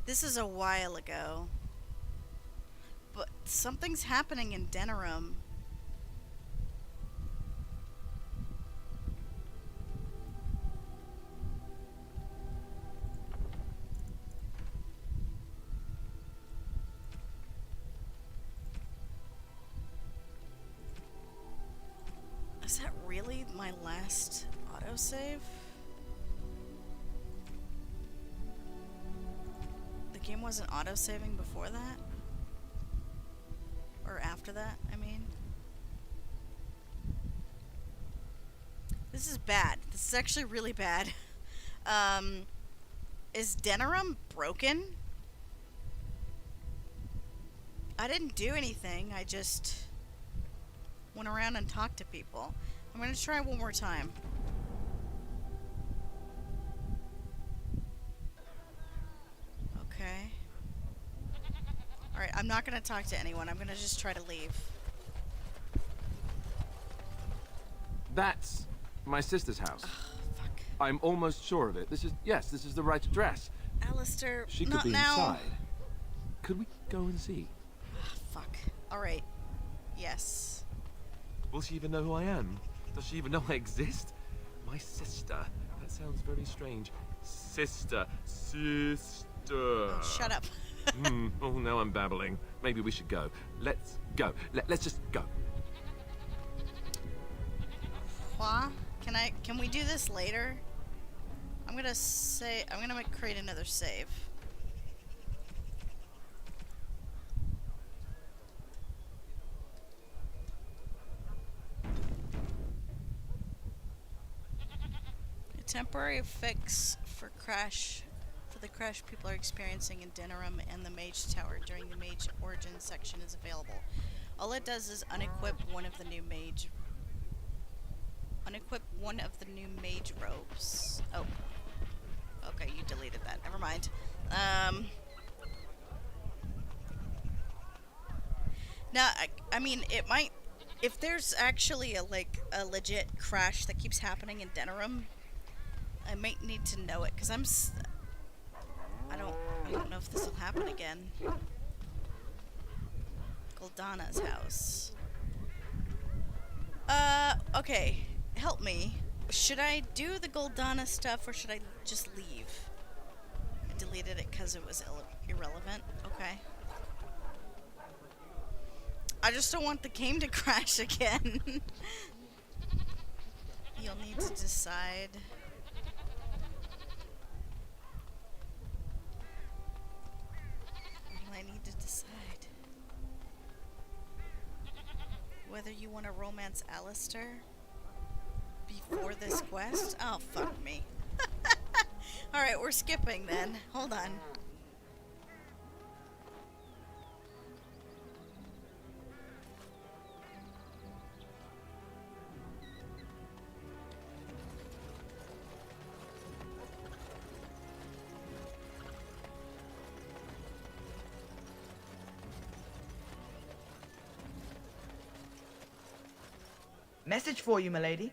This is a while ago. But something's happening in Denerim. Is that really my last autosave? The game wasn't autosaving before that? Or after that, I mean. This is bad. This is actually really bad. Is Denerim broken? I didn't do anything. I just went around and talked to people. I'm gonna try one more time. Okay. Alright, I'm not gonna talk to anyone. I'm gonna just try to leave. That's my sister's house. I'm almost sure of it. This is the right address. Alistair, She could not be now. inside. Could we go and see? Fuck. Alright. Yes. Will she even know who I am? Does she even know I exist? My sister. That sounds very strange. Sister. Oh, shut up. Oh, now I'm babbling. Maybe we should go. Let's go. Let's just go. Hua? Can we do this later? I'm gonna create another save. A temporary fix for the crash people are experiencing in Denerim and the Mage Tower during the Mage Origin section is available. All it does is unequip one of the new mage robes. Oh. Okay, you deleted that. Never mind. Now, I mean, it might... If there's actually a legit crash that keeps happening in Denerim, I might need to know it, because I don't know if this will happen again. Goldana's house. Okay. Help me. Should I do the Goldana stuff, or should I just leave? I deleted it because it was irrelevant. Okay. I just don't want the game to crash again. You'll need to decide. I need to decide whether you want to romance Alistair before this quest. Oh, fuck me. Alright, we're skipping then. Hold on. Message for you, milady.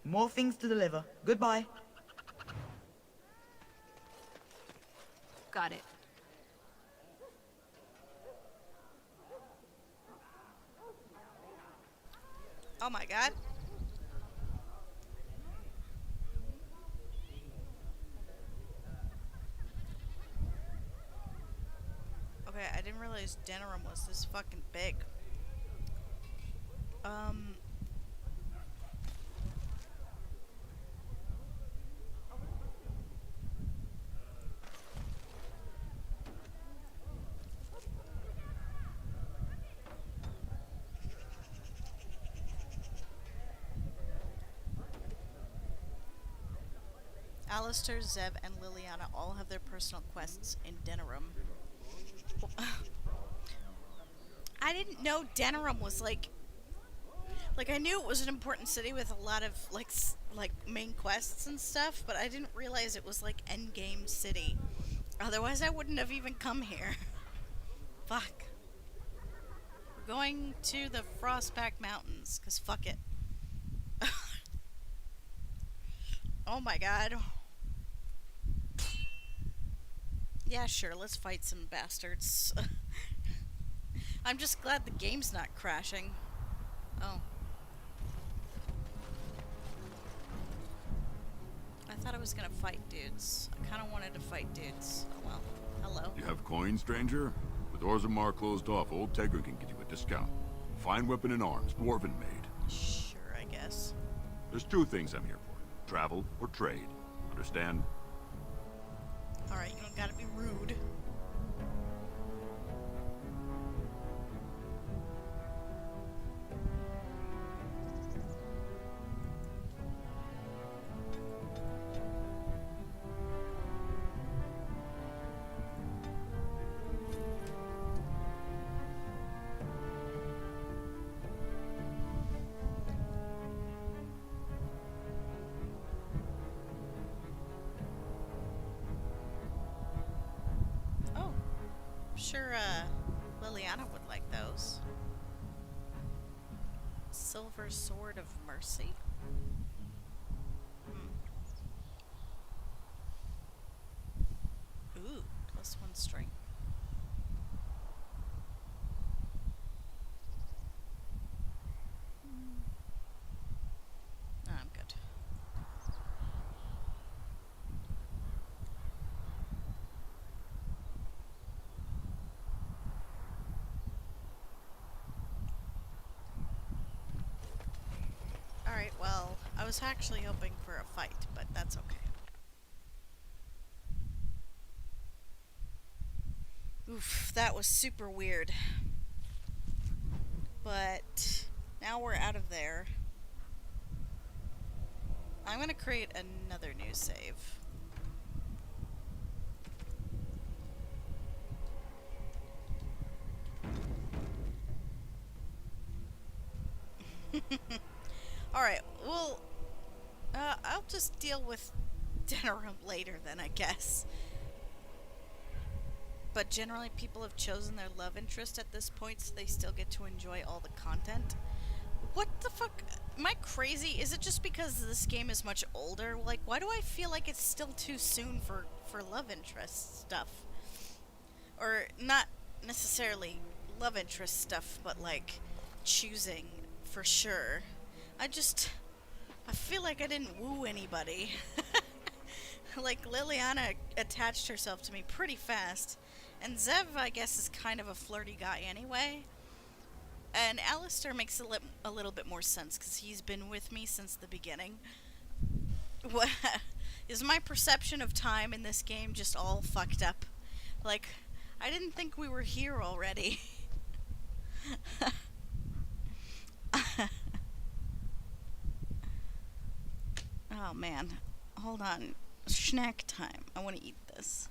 More things to deliver. Goodbye. Got it. Oh my god. Okay, I didn't realize Denerim was this fucking big. Alistair, Zev, and Liliana all have their personal quests in Denerim. I didn't know Denerim was like I knew it was an important city with a lot of like main quests and stuff, but I didn't realize it was like endgame city. Otherwise, I wouldn't have even come here. Fuck. We're going to the Frostback Mountains, cause fuck it. Oh my god. Yeah, sure, let's fight some bastards. I'm just glad the game's not crashing. Oh. I thought I was gonna fight dudes. I kinda wanted to fight dudes. Oh well. Hello. You have coins, stranger? With Orzammar closed off, old Tegra can get you a discount. Fine weapon and arms, dwarven made. Sure, I guess. There's two things I'm here for. Travel or trade. Understand? Alright, you don't gotta be rude. Sure, Liliana would like those. Silver Sword of Mercy? Ooh, +1 strength. No, I'm good. Alright, well, I was actually hoping for a fight, but that's okay. Oof, that was super weird. But now we're out of there. I'm gonna create another new save. Alright, well, I'll just deal with Denerim later then, I guess. But generally people have chosen their love interest at this point, so they still get to enjoy all the content. What the fuck? Am I crazy? Is it just because this game is much older? Like, why do I feel like it's still too soon for love interest stuff? Or not necessarily love interest stuff, but like choosing for sure. I feel like I didn't woo anybody. Like, Liliana attached herself to me pretty fast. And Zev, I guess, is kind of a flirty guy anyway. And Alistair makes a little bit more sense, because he's been with me since the beginning. What is my perception of time in this game just all fucked up? Like, I didn't think we were here already. Oh man, hold on. Snack time. I want to eat this.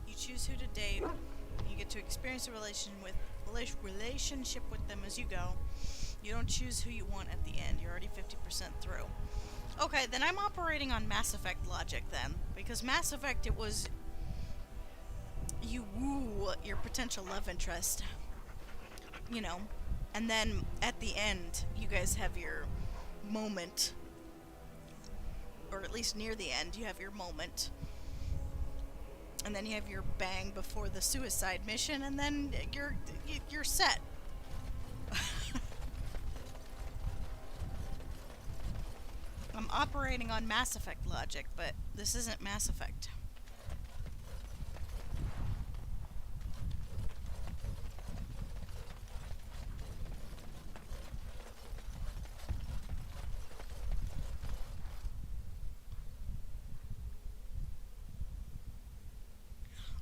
You choose who to date. You get to experience a relationship with them as you go. You don't choose who you want at the end. You're already 50% through. Okay, then I'm operating on Mass Effect logic then. Because Mass Effect, it was... you woo your potential love interest. You know. And then, at the end, you guys have your moment. Or at least near the end, you have your moment. And then you have your bang before the suicide mission, and then you're set. I'm operating on Mass Effect logic, but this isn't Mass Effect.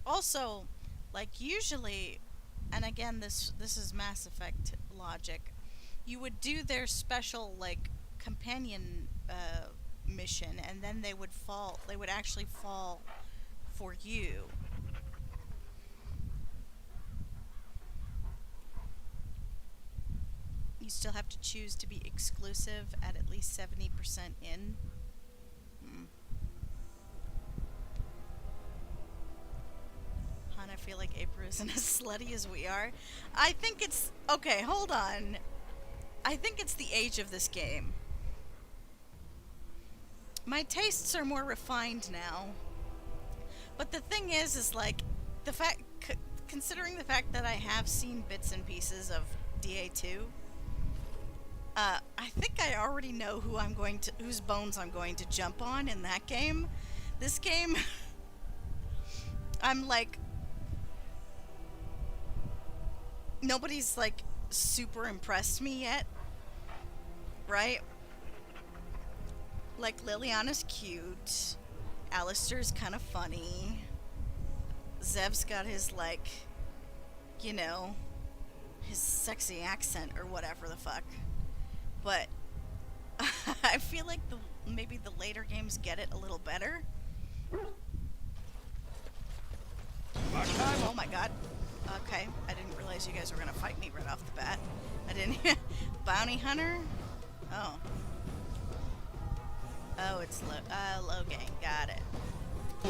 Also, Like usually, and again this is Mass Effect logic, you would do their special like companion mission, and then they would actually fall for you. You still have to choose to be exclusive at least 70% in. Hon, I feel like April isn't as slutty as we are. I think it's... Okay, hold on. I think it's the age of this game. My tastes are more refined now. But the thing is like, the fact... considering the fact that I have seen bits and pieces of DA2, I think I already know whose bones I'm going to jump on in that game. This game, I'm like, nobody's like super impressed me yet, right? Like Liliana's cute, Alistair's kind of funny, Zev's got his like, you know, his sexy accent or whatever the fuck. But I feel like maybe the later games get it a little better. Oh my god. Okay, I didn't realize you guys were gonna fight me right off the bat. I didn't. Bounty hunter? Oh. Oh, it's Logang. Got it. Oh,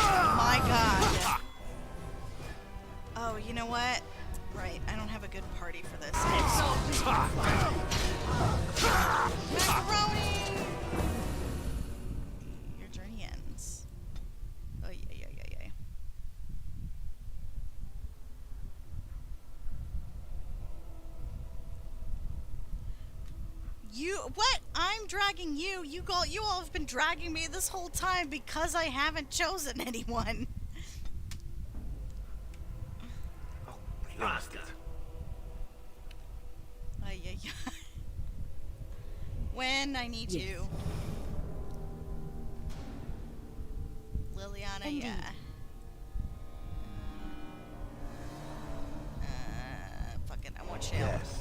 oh my god. Oh, you know what? Right, I don't have a good party for this. Macaroni! Your journey ends. Oh, yeah. What? I'm dragging you. You all have been dragging me this whole time because I haven't chosen anyone. Oh, blasted. When I need you. Liliana, Indeed. yeah. Fuck it, I want Shale. Yes.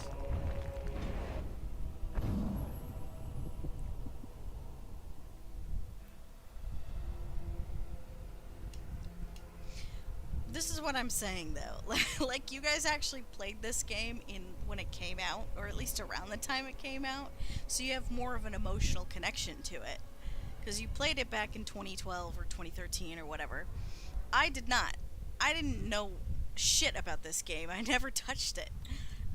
This is what I'm saying though. Like you guys actually played this game when it came out, or at least around the time it came out, so you have more of an emotional connection to it. Because you played it back in 2012 or 2013 or whatever. I did not. I didn't know shit about this game. I never touched it.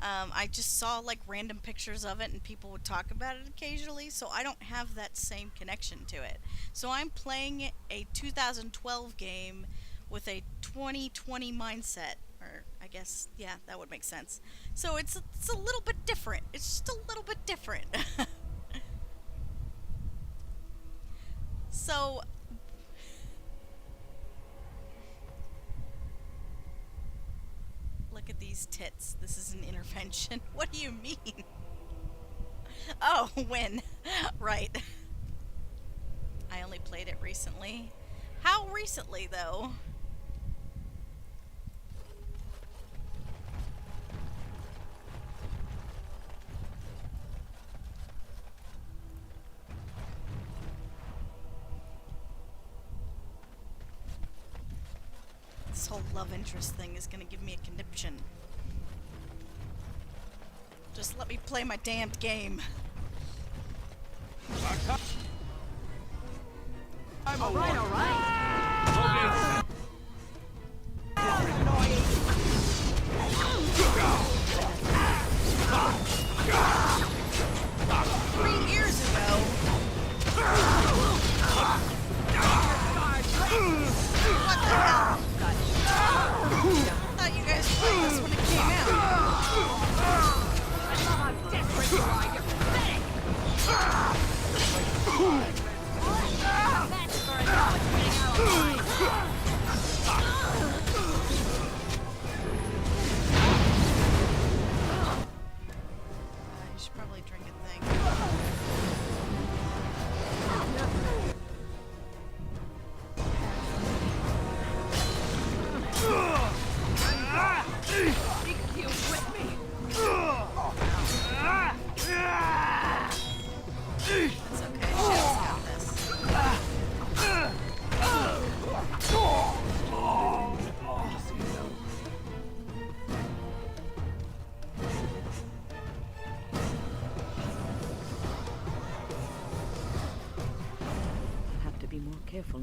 I just saw like random pictures of it and people would talk about it occasionally, so I don't have that same connection to it. So I'm playing a 2012 game with a 2020 mindset, or I guess, yeah, that would make sense. So it's a little bit different. It's just a little bit different. So look at these tits. This is an intervention. What do you mean? Oh, when? Right. I only played it recently. How recently, though? This whole love interest thing is gonna give me a conniption. Just let me play my damned game. All right. 3 years ago. What the hell? I thought you guys played this when it came out. I love how desperate you are. You're pathetic. That's for a dog getting out of line.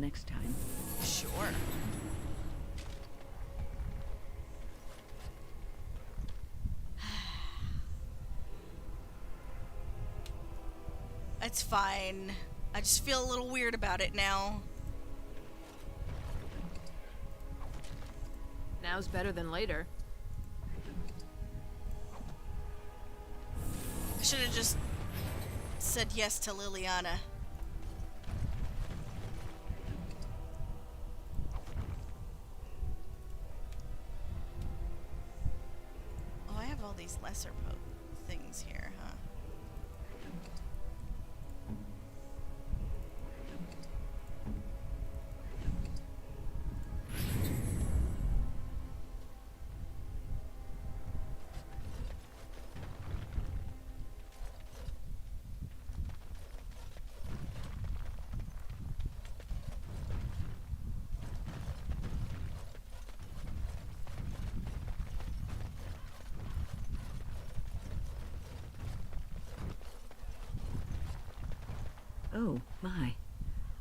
next time. Sure. It's fine. I just feel a little weird about it now. Now's better than later. I should have just said yes to Liliana. Oh, I have all these lesser things here, huh? Oh, my.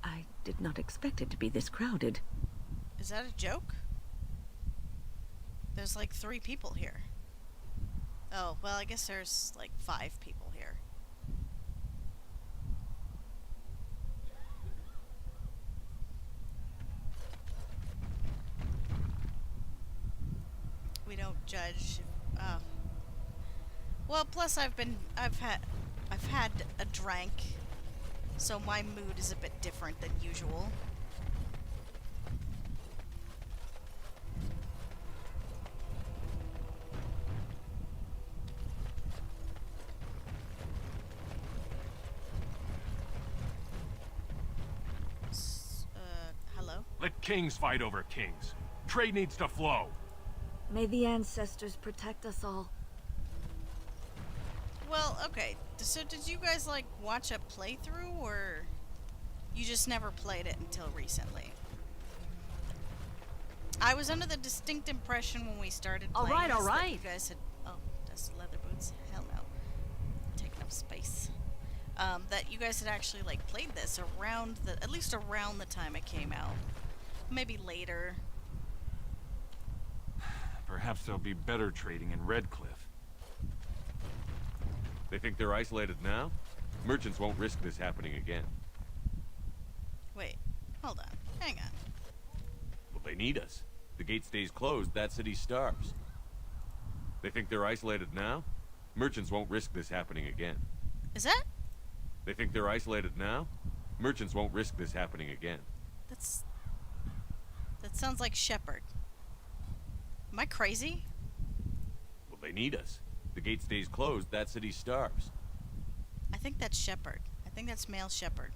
I did not expect it to be this crowded. Is that a joke? There's like 3 people here. Oh, well, I guess there's like 5 people here. We don't judge. Well, plus I've had a drink, so my mood is a bit different than usual. Hello? Let kings fight over kings. Trade needs to flow. May the ancestors protect us all. Well, okay. So did you guys, like, watch a playthrough, or you just never played it until recently? I was under the distinct impression when we started playing All this right. that you guys had... Oh, that's leather boots? Hell no. Taking up space. That you guys had actually, like, played this around the... At least around the time it came out. Maybe later. Perhaps there'll be better trading in Redcliffe. They think they're isolated now? Merchants won't risk this happening again. Wait. Hold on. Hang on. Well, they need us. The gate stays closed, that city starves. They think they're isolated now? Merchants won't risk this happening again. Is that... They think they're isolated now? Merchants won't risk this happening again. That sounds like Shepherd. Am I crazy? Well, they need us. The gate stays closed, that city starves. I think that's Shepherd. I think that's male Shepherd.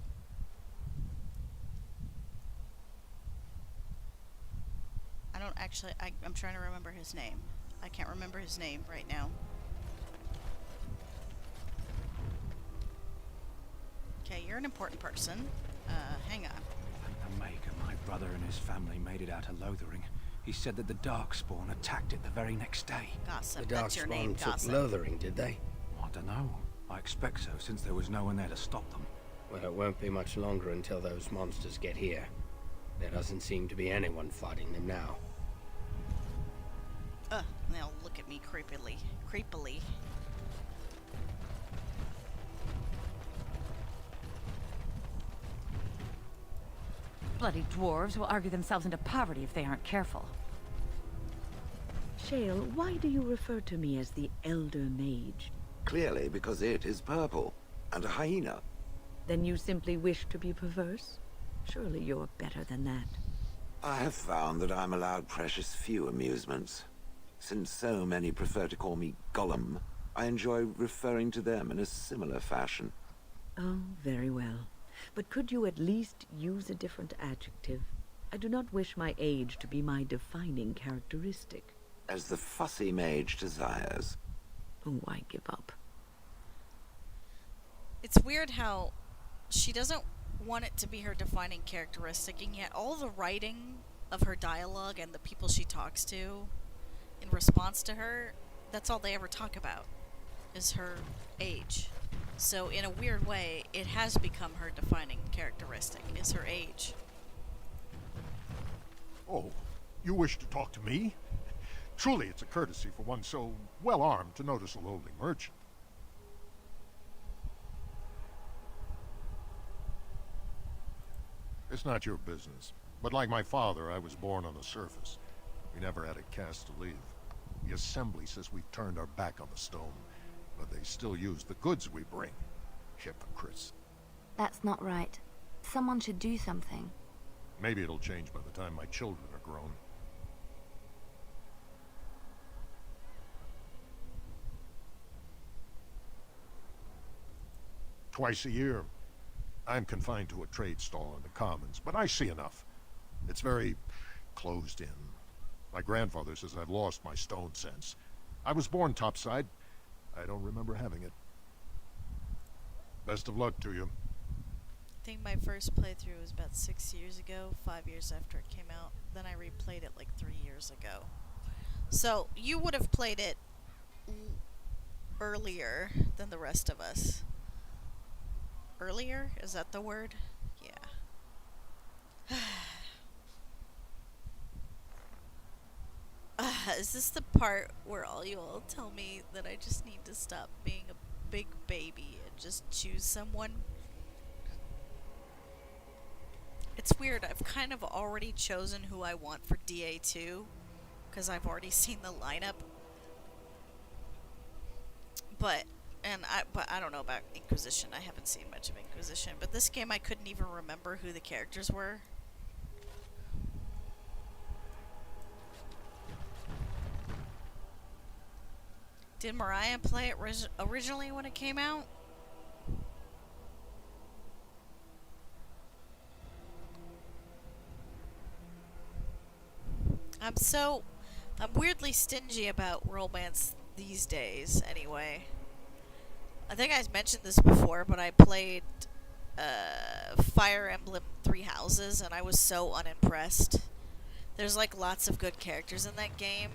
I don't actually... I'm trying to remember his name. I can't remember his name right now. Okay, you're an important person. Hang on. The Maker, my brother and his family made it out of Lothering. He said that the Darkspawn attacked it the very next day. Gossip, The that's your name, Darkspawn took Gossip. Lothering, did they? I don't know. I expect so, since there was no one there to stop them. Well, it won't be much longer until those monsters get here. There doesn't seem to be anyone fighting them now. They'll look at me creepily. Creepily. Bloody dwarves will argue themselves into poverty if they aren't careful. Shale, why do you refer to me as the Elder Mage? Clearly because it is purple, and a hyena. Then you simply wish to be perverse? Surely you're better than that. I have found that I'm allowed precious few amusements. Since so many prefer to call me Gollum, I enjoy referring to them in a similar fashion. Oh, very well. But could you at least use a different adjective? I do not wish my age to be my defining characteristic. As the fussy mage desires. Oh, I give up. It's weird how she doesn't want it to be her defining characteristic, and yet all the writing of her dialogue and the people she talks to in response to her, that's all they ever talk about, is her age. So in a weird way, it has become her defining characteristic, is her age. Oh, you wish to talk to me? Truly, it's a courtesy for one so well-armed to notice a lowly merchant. It's not your business, but like my father, I was born on the surface. We never had a caste to leave. The assembly says we've turned our back on the stone, but they still use the goods we bring. Hypocrites. That's not right. Someone should do something. Maybe it'll change by the time my children are grown. Twice a year, I'm confined to a trade stall in the commons, but I see enough. It's very closed in. My grandfather says I've lost my stone sense. I was born topside. I don't remember having it. Best of luck to you. I think my first playthrough was about 6 years ago, 5 years after it came out. Then I replayed it like 3 years ago. So, you would have played it earlier than the rest of us. Earlier? Is that the word? Yeah. Is this the part where all you all tell me that I just need to stop being a big baby and just choose someone? It's weird, I've kind of already chosen who I want for DA2, because I've already seen the lineup. But I don't know about Inquisition. I haven't seen much of Inquisition. But this game I couldn't even remember who the characters were. Did Mariah play it originally when it came out? I'm weirdly stingy about romance these days, anyway. I think I mentioned this before, but I played Fire Emblem Three Houses, and I was so unimpressed. There's like lots of good characters in that game,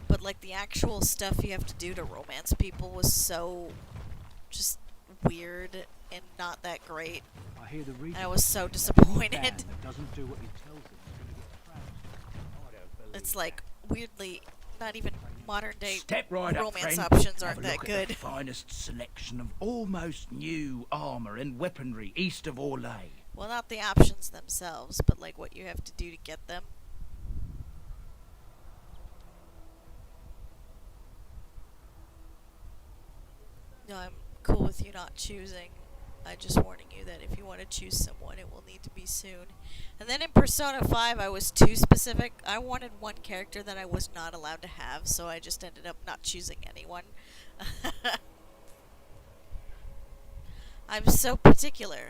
but like the actual stuff you have to do to romance people was so just weird and not that great. I hear the reason. I was so disappointed. That doesn't do what he tells him is going to get trounced. It's like weirdly not even modern day Step right up, romance friend. options Have aren't a that look good. At the finest selection of almost new armor and weaponry east of Orlais. Well, not the options themselves, but like what you have to do to get them. No, I'm cool with you not choosing. I'm just warning you that if you want to choose someone, it will need to be soon. And then in Persona 5, I was too specific. I wanted one character that I was not allowed to have, so I just ended up not choosing anyone. I'm so particular.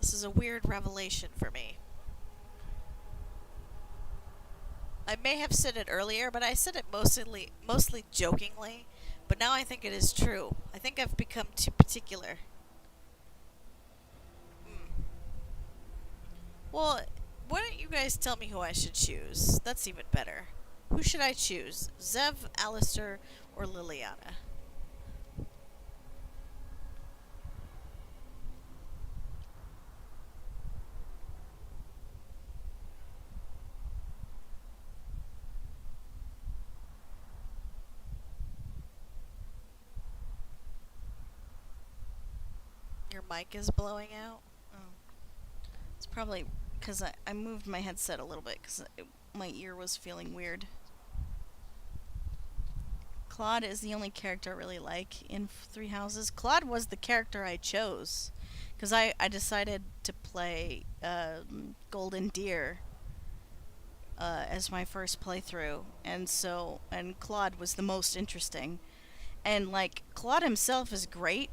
This is a weird revelation for me. I may have said it earlier, but I said it mostly jokingly. But now I think it is true. I think I've become too particular. Well, why don't you guys tell me who I should choose? That's even better. Who should I choose? Zev, Alistair, or Liliana? Your mic is blowing out? Oh. It's probably because I moved my headset a little bit because my ear was feeling weird. Claude is the only character I really like in Three Houses. Claude was the character I chose because I decided to play Golden Deer as my first playthrough, and Claude was the most interesting. And like Claude himself is great,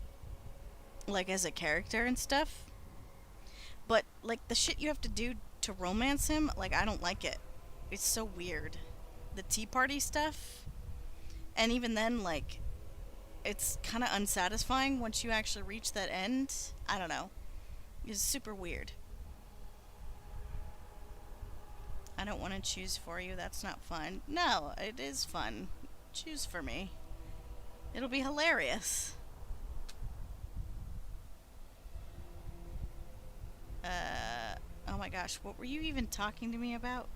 like as a character and stuff. But like the shit you have to do to romance him, like I don't like it. It's so weird. The tea party stuff, and even then, like it's kind of unsatisfying once you actually reach that end. I don't know. It's super weird. I don't want to choose for you. That's not fun. No, it is fun. Choose for me. It'll be hilarious. Oh my gosh, what were you even talking to me about?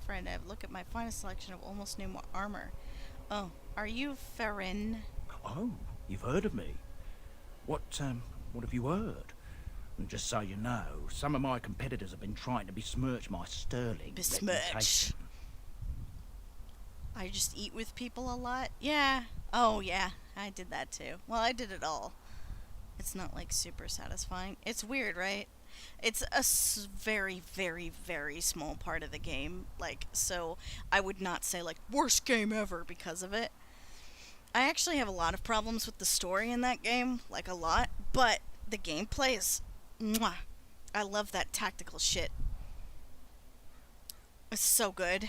friend, look at my finest selection of almost new armor. Oh, are you Farron? Oh, you've heard of me. What have you heard? And just so you know, some of my competitors have been trying to besmirch my sterling Besmirch. reputation. I just eat with people a lot? Yeah. Oh, yeah. I did that too. Well, I did it all. It's not, like, super satisfying. It's weird, right? It's a very, very, very small part of the game. Like, so I would not say, like, worst game ever because of it. I actually have a lot of problems with the story in that game. Like, a lot. But the gameplay is... Mwah. I love that tactical shit. It's so good.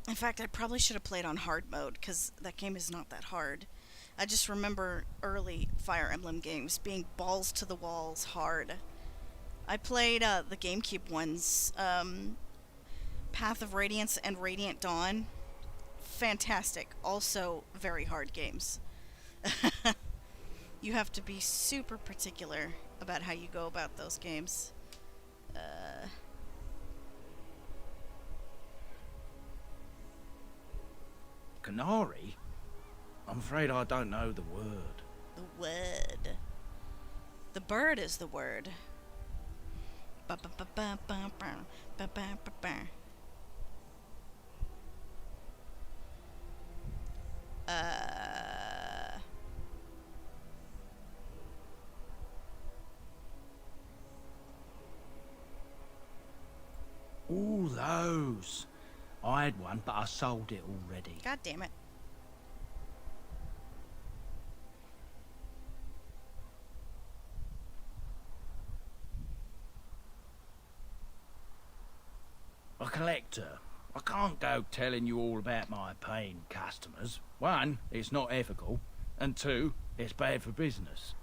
In fact, I probably should have played on hard mode, because that game is not that hard. I just remember early Fire Emblem games being balls to the walls hard. I played the GameCube ones, Path of Radiance and Radiant Dawn. Fantastic. Also very hard games. You have to be super particular about how you go about those games. Canary? I'm afraid I don't know the word. The word. The bird is the word. Ooh, those. I had one, but I sold it already. God damn it. A collector. I can't go telling you all about my paying customers. One, it's not ethical, and two, it's bad for business.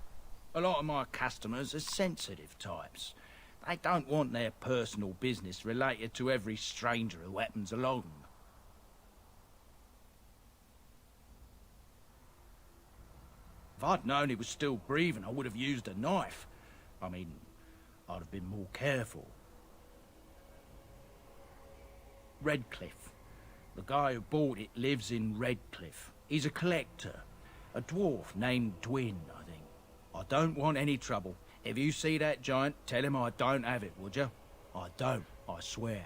A lot of my customers are sensitive types. They don't want their personal business related to every stranger who happens along. If I'd known he was still breathing, I would have used a knife. I mean, I'd have been more careful. Redcliffe. The guy who bought it lives in Redcliffe. He's a collector. A dwarf named Dwin, I think. I don't want any trouble. If you see that giant, tell him I don't have it, would you? I don't, I swear.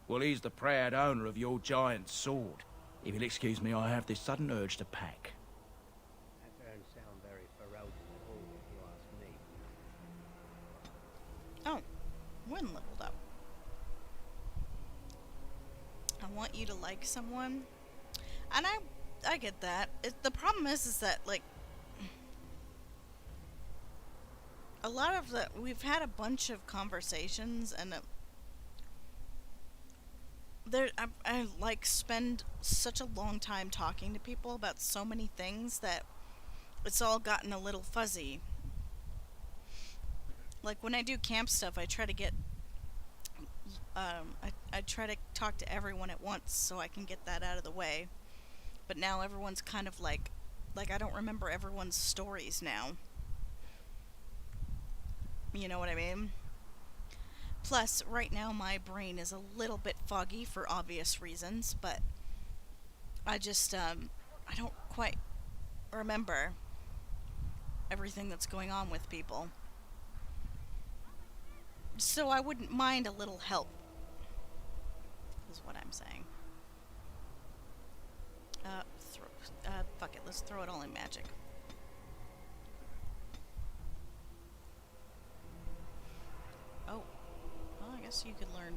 Well, he's the proud owner of your giant sword. If you'll excuse me, I have this sudden urge to pack. That don't sound very ferocious at all, if you ask me. Oh, one leveled up. I want you to like someone. And I get that. The problem is that, like, a lot of we've had a bunch of conversations, and I like spend such a long time talking to people about so many things that it's all gotten a little fuzzy. Like, when I do camp stuff, I try to get I try to talk to everyone at once so I can get that out of the way. But now everyone's kind of like I don't remember everyone's stories now. You know what I mean? Plus, right now my brain is a little bit foggy for obvious reasons, but I just, I don't quite remember everything that's going on with people. So I wouldn't mind a little help, is what I'm saying. Fuck it, let's throw it all in magic. Oh, well, I guess you could learn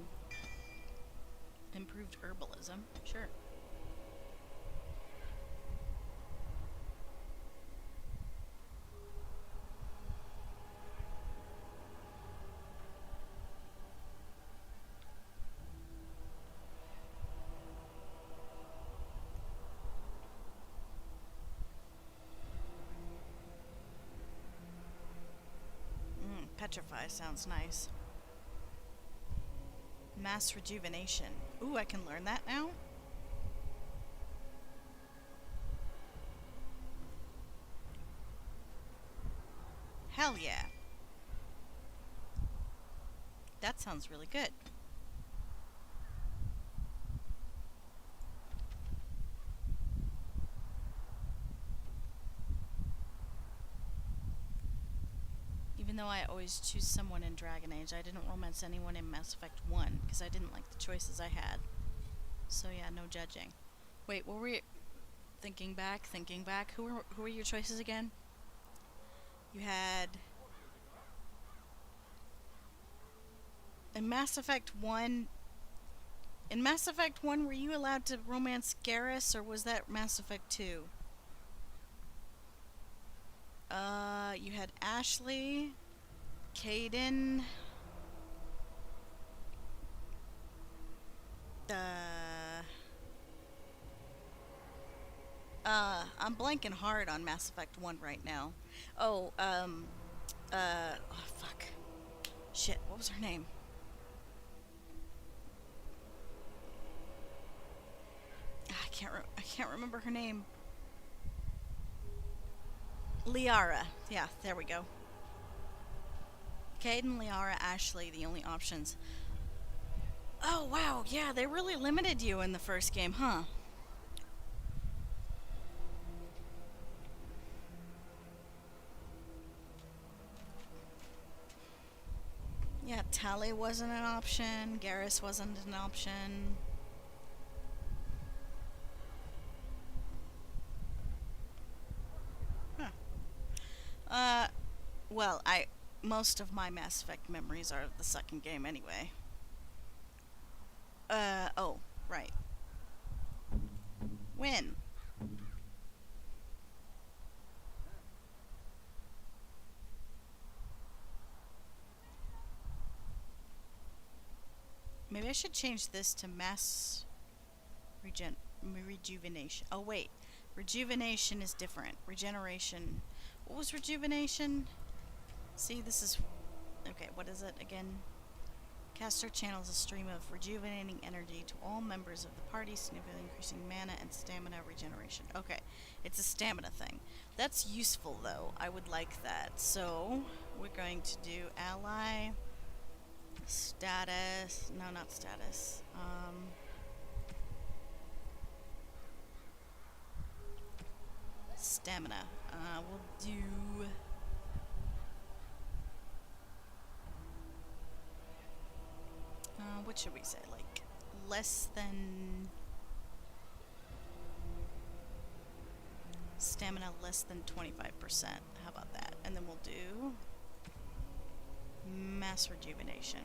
improved herbalism, sure. Petrify sounds nice. Mass rejuvenation. Ooh, I can learn that now? Hell yeah. That sounds really good. Even though I always choose someone in Dragon Age, I didn't romance anyone in Mass Effect 1 because I didn't like the choices I had. So yeah, no judging. Wait, what were you... Thinking back. Who were your choices again? You had... In Mass Effect 1... In Mass Effect 1, were you allowed to romance Garrus, or was that Mass Effect 2? You had Ashley, Caden, I'm blanking hard on Mass Effect 1 right now. Oh, oh, fuck. Shit, what was her name? I can't remember her name. Liara. Yeah, there we go. Caden, Liara, Ashley, the only options. Oh, wow. Yeah, they really limited you in the first game, huh? Yeah, Tali wasn't an option. Garrus wasn't an option. Huh. Well, most of my Mass Effect memories are of the second game anyway. Oh, right. When? Maybe I should change this to mass rejuvenation. Oh, wait. Rejuvenation is different. Regeneration. What was rejuvenation? See, this is... Okay, what is it again? Caster channels a stream of rejuvenating energy to all members of the party, significantly increasing mana and stamina regeneration. Okay, it's a stamina thing. That's useful, though. I would like that. So, we're going to do ally... Status. No, not status. Stamina. We'll do... what should we say? Like, less than... Stamina less than 25%. How about that? And then we'll do... Mass rejuvenation.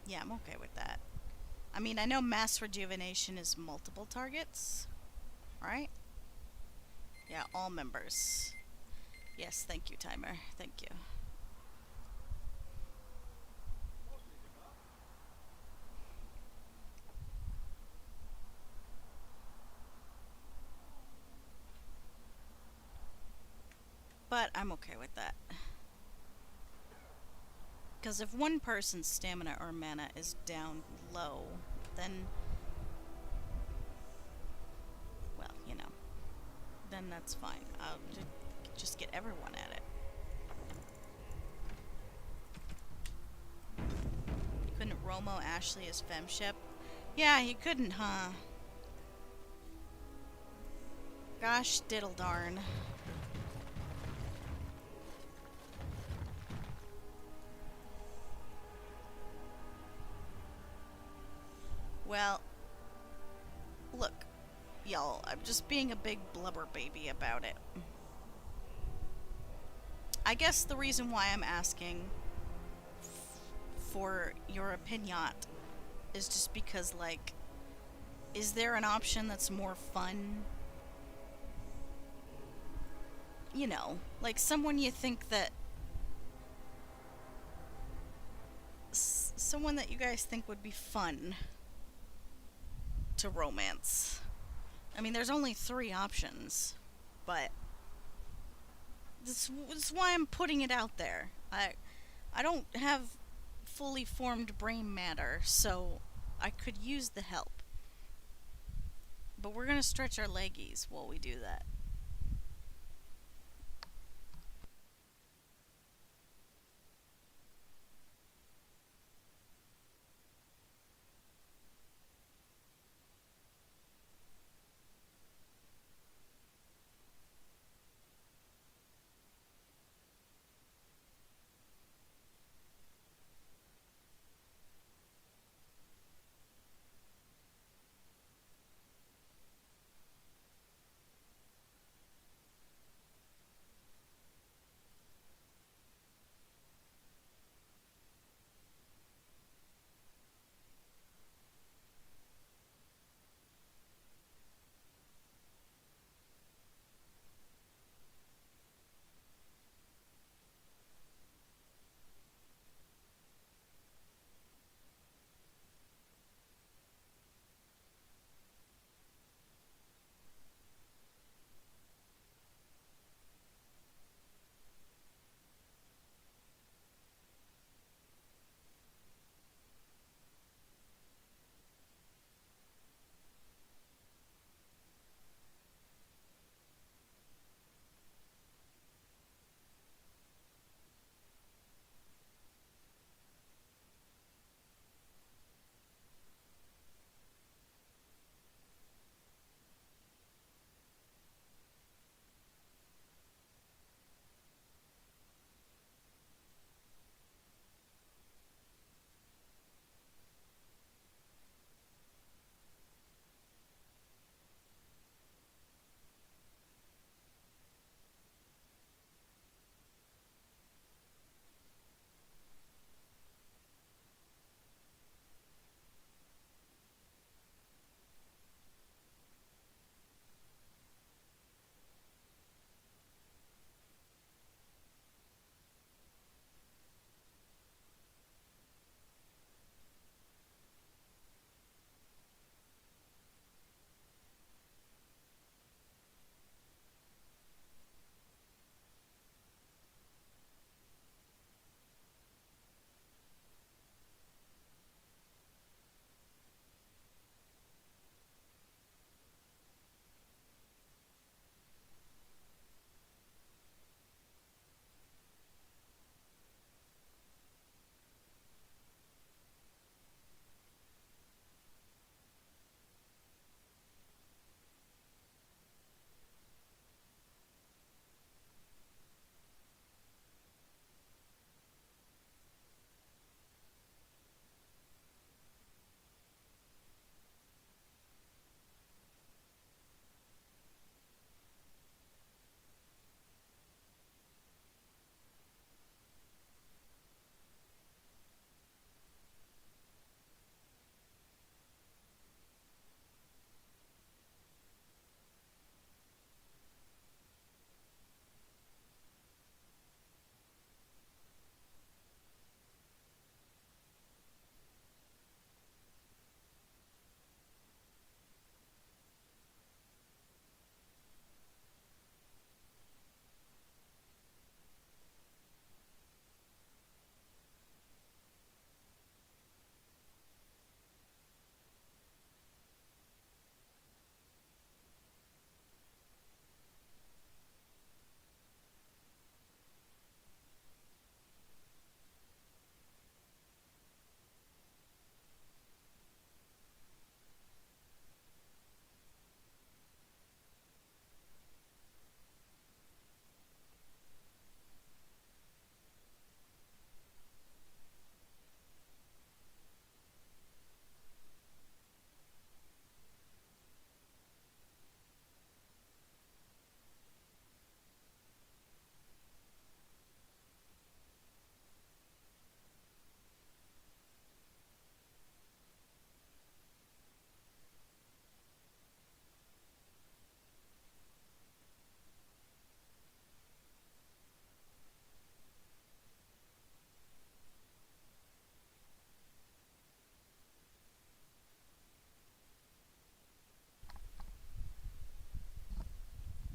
Yeah, I'm okay with that. I mean, I know mass rejuvenation is multiple targets, right? Yeah, all members. Yes, thank you, timer. Thank you. But I'm okay with that. Because if one person's stamina or mana is down low, then... Well, you know. Then that's fine. I'll just get everyone at it. Couldn't Romo Ashley as femship? Yeah, he couldn't, huh? Gosh diddle darn. Well, look, y'all, I'm just being a big blubber baby about it. I guess the reason why I'm asking for your opinion is just because, like, is there an option that's more fun? You know, like someone you think that... someone that you guys think would be fun to romance. I mean, there's only 3 options, but this is why I'm putting it out there. I don't have fully formed brain matter, so I could use the help. but we're gonna stretch our leggies while we do that.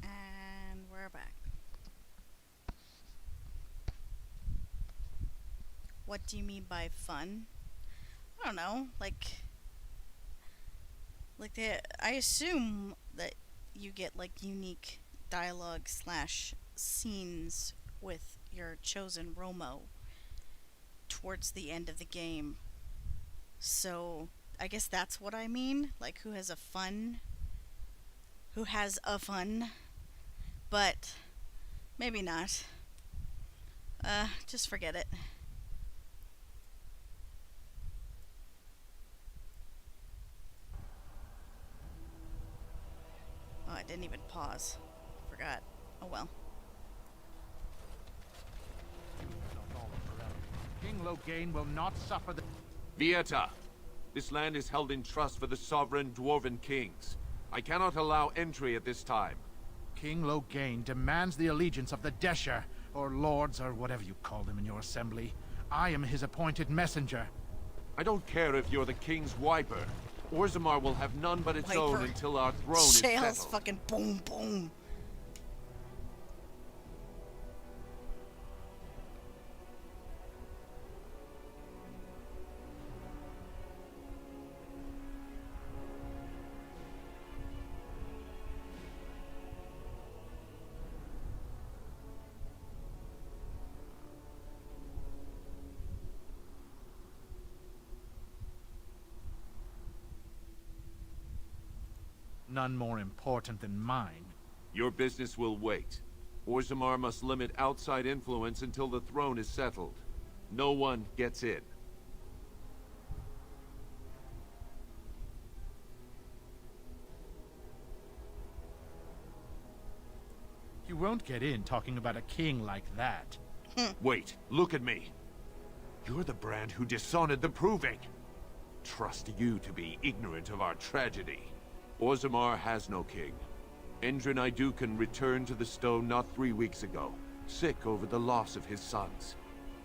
And we're back. What do you mean by fun? I don't know, like Like I assume that you get like unique dialogue slash scenes with your chosen Romo towards the end of the game. So I guess that's what I mean. Like who has a fun, but maybe not. Just forget it. Oh, I didn't even pause. Forgot. Oh well. King Loghain will not suffer the... Vieta, this land is held in trust for the sovereign dwarven kings. I cannot allow entry at this time. King Loghain demands the allegiance of the Desher, or lords, or whatever you call them in your assembly. I am his appointed messenger. I don't care if you're the king's wiper. Orzammar will have none but its own Wiper. until our throne is Shale's settled. fucking boom boom. None more important than mine. Your business will wait. Orzammar must limit outside influence until the throne is settled. No one gets in. You won't get in talking about a king like that. Wait, look at me. You're the brand who dishonored the Proving. Trust you to be ignorant of our tragedy. Orzammar has no king. Endrin Idukan returned to the stone not 3 weeks ago, sick over the loss of his sons.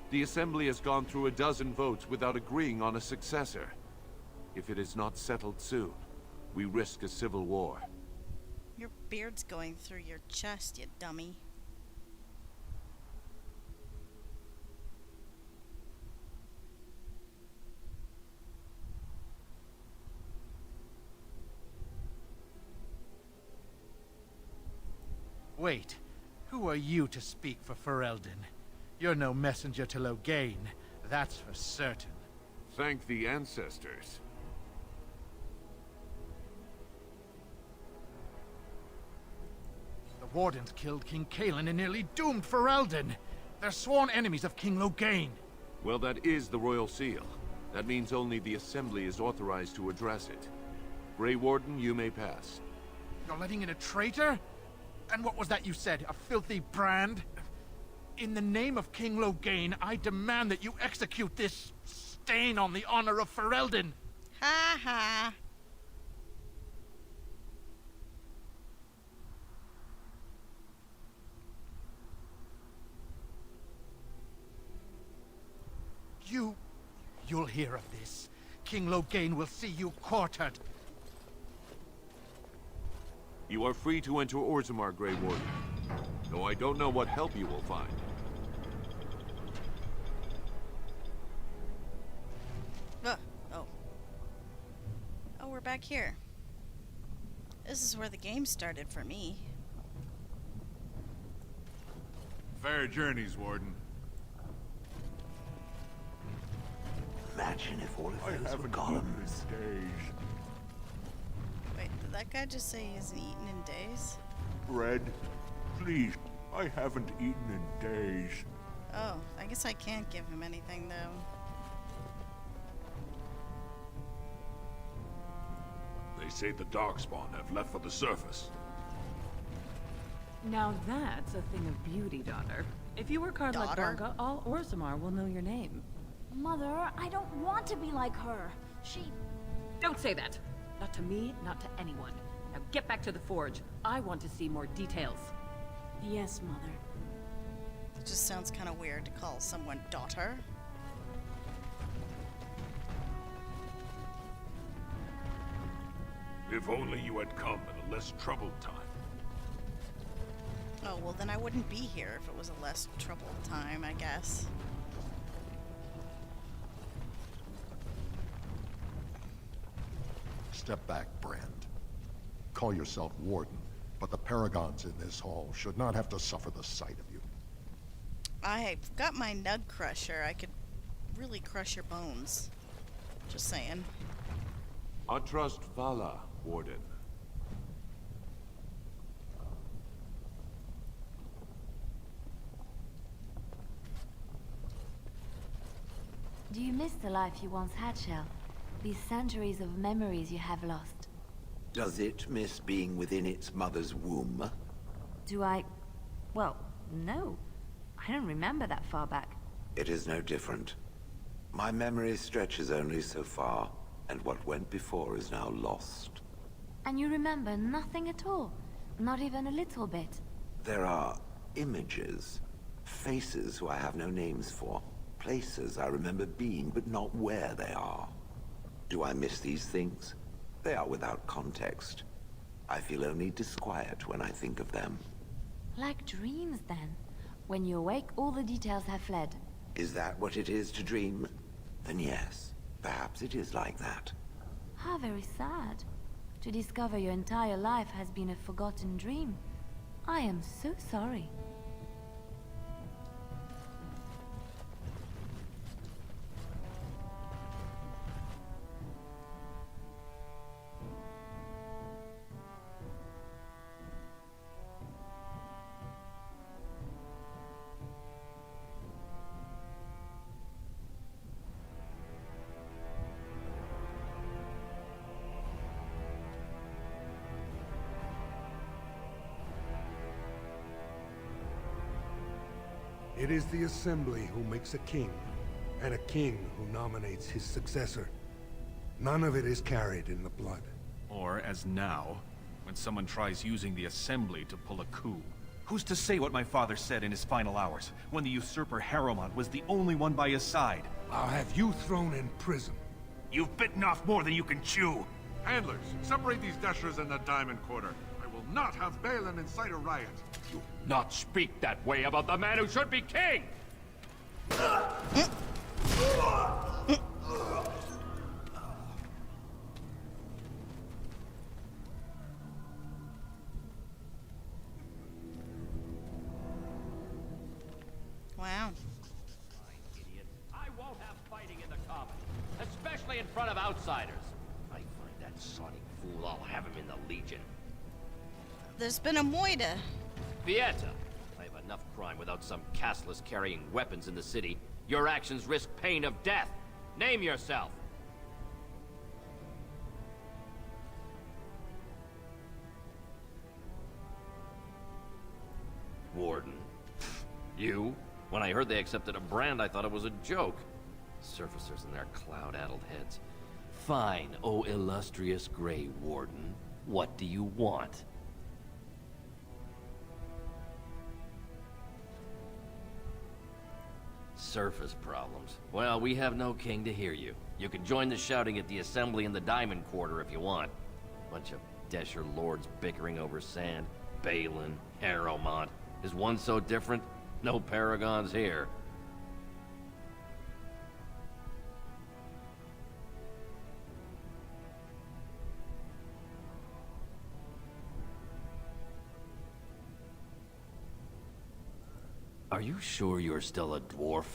The Assembly has gone through a dozen votes without agreeing on a successor. If it is not settled soon, we risk a civil war. Your beard's going through your chest, you dummy. Wait, who are you to speak for Ferelden? You're no messenger to Loghain, that's for certain. Thank the ancestors. The Wardens killed King Cailan and nearly doomed Ferelden. They're sworn enemies of King Loghain. Well, that is the Royal Seal. That means only the Assembly is authorized to address it. Grey Warden, you may pass. You're letting in a traitor? And what was that you said? A filthy brand? In the name of King Loghain, I demand that you execute this stain on the honor of Ferelden. Ha ha. You'll hear of this. King Loghain will see you quartered. You are free to enter Orzammar, Grey Warden. Though I don't know what help you will find. Oh. Oh, we're back here. This is where the game started for me. Fair journeys, Warden. Imagine if all of those were golems. Wait, did that guy just say he hasn't eaten in days? Bread, please. I haven't eaten in days. Oh, I guess I can't give him anything, though. They say the Darkspawn have left for the surface. Now that's a thing of beauty, daughter. If you work hard like Daughter? Blanca, all Orzammar will know your name. Mother, I don't want to be like her. Don't say that. Not to me, not to anyone. Now get back to the forge. I want to see more details. Yes, Mother. It just sounds kind of weird to call someone daughter. If only you had come at a less troubled time. Oh, well then I wouldn't be here if it was a less troubled time, I guess. step back, Brand. Call yourself Warden, but the Paragons in this hall should not have to suffer the sight of you. I've got my Nug Crusher. I could really crush your bones. Just saying. I trust Vala, Warden. Do you miss the life you once had, Shell? These centuries of memories you have lost? Does it miss being within its mother's womb? Do I... Well, no. I don't remember that far back. It is no different. My memory stretches only so far, and what went before is now lost. And you remember nothing at all? Not even a little bit? There are images, faces who I have no names for, places I remember being, but not where they are. Do I miss these things? They are without context. I feel only disquiet when I think of them. Like dreams, then. When you awake, all the details have fled. Is that what it is to dream? Then yes, perhaps it is like that. How very sad. To discover your entire life has been a forgotten dream. I am so sorry. It is the Assembly who makes a king, and a king who nominates his successor. None of it is carried in the blood. Or, as now, when someone tries using the Assembly to pull a coup. Who's to say what my father said in his final hours, when the usurper Harrowmont was the only one by his side? I'll have you thrown in prison. You've bitten off more than you can chew! Handlers, separate these dashers in the Diamond Quarter. I will not have Balin incite a riot. You not speak that way about the man who should be king! Wow. Idiot. I won't have fighting in the Commons, especially in front of outsiders. I find that sonic fool, I'll have him in the Legion. There's been a moida. Vieta, I have enough crime without some castless carrying weapons in the city. Your actions risk pain of death. Name yourself. Warden. You? When I heard they accepted a brand, I thought it was a joke. Surfacers and their cloud-addled heads. Fine, oh illustrious Grey Warden. What do you want? Surface problems. Well, we have no king to hear you. You can join the shouting at the Assembly in the Diamond Quarter if you want. Bunch of Desher lords bickering over sand. Balin, Harrowmont. Is one so different? No paragons here. Are you sure you're still a dwarf?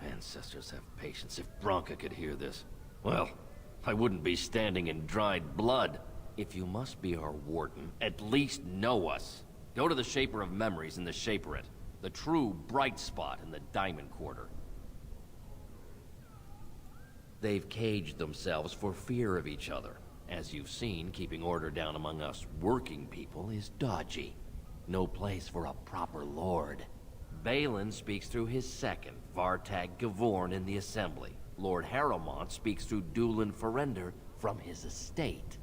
Ancestors have patience. If Bronca could hear this. Well, I wouldn't be standing in dried blood. If you must be our warden, at least know us. Go to the Shaper of Memories in the Shaperate. The true bright spot in the Diamond Quarter. They've caged themselves for fear of each other. As you've seen, keeping order down among us working people is dodgy. No place for a proper lord. Balin speaks through his second, Vartag Gavorn, in the Assembly. Lord Harrowmont speaks through Dulin Ferender from his estate.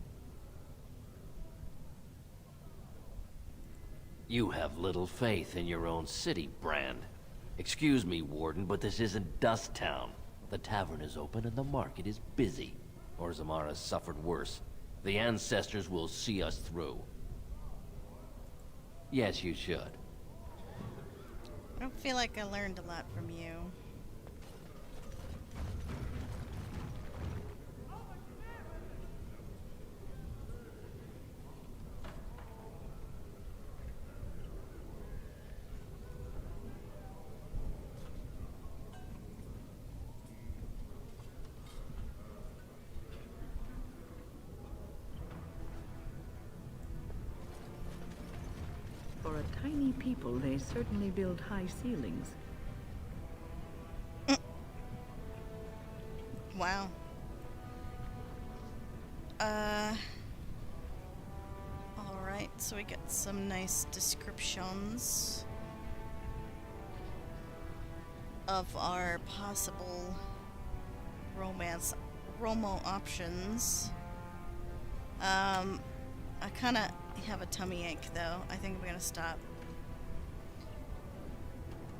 You have little faith in your own city, Brand. Excuse me, Warden, but this isn't Dust Town. The tavern is open and the market is busy. Orzammar has suffered worse. The ancestors will see us through. Yes, you should. I don't feel like I learned a lot from you. For a tiny people, they certainly build high ceilings. Wow. Alright, so we get some nice descriptions of our possible Romo options. I kinda have a tummy ache though. I think I'm gonna stop.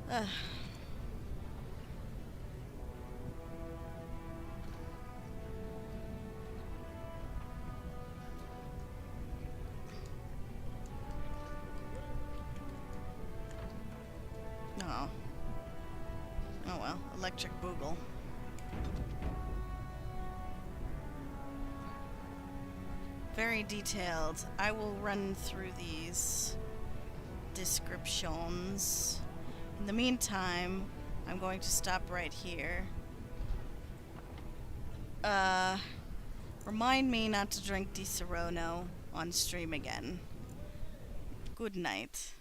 Oh. Oh well, electric boogle. Very detailed. I will run through these descriptions. In the meantime, I'm going to stop right here. Remind me not to drink Di Serono on stream again. Good night.